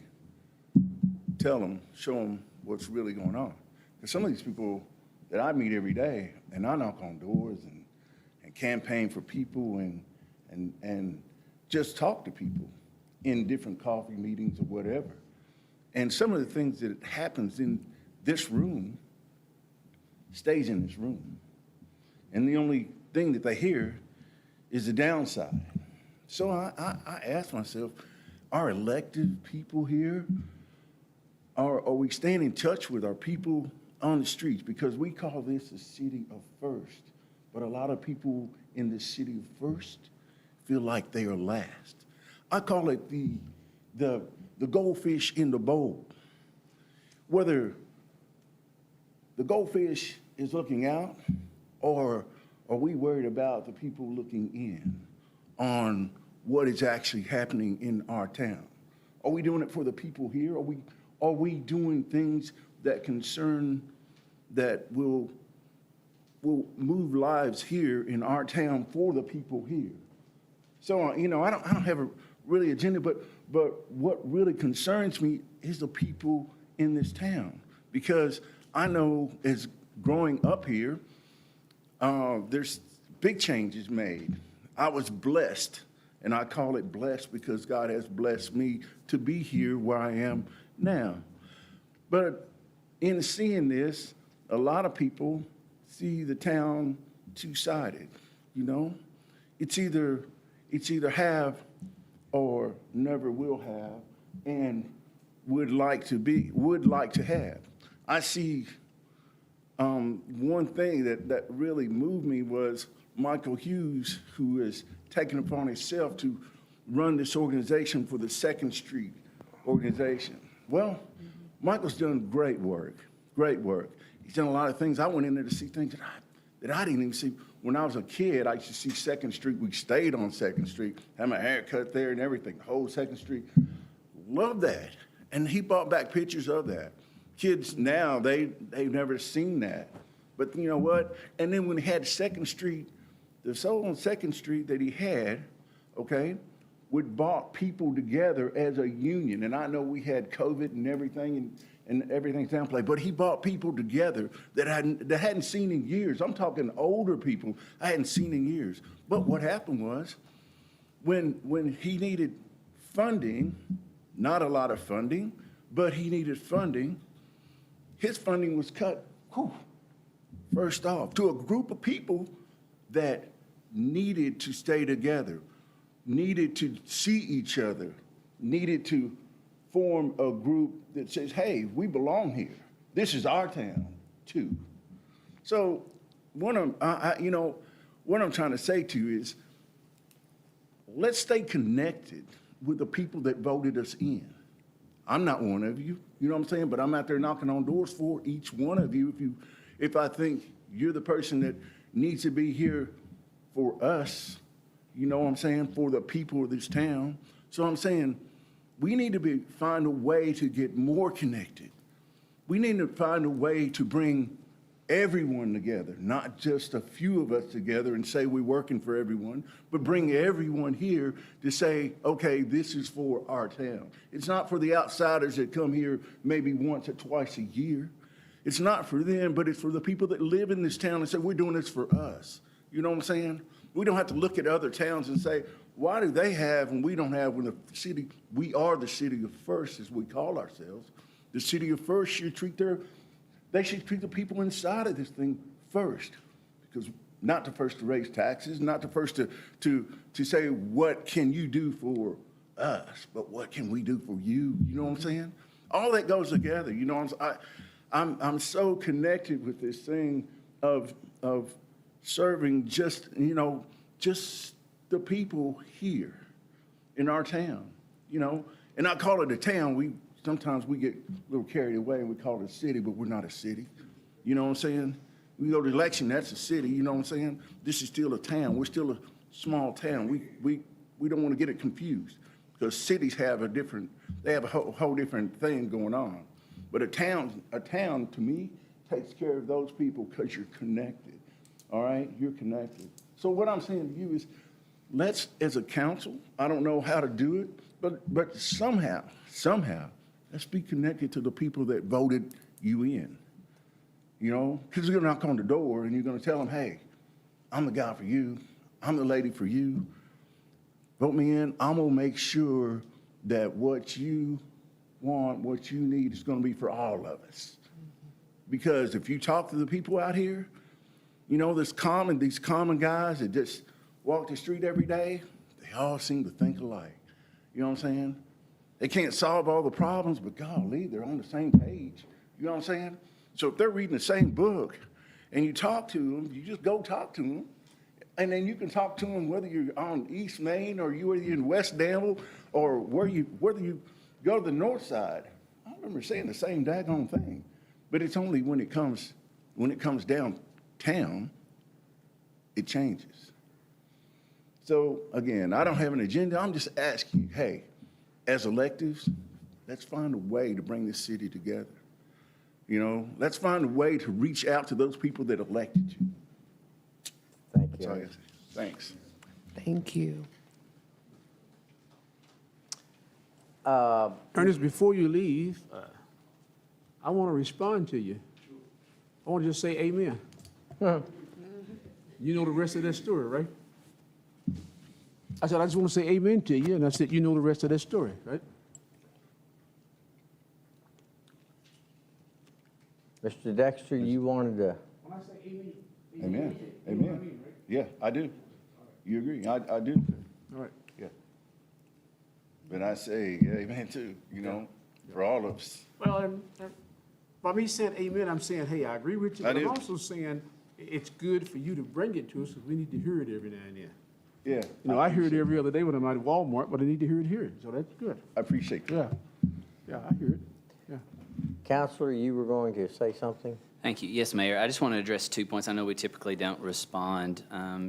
tell them, show them what's really going on. Because some of these people that I meet every day, and I knock on doors and campaign for people and just talk to people in different coffee meetings or whatever. And some of the things that happens in this room stays in this room. And the only thing that they hear is the downside. So I ask myself, are elected people here, are we staying in touch with our people on the streets? Because we call this a city of first, but a lot of people in the city of first feel like they are last. I call it the goldfish in the bowl. Whether the goldfish is looking out, or are we worried about the people looking in on what is actually happening in our town? Are we doing it for the people here? Are we doing things that concern, that will move lives here in our town for the people here? So, I don't have a really agenda, but what really concerns me is the people in this town. Because I know as growing up here, there's big changes made. I was blessed, and I call it blessed because God has blessed me to be here where I am now. But in seeing this, a lot of people see the town two-sided, It's either have or never will have, and would like to have. I see one thing that really moved me was Michael Hughes, who has taken upon himself to run this organization for the Second Street organization. Well, Michael's done great work, great work. He's done a lot of things. I went in there to see things that I didn't even see. When I was a kid, I used to see Second Street. We stayed on Second Street, had my hair cut there and everything, the whole Second Street. Love that. And he brought back pictures of that. Kids now, they've never seen that. But you know what? And then when he had Second Street, the soul on Second Street that he had, okay, would brought people together as a union. And I know we had COVID and everything, and everything's downplayed, but he brought people together that hadn't seen in years. I'm talking older people I hadn't seen in years. But what happened was, when he needed funding, not a lot of funding, but he needed funding, his funding was cut, first off, to a group of people that needed to stay together, needed to see each other, needed to form a group that says, hey, we belong here. This is our town, too. So what I'm trying to say to you is, let's stay connected with the people that voted us in. I'm not one of you, you know what I'm saying? But I'm out there knocking on doors for each one of you. If I think you're the person that needs to be here for us, you know what I'm saying, for the people of this town. So I'm saying we need to find a way to get more connected. We need to find a way to bring everyone together, not just a few of us together and say we're working for everyone, but bring everyone here to say, okay, this is for our town. It's not for the outsiders that come here maybe once or twice a year. It's not for them, but it's for the people that live in this town and say, we're doing this for us. You know what I'm saying? We don't have to look at other towns and say, why do they have and we don't have when the city, we are the city of first, as we call ourselves. The city of first should they should treat the people inside of this thing first, because not the first to raise taxes, not the first to say, what can you do for us, but what can we do for you? You know what I'm saying? All that goes together. You know, I'm so connected with this thing of serving just the people here in our town, you know. And I call it a town. Sometimes we get a little carried away and we call it a city, but we're not a city. You know what I'm saying? We go to election, that's a city, you know what I'm saying? This is still a town. We're still a small town. We don't want to get it confused, because cities have they have a whole different thing going on. But a town to me takes care of those people because you're connected. All right? You're connected. So what I'm saying to you is, let's, as a council, I don't know how to do it, but somehow, let's be connected to the people that voted you in. You know, because you're going to knock on the door and you're going to tell them, hey, I'm the guy for you. I'm the lady for you. Vote me in. I'm going to make sure that what you want, what you need is going to be for all of us. Because if you talk to the people out here, you know, these common guys that just walk the street every day, they all seem to think alike. You know what I'm saying? They can't solve all the problems, but golly, they're on the same page. You know what I'm saying? So if they're reading the same book and you talk to them, you just go talk to them. And then you can talk to them whether you're on East Main or whether you're in West Danville or whether you go to the north side. I remember saying the same daggone thing. But it's only when it comes downtown, it changes. So again, I don't have an agenda. I'm just asking you, hey, as electives, let's find a way to bring this city together. You know, let's find a way to reach out to those people that elected you. Thank That's all I you. gotta say. Thanks. Thank you. Ernest, before you leave, I want to respond to you. I want to just say amen. You know the rest of that story, right? I said, I just want to say amen to you, and I said, you know the rest of that story, right? Mr. Dexter, you wanted to, When I say amen, Amen. you know what I Amen. mean, right? Yeah, I do. You agree? I do. All right. Yeah. But I say amen too, you know? for all of us. Well, and by me saying amen, I'm saying, hey, I agree with you, I but I'm do. also saying it's good for you to bring it to us, because we need to hear it every now and then. Yeah. You know, I hear it every other day when I'm at Walmart, but I need to hear it here, so that's good. I appreciate that. Yeah, I hear it, yeah. Counselor, you were going to say something? Thank you. Yes, Mayor. I just want to address 2 points. I know we typically don't respond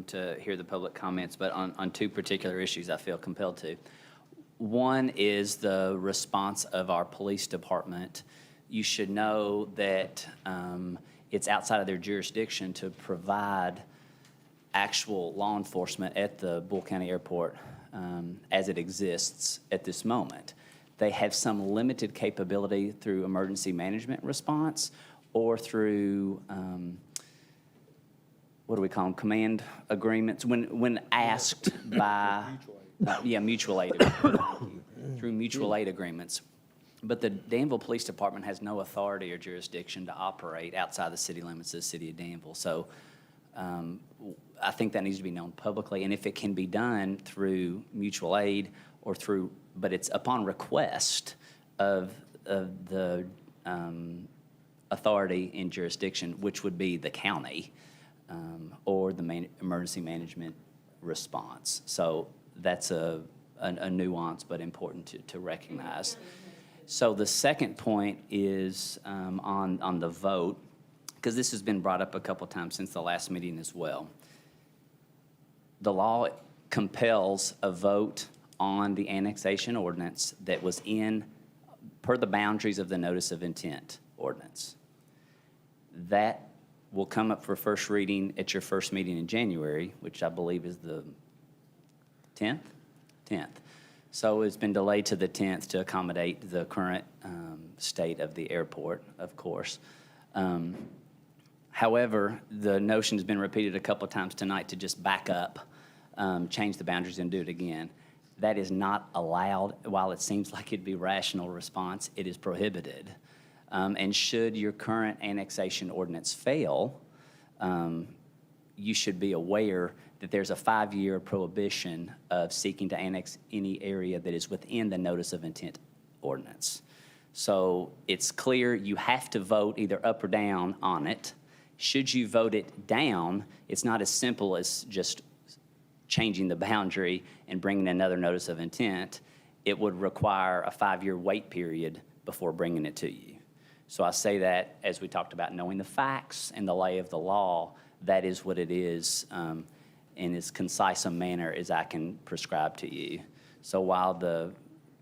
to hear the public comments, but on 2 particular issues, I feel compelled to. One is the response of our police department. You should know that it's outside of their jurisdiction to provide actual law enforcement at the Bull County Airport as it exists at this moment. They have some limited capability through emergency management response or through, what do we call them, command agreements, when asked by, mutual aid, through mutual aid agreements. But the Danville Police Department has no authority or jurisdiction to operate outside the city limits of the city of Danville. So I think that needs to be known publicly, and if it can be done through mutual aid or through, but it's upon request of the authority in jurisdiction, which would be the county or the emergency management response. So that's a nuance, but important to recognize. So the second point is on the vote, because this has been brought up a couple times since the last meeting as well. The law compels a vote on the annexation ordinance that was per the boundaries of the notice of intent ordinance. That will come up for first reading at your first meeting in January, which I believe is the 10th? 10th. So it's been delayed to the 10th to accommodate the current state of the airport, of course. However, the notion has been repeated a couple of times tonight to just back up, change the boundaries and do it again. That is not allowed. While it seems like it'd be rational response, it is prohibited. And should your current annexation ordinance fail, you should be aware that there's a 5-year prohibition of seeking to annex any area that is within the notice of intent ordinance. So it's clear you have to vote either up or down on it. Should you vote it down, it's not as simple as just changing the boundary and bringing another notice of intent. It would require a 5-year wait period before bringing it to you. So I say that as we talked about knowing the facts and the lay of the law, that is what it is in as concise a manner as I can prescribe to you. So while the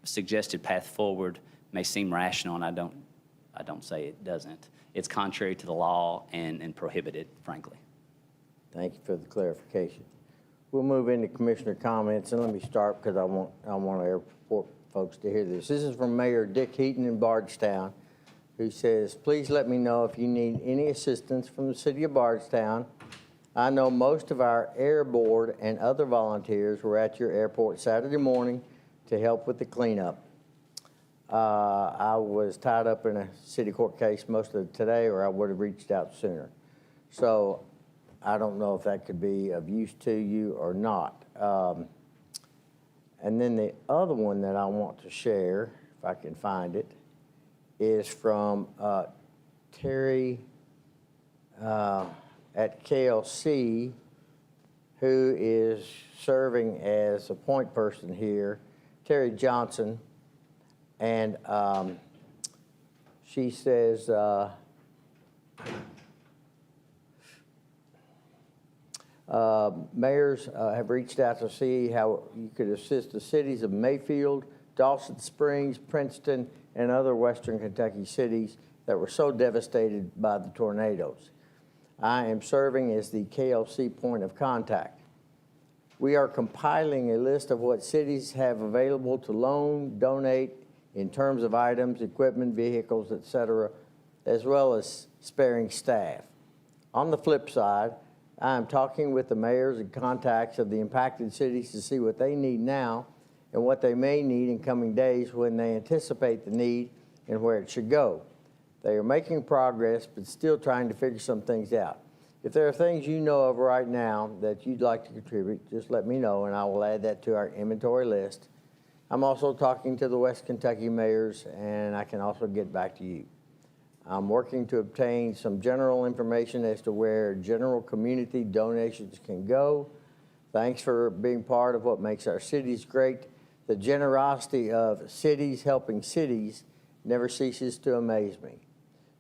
suggested path forward may seem rational, and I don't say it doesn't, it's contrary to the law and prohibited, frankly. Thank you for the clarification. We'll move into commissioner comments, and let me start because I want our airport folks to hear this. This is from Mayor Dick Heaton in Bardstown, who says, please let me know if you need any assistance from the city of Bardstown. I know most of our air board and other volunteers were at your airport Saturday morning to help with the cleanup. I was tied up in a city court case most of today, or I would have reached out sooner. So I don't know if that could be of use to you or not. And then the other one that I want to share, if I can find it, is from Terry at KLC, who is serving as a point person here, Terry Johnson. And she says, mayors have reached out to see how you could assist the cities of Mayfield, Dawson Springs, Princeton, and other Western Kentucky cities that were so devastated by the tornadoes. I am serving as the KLC point of contact. We are compiling a list of what cities have available to loan, donate in terms of items, equipment, vehicles, etc., as well as sparing staff. On the flip side, I am talking with the mayors and contacts of the impacted cities to see what they need now and what they may need in coming days when they anticipate the need and where it should go. They are making progress, but still trying to figure some things out. If there are things you know of right now that you'd like to contribute, just let me know, and I will add that to our inventory list. I'm also talking to the West Kentucky mayors, and I can also get back to you. I'm working to obtain some general information as to where general community donations can go. Thanks for being part of what makes our cities great. The generosity of cities helping cities never ceases to amaze me.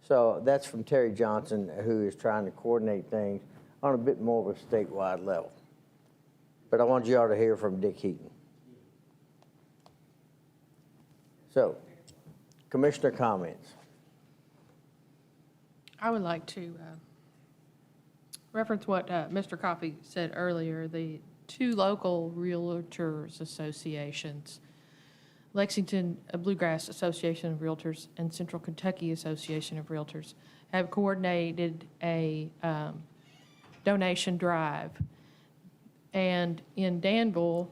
So that's from Terry Johnson, who is trying to coordinate things on a bit more of a statewide level. But I want you all to hear from Dick Heaton. So, commissioner comments. I would like to reference what Mr. Coffey said earlier, the two local realtors associations, Lexington Bluegrass Association of Realtors and Central Kentucky Association of Realtors, have coordinated a donation drive. And in Danville,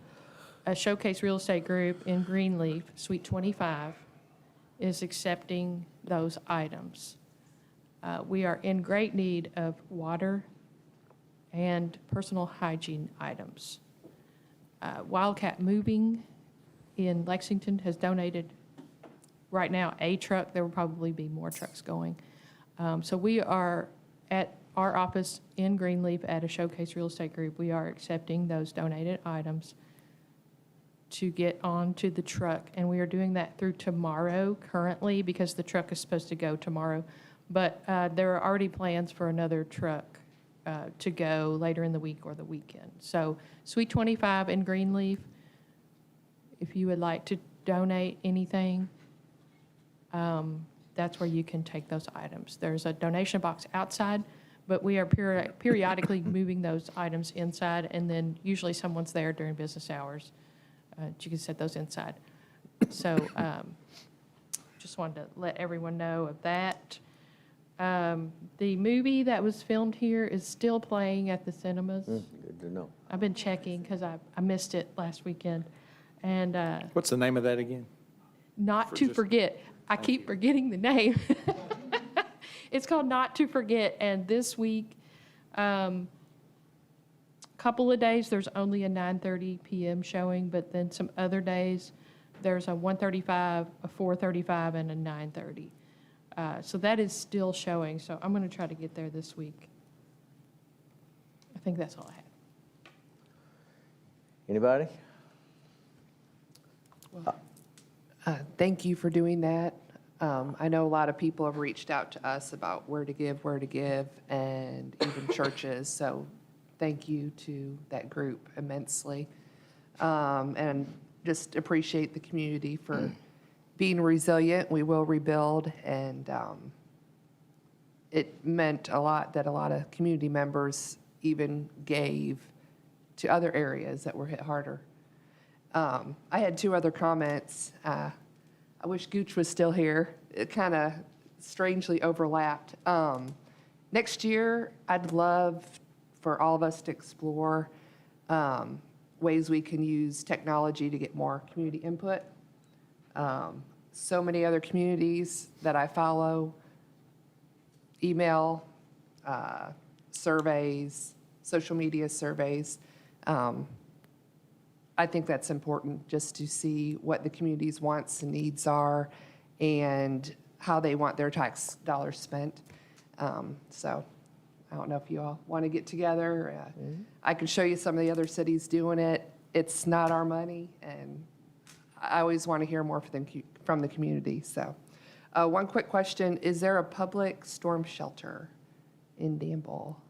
a Showcase Real Estate Group in Greenleaf, Suite 25, is accepting those items. We are in great need of water and personal hygiene items. Wildcat Moving in Lexington has donated right now a truck. There will probably be more trucks going. So we are at our office in Greenleaf at a Showcase Real Estate Group. We are accepting those donated items to get onto the truck, and we are doing that through tomorrow currently because the truck is supposed to go tomorrow. But there are already plans for another truck to go later in the week or the weekend. So Suite 25 in Greenleaf, if you would like to donate anything, that's where you can take those items. There's a donation box outside, but we are periodically moving those items inside, and then usually someone's there during business hours. You can set those inside. So just wanted to let everyone know of that. The movie that was filmed here is still playing at the cinemas. Good to know. I've been checking because I missed it last weekend. And What's the name of that again? Not to Forget. I keep forgetting the name. It's called Not to Forget. And this week, couple of days, there's only a 9:30 p.m. showing, but then some other days, there's a 1:35, a 4:35, and a 9:30. So that is still showing. So I'm going to try to get there this week. I think that's all I had. Anybody? Thank you for doing that. I know a lot of people have reached out to us about where to give, and even churches. So thank you to that group immensely. And just appreciate the community for being resilient. We will rebuild. And it meant a lot that a lot of community members even gave to other areas that were hit harder. I had two other comments. I wish Gooch was still here. It kind of strangely overlapped. Next year, I'd love for all of us to explore ways we can use technology to get more community input. So many other communities that I follow, email, surveys, social media surveys. I think that's important just to see what the community's wants and needs are and how they want their tax dollars spent. So I don't know if you all want to get together. I can show you some of the other cities doing it. It's not our money, and I always want to hear more from the community. So one quick question, is there a public storm shelter in Danville?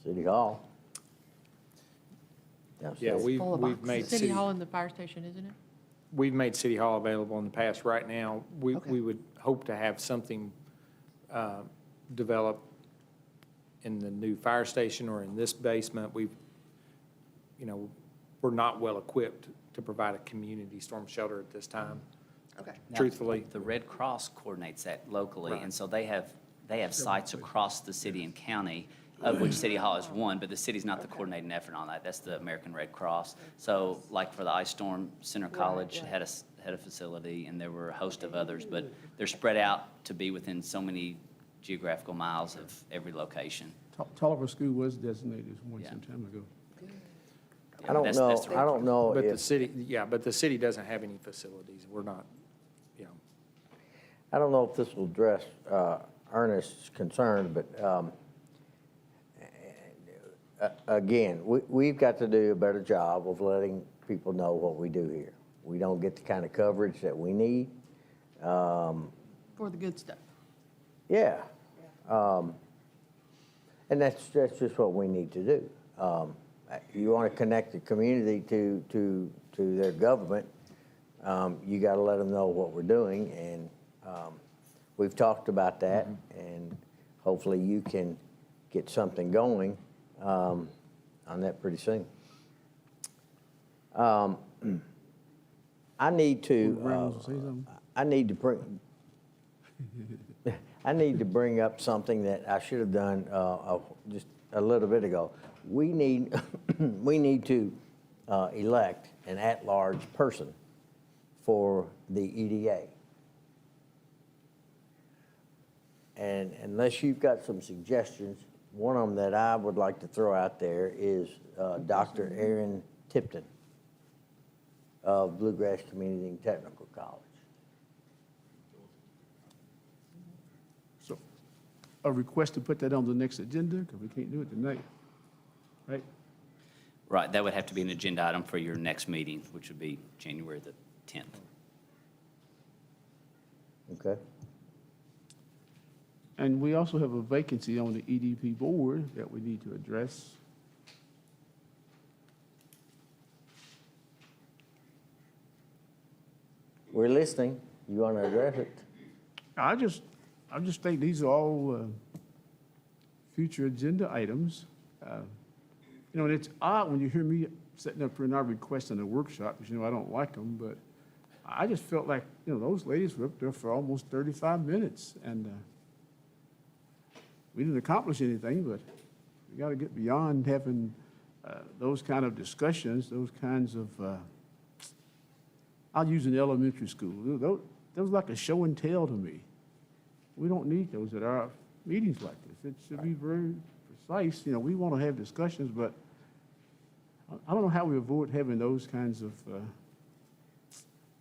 City Hall. Yeah, we've It's made City Hall and the fire station, isn't it? We've made City Hall available in the past. Right now, we would hope to have something develop in the new fire station or in this basement. We're not well equipped to provide a community storm shelter at this time. Okay. Truthfully. The Red Cross coordinates that locally, Right. and so they have sites across the city and county, of which City Hall is one, but the city's not the coordinating effort on that. That's the American Red Cross. So like for the Ice Storm, Center College had a facility, and there were a host of others, but they're spread out to be within so many geographical miles of every location. Tolliver School was designated one some time ago. I don't That's know, the I don't know But the if, city, yeah, but the city doesn't have any facilities. We're not, you know. I don't know if this will address Ernest's concern, but again, we've got to do a better job of letting people know what we do here. We don't get the kind of coverage that we need. For the good stuff. Yeah. And that's just what we need to do. You want to connect the community to their government, you got to let them know what we're doing, and we've talked about that, and hopefully you can get something going on that pretty soon. I need to bring up something that I should have done just a little bit ago. We need to elect an at-large person for the EDA. And unless you've got some suggestions, one of them that I would like to throw out there is Dr. Aaron Tipton of Bluegrass Community and Technical College. So a request to put that on the next agenda, because we can't do it tonight, right? Right, that would have to be an agenda item for your next meeting, which would be January the 10th. Okay. And we also have a vacancy on the EDP board that we need to address. We're listening. You want to address it? I just think these are all future agenda items. You know, and it's odd when you hear me setting up for an hour requesting a workshop, because, you know, I don't like them, but I just felt like, you know, those ladies were up there for almost 35 minutes, and we didn't accomplish anything, but we got to get beyond having those kind of discussions, those kinds of, I'll use an elementary school. That was like a show and tell to me. We don't need those at our meetings like this. It should be very precise. You know, we want to have discussions, but I don't know how we avoid having those kinds of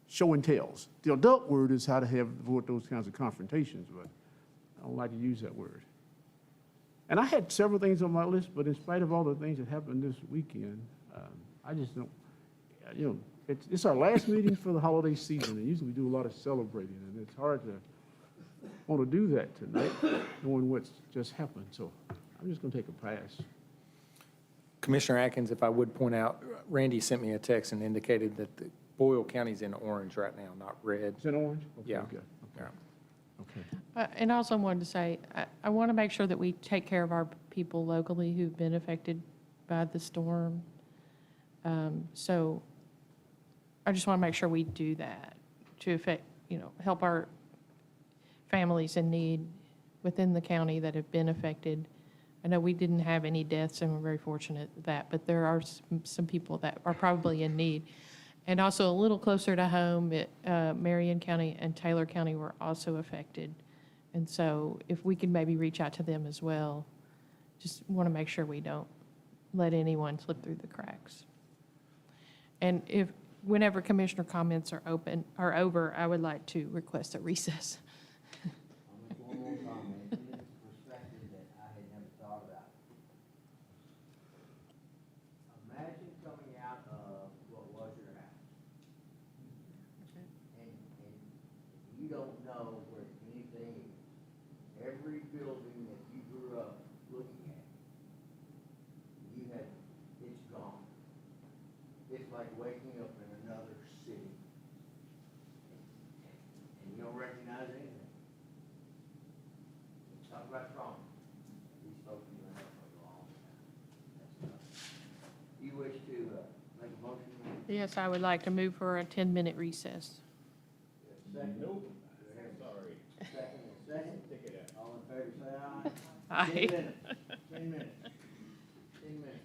show and tells. The adult word is how to avoid those kinds of confrontations, but I don't like to use that word. And I had several things on my list, but in spite of all the things that happened this weekend, I just don't, you know, it's our last meeting for the holiday season, and usually we do a lot of celebrating, and it's hard to want to do that tonight, knowing what's just happened. So I'm just going to take a pass. Commissioner Atkins, if I would point out, Randy sent me a text and indicated that the Boyle County's in orange right now, not red. Is it orange? Okay, Yeah. good. Yeah. Okay. And I also wanted to say, I want to make sure that we take care of our people locally who've been affected by the storm. So I just want to make sure we do that to affect, you know, help our families in need within the county that have been affected. I know we didn't have any deaths, and we're very fortunate at that, but there are some people that are probably in need. And also a little closer to home, Marion County and Taylor County were also affected. And so if we could maybe reach out to them as well, just want to make sure we don't let anyone slip through the cracks. And whenever commissioner comments are over, I would like to request a recess. I'll make one more comment. It's a perspective that I had never thought about. Imagine coming out of what was your house. And you don't know where anything is. Every building that you grew up looking at, it's gone. It's like waking up in another city. And you don't recognize anything. Talk about trauma. These folks have been there for a long time. Do you wish to make a motion? Yes, I would like to move for a 10-minute recess. Second? Nope. Sorry. Second? All in favor, say aye. Aye. 10 minutes. 10 minutes.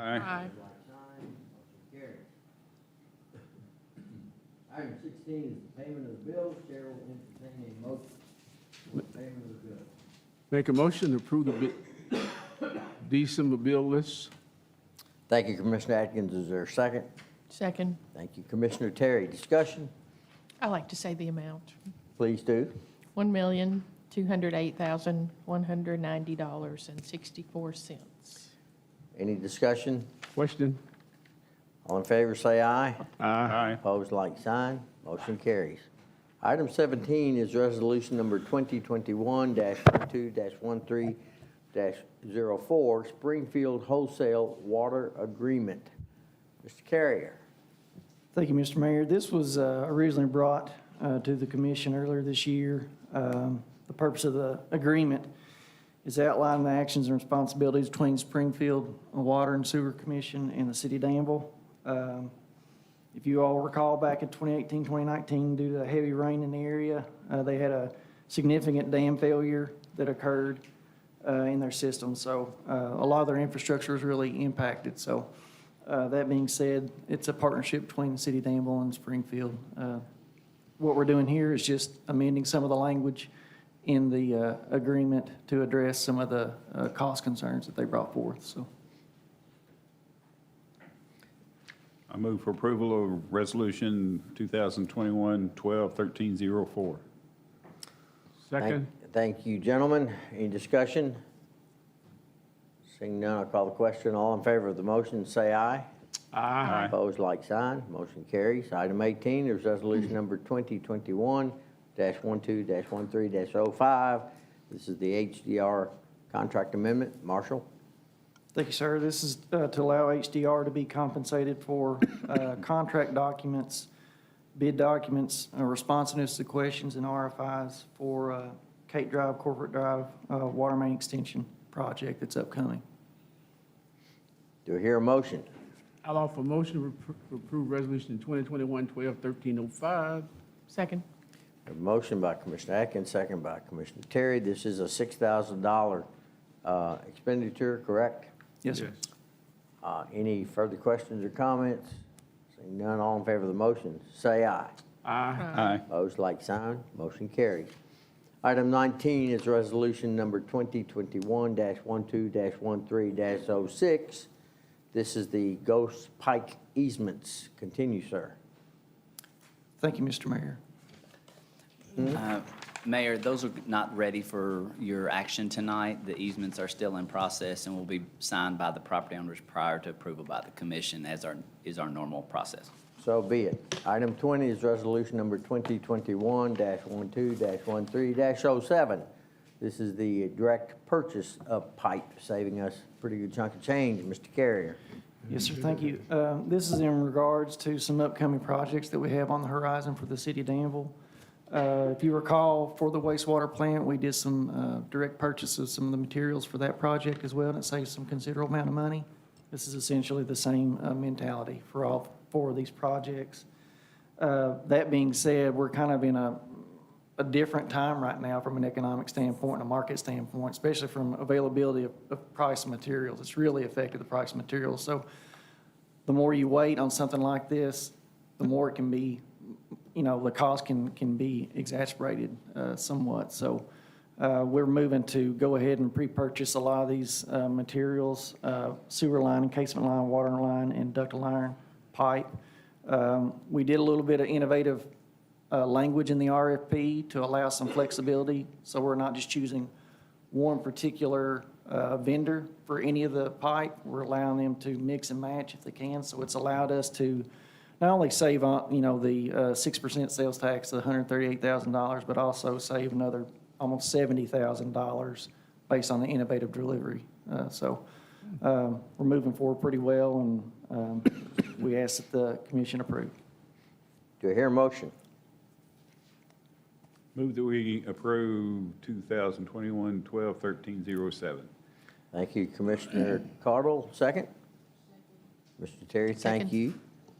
Aye. Item 16 is the payment of the bills. Chair will entertain a motion for payment of the bills. Make a motion to approve the December bill list. Thank you, Commissioner Atkins. Is there a second? Second. Thank you, Commissioner Terry. Discussion? I like to say the amount. Please do. $1,208,190.64. Any discussion? Question? All in favor, say aye. Aye. Opposed, like sign. Motion carries. Item 17 is resolution number 2021-12-13-04, Springfield Wholesale Water Agreement. Mr. Carrier. Thank you, Mr. Mayor. This was originally brought to the commission earlier this year. The purpose of the agreement is outlining the actions and responsibilities between Springfield Water and Sewer Commission and the City of Danville. If you all recall, back in 2018, 2019, due to the heavy rain in the area, they had a significant dam failure that occurred in their system. So a lot of their infrastructure is really impacted. So that being said, it's a partnership between the City of Danville and Springfield. What we're doing here is just amending some of the language in the agreement to address some of the cost concerns that they brought forth. So. I move for approval of resolution 2021-12-13-04. Second? Thank you, gentlemen. Any discussion? Seeing none, I'll call the question. All in favor of the motion, say aye. Aye. Opposed, like sign. Motion carries. Item 18 is resolution number 2021-12-13-05. This is the HDR contract amendment. Marshall? Thank you, sir. This is to allow HDR to be compensated for contract documents, bid documents, responsiveness to questions and RFIs for Kate Drive, Corporate Drive, water main extension project that's upcoming. Do I hear a motion? I'll offer a motion to approve resolution 2021-12-13-05. Second. A motion by Commissioner Atkins, second by Commissioner Terry. This is a $6,000 expenditure, correct? Yes, sir. Any further questions or comments? Seeing none, all in favor of the motion, say aye. Aye. Opposed, like sign. Motion carries. Item 19 is resolution number 2021-12-13-06. This is the Ghost Pike easements. Continue, sir. Thank you, Mr. Mayor. Mayor, those are not ready for your action tonight. The easements are still in process and will be signed by the property owners prior to approval by the commission, as is our normal process. So be it. Item 20 is resolution number 2021-12-13-07. This is the direct purchase of pipe, saving us a pretty good chunk of change. Mr. Carrier. Yes, sir. Thank you. This is in regards to some upcoming projects that we have on the horizon for the City of Danville. If you recall, for the wastewater plant, we did some direct purchase of some of the materials for that project as well, and it saves some considerable amount of money. This is essentially the same mentality for all four of these projects. That being said, we're kind of in a different time right now from an economic standpoint and a market standpoint, especially from availability of price of materials. It's really affected the price of materials. So the more you wait on something like this, the more it can be, the cost can be exacerbated somewhat. So we're moving to go ahead and pre-purchase a lot of these materials, sewer line, encasement line, water line, and ductile iron pipe. We did a little bit of innovative language in the RFP to allow some flexibility, so we're not just choosing one particular vendor for any of the pipe. We're allowing them to mix and match if they can, so it's allowed us to not only save on, the 6% sales tax, the $138,000, but also save another almost $70,000 based on the innovative delivery. So we're moving forward pretty well, and we ask that the commission approve. Do I hear a motion? Move that we approve 2021-12-13-07. Thank you, Commissioner Cardle. Second? Mr. Terry, thank Second. you.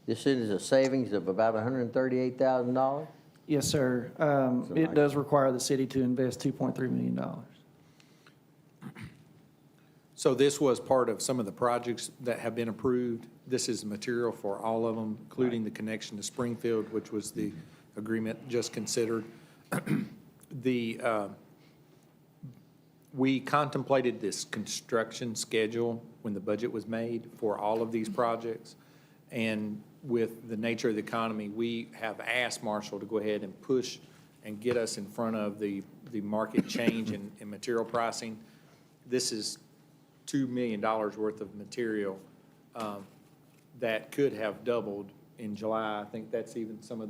This is a savings of about $138,000. Yes, sir. It does require the city to invest $2.3 million. So this was part of some of the projects that have been approved. This is material for all of them, including the connection to Springfield, which was the agreement just considered. We contemplated this construction schedule when the budget was made for all of these projects. And with the nature of the economy, we have asked Marshall to go ahead and push and get us in front of the market change in material pricing. This is $2 million worth of material that could have doubled in July. I think that's been some of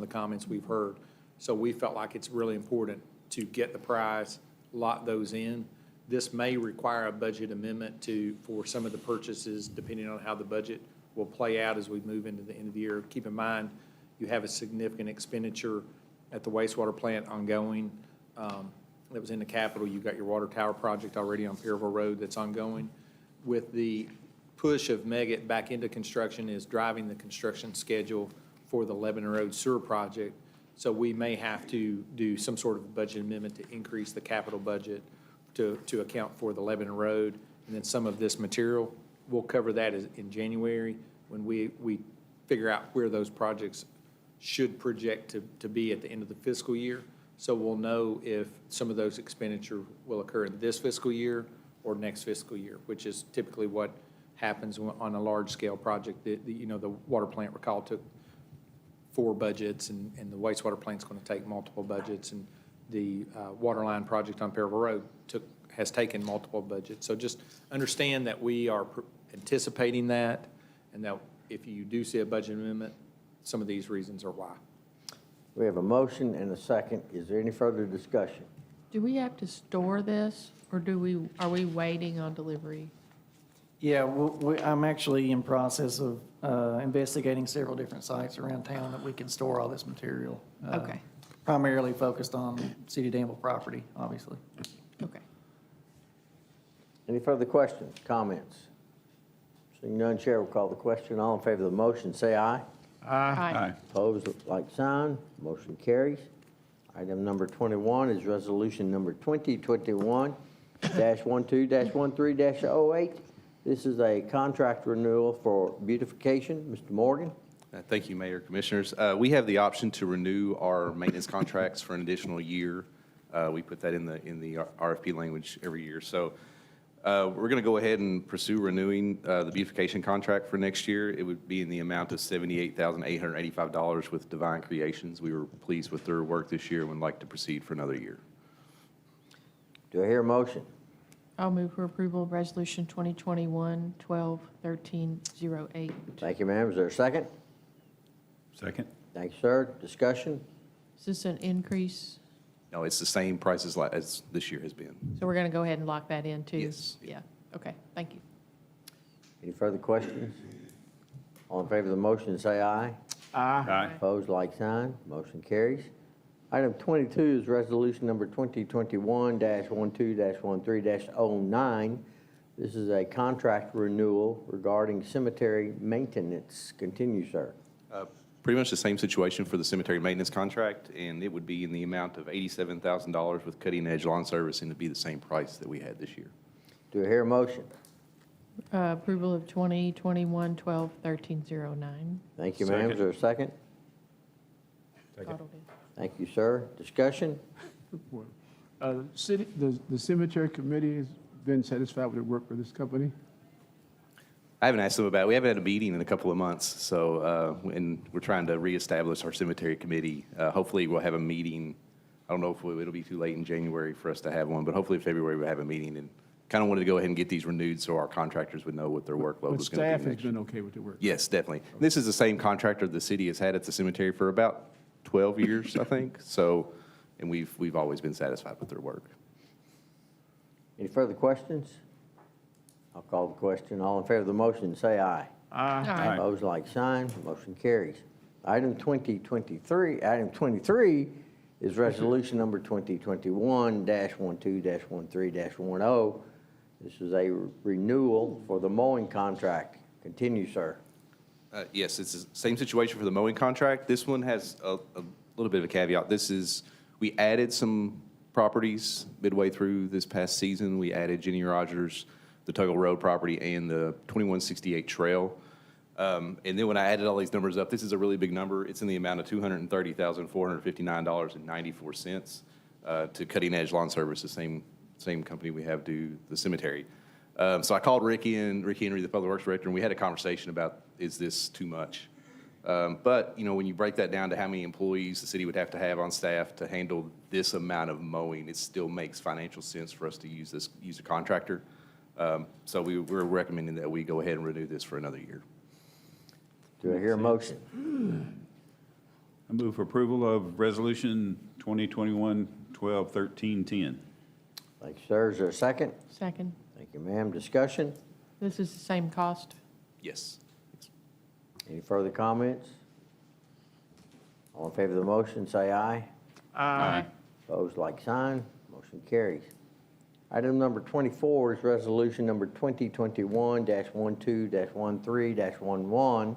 the comments we've heard. So we felt like it's really important to get the price, lock those in. This may require a budget amendment for some of the purchases, depending on how the budget will play out as we move into the end of the year. Keep in mind, you have a significant expenditure at the wastewater plant ongoing. That was in the capital. You've got your water tower project already on Pierreville Road that's ongoing. With the push of Meggitt back into construction is driving the construction schedule for the Lebanon Road sewer project. So we may have to do some sort of budget amendment to increase the capital budget to account for the Lebanon Road. And then some of this material, we'll cover that in January when we figure out where those projects should project to be at the end of the fiscal year. So we'll know if some of those expenditures will occur in this fiscal year or next fiscal year, which is typically what happens on a large-scale project. The water plant, recall, took 4 budgets, and the wastewater plant's going to take multiple budgets, and the water line project on Pierreville Road has taken multiple budgets. So just understand that we are anticipating that, and that if you do see a budget amendment, some of these reasons are why. We have a motion and a second. Is there any further discussion? Do we have to store this, or are we waiting on delivery? Yeah, I'm actually in process of investigating several different sites around town that we can store all this material. Okay. Primarily focused on City of Danville property, obviously. Okay. Any further questions, comments? Seeing none, Chair will call the question. All in favor of the motion, say aye. Aye. Opposed, like sign. Motion carries. Item number 21 is resolution number 2021-12-13-08. This is a contract renewal for beautification. Mr. Morgan? Thank you, Mayor, Commissioners. We have the option to renew our maintenance contracts for an additional year. We put that in the RFP language every year. So we're going to go ahead and pursue renewing the beautification contract for next year. It would be in the amount of $78,885 with Divine Creations. We were pleased with their work this year and would like to proceed for another year. Do I hear a motion? I'll move for approval of Resolution 2021-12-13-08. Thank you, ma'am. Is there a second? Second. Thank you, sir. Discussion? Is this an increase? No, it's the same price as this year has been. So we're going to go ahead and lock that in, too? Yes. Yeah, okay, thank you. Any further questions? All in favor of the motion, say aye. Aye. Opposed, like sign. Motion carries. Item 22 is resolution number 2021-12-13-09. This is a contract renewal regarding cemetery maintenance. Continue, sir. Pretty much the same situation for the cemetery maintenance contract, and it would be in the amount of $87,000 with cutting-edge lawn service, and it'd be the same price that we had this year. Do I hear a motion? Approval of 2021-12-13-09. Thank you, ma'am. Is there a second? Cottle did. Thank you, sir. Discussion? The cemetery committee has been satisfied with the work for this company? I haven't asked them about it. We haven't had a meeting in a couple of months, so, and we're trying to reestablish our cemetery committee. Hopefully, we'll have a meeting. I don't know if it'll be too late in January for us to have one, but hopefully in February we'll have a meeting, and kind of wanted to go ahead and get these renewed so our contractors would know what their workload was going to be. But staff has been okay with the work? Yes, definitely. This is the same contractor the city has had at the cemetery for about 12 years, I think. So, and we've always been satisfied with their work. Any further questions? I'll call the question. All in favor of the motion, say aye. Aye. Opposed, like sign. Motion carries. Item 23 is resolution number 2021-12-13-10. This is a renewal for the mowing contract. Continue, sir. Yes, it's the same situation for the mowing contract. This one has a little bit of a caveat. We added some properties midway through this past season. We added Jenny Rogers, the Tuggle Road property and the 2168 Trail. And then when I added all these numbers up, this is a really big number. It's in the amount of $230,459.94 to Cutting Edge Lawn Service, the same company we have do the cemetery. So I called Ricky Henry, the Public Works Director, and we had a conversation about, is this too much? But, you know, when you break that down to how many employees the city would have to have on staff to handle this amount of mowing, it still makes financial sense for us to use a contractor. So we're recommending that we go ahead and renew this for another year. Do I hear a motion? I move for approval of Resolution 2021-12-1310. Thank you, sir. Is there a second? Second. Thank you, ma'am. Discussion? This is the same cost. Yes. Any further comments? All in favor of the motion, say aye. Aye. Opposed, like sign. Motion carries. Item number 24 is resolution number 2021-12-13-11.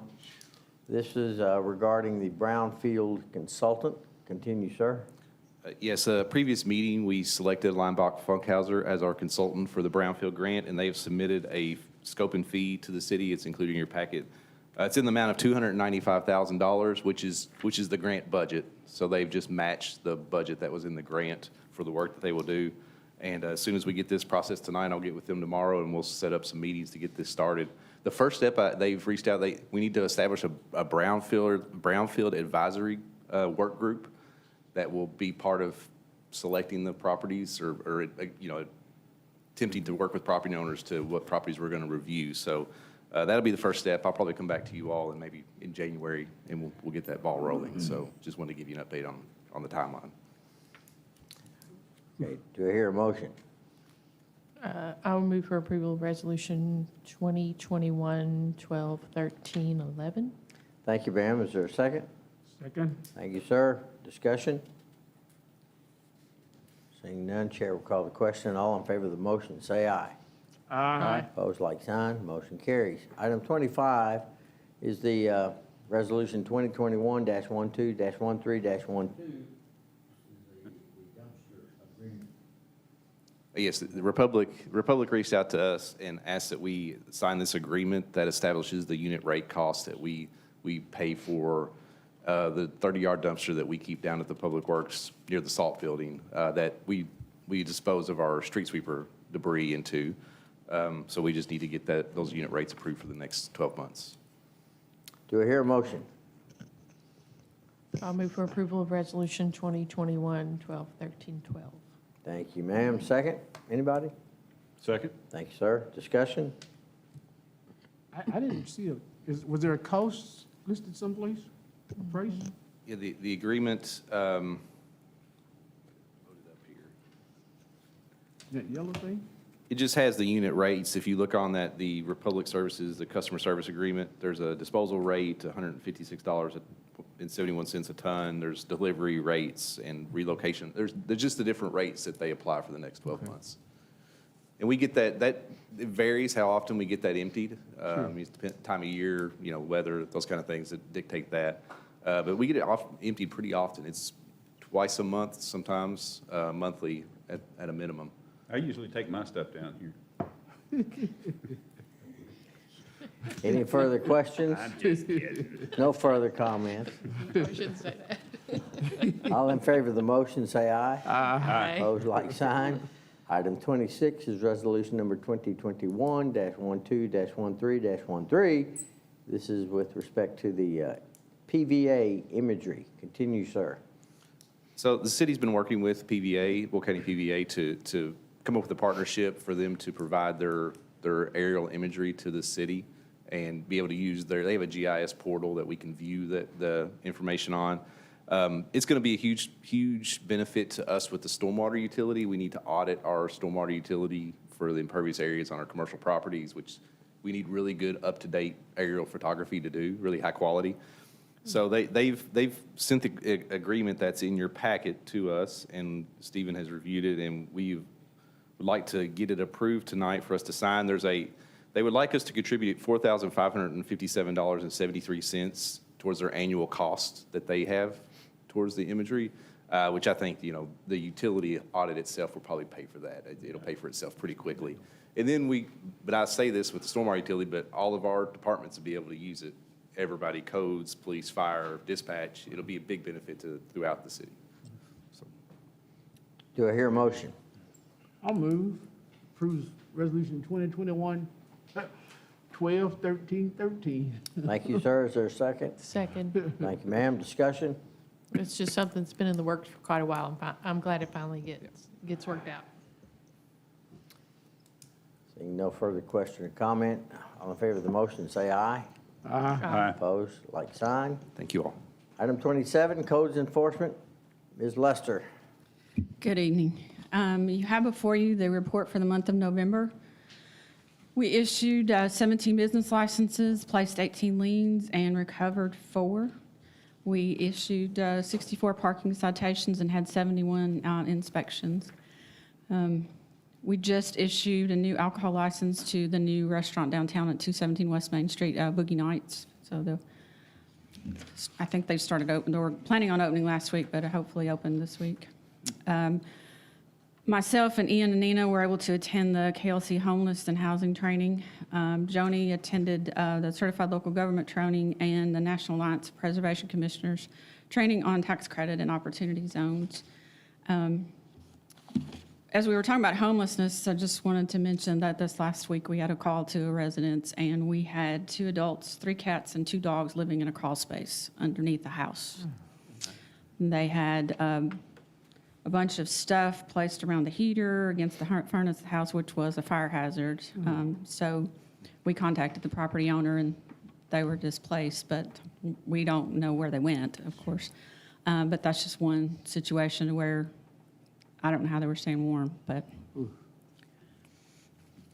This is regarding the brownfield consultant. Continue, sir. Yes, a previous meeting, we selected Leinbach Funkhauser as our consultant for the Brownfield grant, and they have submitted a scope and fee to the city. It's included in your packet. It's in the amount of $295,000, which is the grant budget. So they've just matched the budget that was in the grant for the work that they will do. And as soon as we get this process tonight, I'll get with them tomorrow, and we'll set up some meetings to get this started. The first step, they've reached out, we need to establish a brownfield advisory work group that will be part of selecting the properties or you know, attempting to work with property owners to what properties we're going to review. So that'll be the first step. I'll probably come back to you all and maybe in January, and we'll get that ball rolling. So just wanted to give you an update on the timeline. Okay, do I hear a motion? I will move for approval of Resolution 2021-12-13-11. Thank you, ma'am. Is there a second? Second. Thank you, sir. Discussion? Seeing none, chair will call the question. All in favor of the motion, say aye. Aye. Opposed, like sign. Motion carries. Item 25 is the resolution 2021-12-13-12. Yes, the Republic reached out to us and asked that we sign this agreement that establishes the unit rate cost that we pay for the 30-yard dumpster that we keep down at the Public Works near the salt building that we dispose of our street sweeper debris into. So we just need to get those unit rates approved for the next 12 months. Do I hear a motion? I'll move for approval of Resolution 2021-12-13-12. Thank you, ma'am. Second? Anybody? Second. Thank you, sir. Discussion? I didn't see was there a cost listed someplace? A price? Yeah, the agreement, loaded up here. That yellow thing? It just has the unit rates. If you look on that, the Republic Services, the customer service agreement, there's a disposal rate, $156.71 a ton. There's delivery rates and relocation. There's just the different rates that they apply for the next 12 months. And we get that it varies how often we get that emptied. It's time of year, you know, weather, those kind of things that dictate that. But we get it emptied pretty often. It's twice a month, sometimes monthly at a minimum. I usually take my stuff down here. Any further questions? I'm just kidding. No further comments. I shouldn't say that. All in favor of the motion, say aye. Aye. Opposed, like sign. Item 26 is resolution number 2021-12-13-13. This is with respect to the PVA imagery. Continue, sir. So the city's been working with PVA, Will County PVA, to come up with a partnership for them to provide their aerial imagery to the city and be able to use they have a GIS portal that we can view the information on. It's going to be a huge benefit to us with the stormwater utility. We need to audit our stormwater utility for the impervious areas on our commercial properties, which we need really good up-to-date aerial photography to do, really high quality. So they've sent the agreement that's in your packet to us, and Stephen has reviewed it, and we would like to get it approved tonight for us to sign. They would like us to contribute $4,557.73 towards their annual cost that they have towards the imagery. which I think, the utility audit itself will probably pay for that. It'll pay for itself pretty quickly. And then but I say this with the stormwater utility, but all of our departments will be able to use it. Everybody, codes, police, fire, dispatch, it'll be a big benefit throughout the city. Do I hear a motion? I'll move, approve resolution 2021 12-13-13. Thank you, sir. Is there a second? Second. Thank you, ma'am. Discussion? It's just something that's been in the works for quite a while, and I'm glad it finally gets worked out. Seeing no further question or comment, all in favor of the motion, say aye. Aye. Opposed, like sign. Thank you all. Item 27, codes enforcement. Ms. Lester. Good evening. You have before you the report for the month of November. We issued 17 business licenses, placed 18 liens, and recovered 4. We issued 64 parking citations and had 71 inspections. We just issued a new alcohol license to the new restaurant downtown at 217 West Main Street, Boogie Nights. So I think they've started open. They were planning on opening last week, but hopefully open this week. Myself and Ian and Nina were able to attend the KLC homeless and housing training. Joni attended the Certified Local Government training and the National Alliance of Preservation Commissioners training on tax credit and opportunity zones. As we were talking about homelessness, I just wanted to mention that this last week we had a call to a residence, and we had 2 adults, 3 cats, and 2 dogs living in a crawl space underneath the house. They had a bunch of stuff placed around the heater against the furnace of the house, which was a fire hazard. So we contacted the property owner, and they were displaced, but we don't know where they went, of course. But that's just one situation where I don't know how they were staying warm, but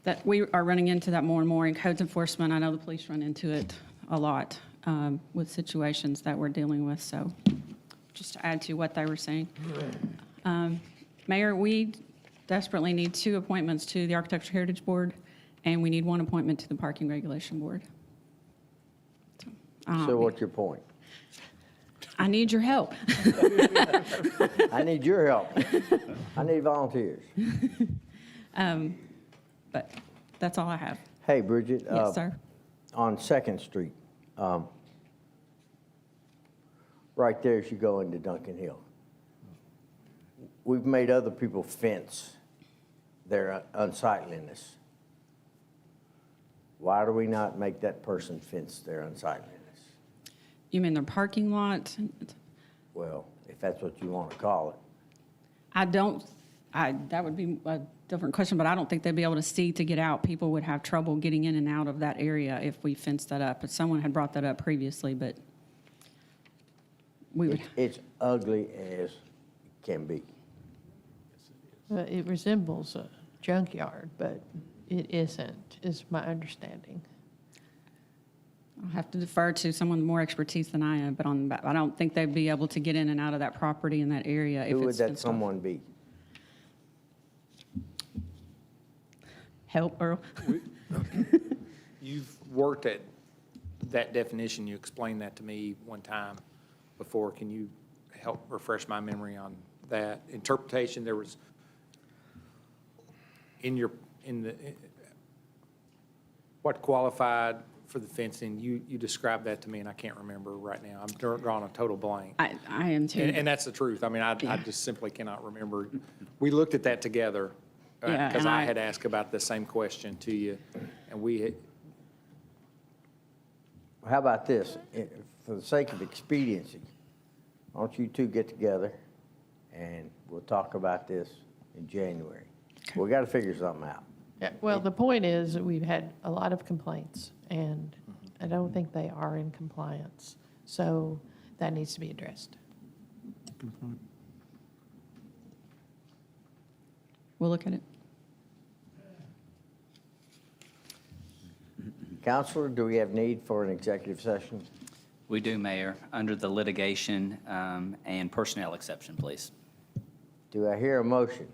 that we are running into that more and more in codes enforcement. I know the police run into it a lot with situations that we're dealing with. So just to add to what they were saying. Mayor, we desperately need 2 appointments to the Architectural Heritage Board, and we need 1 appointment to the Parking Regulation Board. So what's your point? I need your help. I need your help. I need volunteers. But that's all I have. Hey, Bridget. Yes, sir. On 2nd Street, right there as you go into Duncan Hill. We've made other people fence their unsightliness. Why do we not make that person fence their unsightliness? You mean their parking lot? Well, if that's what you want to call it. That would be a different question, but I don't think they'd be able to see to get out. People would have trouble getting in and out of that area if we fenced that up. But someone had brought that up previously, but we would. It's ugly as can be. It resembles a junkyard, but it isn't, is my understanding. I'll have to defer to someone with more expertise than I am, but I don't think they'd be able to get in and out of that property in that area if it's Who would that fenced off. someone be? Help, Earl. You've worked at that definition. You explained that to me one time before. Can you help refresh my memory on that interpretation? There was what qualified for the fencing, you described that to me, and I can't remember right now. I'm drawing a total blank. I am too. And that's the truth. I mean, I just simply cannot remember. We looked at that together, Yeah, because and I I- had asked about the same question to you, and we had, How about this? For the sake of expediency, why don't you 2 get together and we'll talk about this in January. We got to figure something out. Yeah, well, the point is that we've had a lot of complaints, and I don't think they are in compliance. So that needs to be addressed. We'll look at it. Counselor, do we have need for an executive session? We do, Mayor, under the litigation and personnel exception, please. Do I hear a motion?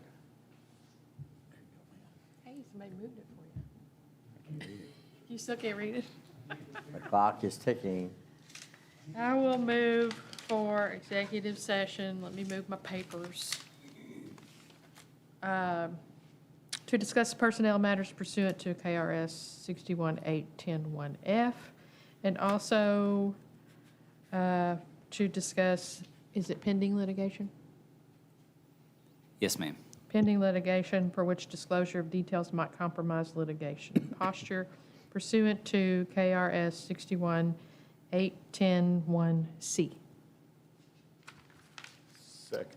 Hey, somebody moved it for you. You still can't read it? The clock is ticking. I will move for executive session. Let me move my papers. To discuss personnel matters pursuant to KRS 618101F, and also to discuss, is it pending litigation? Yes, ma'am. Pending litigation for which disclosure of details might compromise litigation posture pursuant to KRS 61810-1C. Second.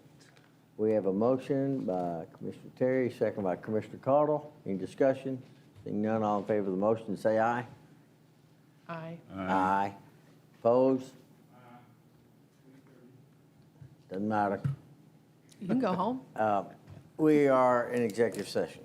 We have a motion by Commissioner Terry, second by Commissioner Cardle. Any discussion? Seeing none, all in favor of the motion, say aye. Aye. Aye. Opposed? Doesn't matter. You can go home. We are in executive session.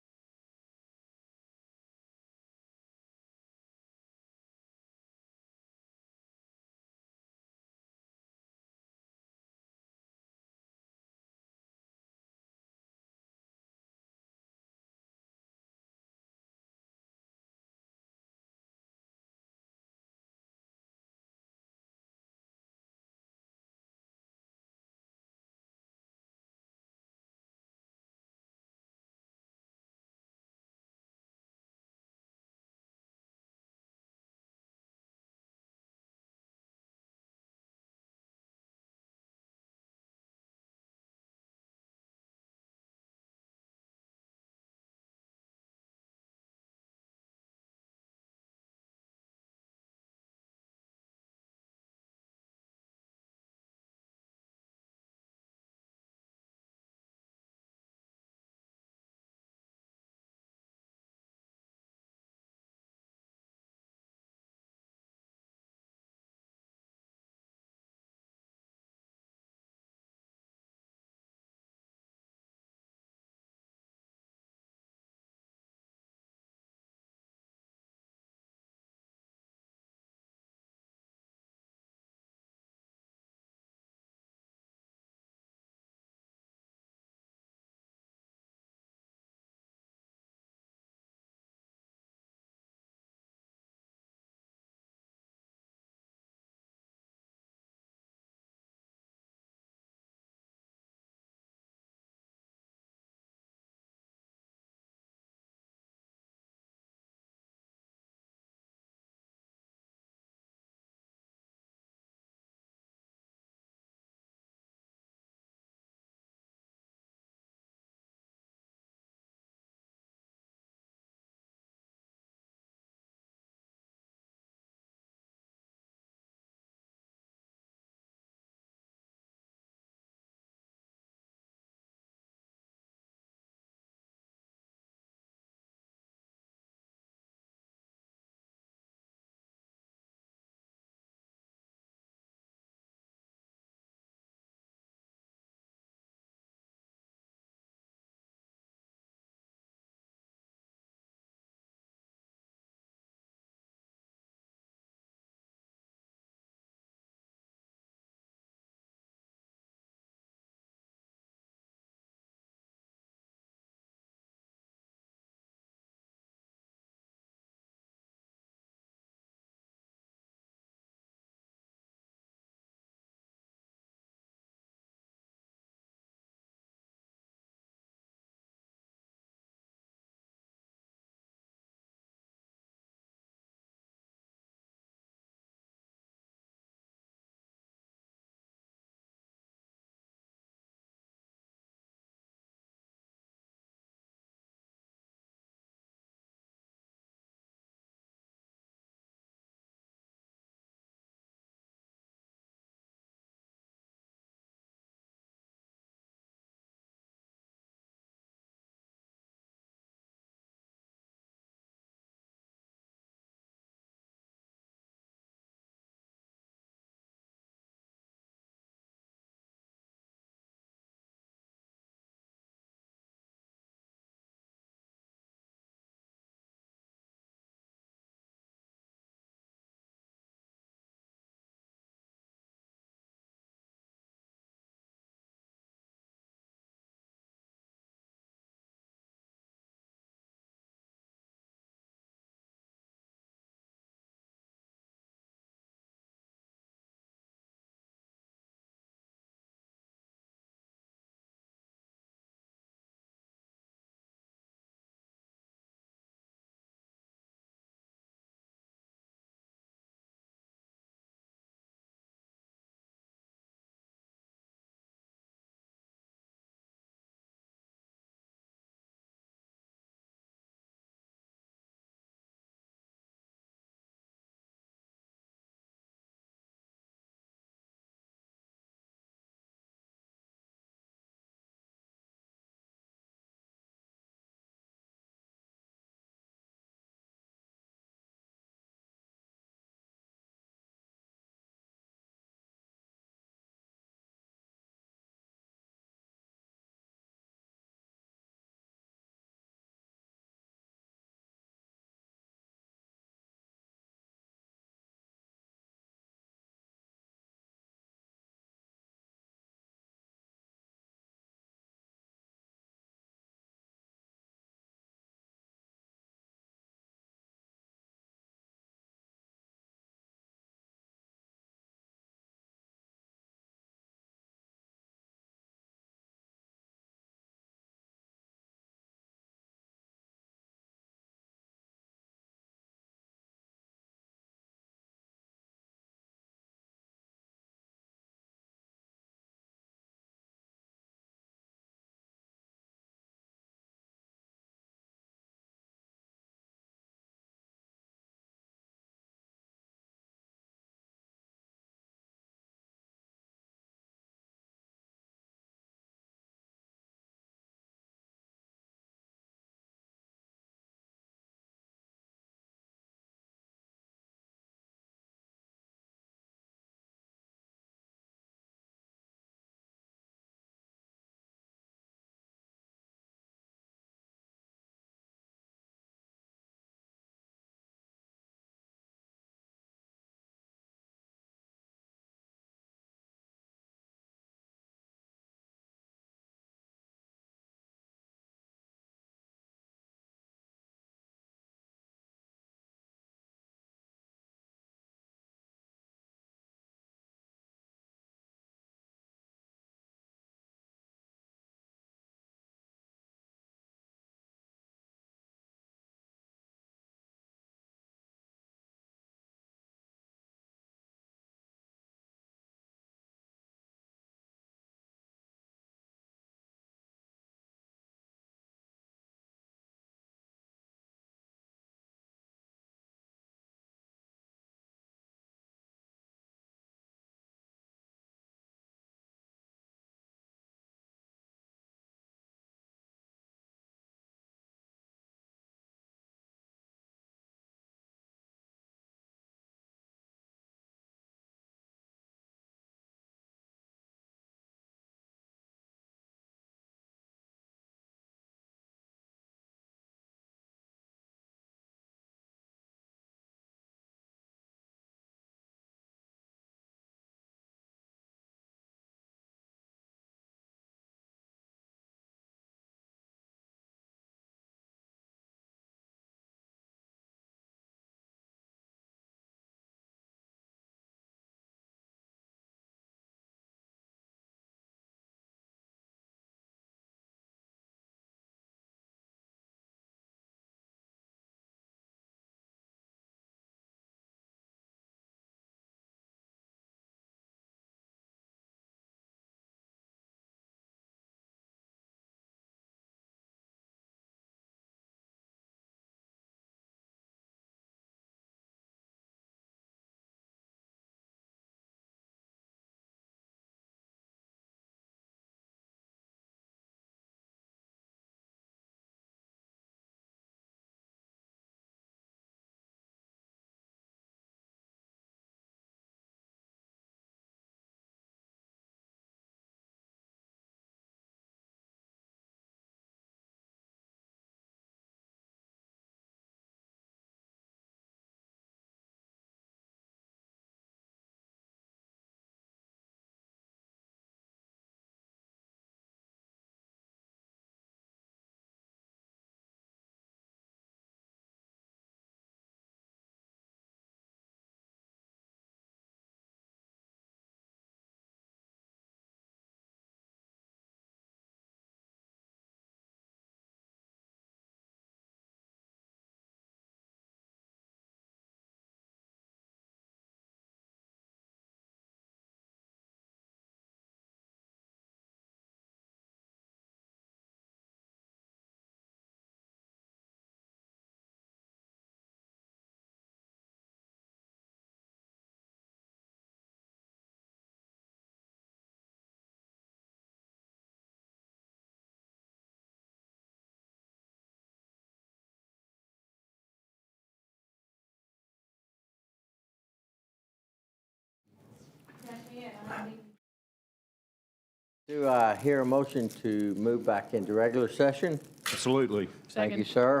Do I hear a motion to move back into regular session? Absolutely. Thank you, Second. sir.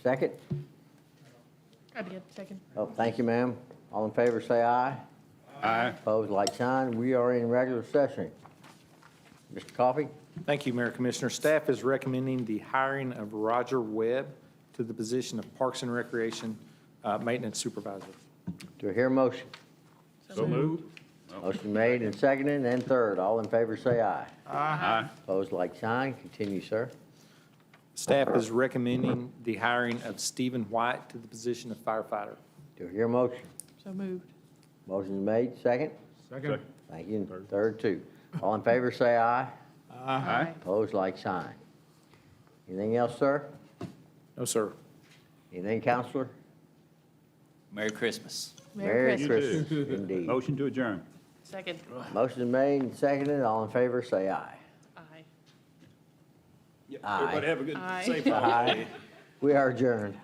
Second? I did, second. Oh, thank you, ma'am. All in favor, say aye. Aye. Opposed, like sign. We are in regular session. Mr. Coffey? Thank you, Mayor Commissioner. Staff is recommending the hiring of Roger Webb to the position of Parks and Recreation Maintenance Supervisor. Do I hear a motion? So moved. Motion made and seconded and third. All in favor, say aye. Aye. Opposed, like sign. Continue, sir. Staff is recommending the hiring of Stephen White to the position of firefighter. Do I hear a motion? So moved. Motion made, second? Second. Thank you. Third, too. All in favor, say aye. Aye. Opposed, like sign. Anything else, sir? No, sir. Anything, counselor? Merry Christmas. Merry You Christmas, too. indeed. Motion to adjourn. Second. Motion made and seconded. All in favor, say aye. Aye. Aye. Everybody have a good, Aye. safe Aye. We are adjourned.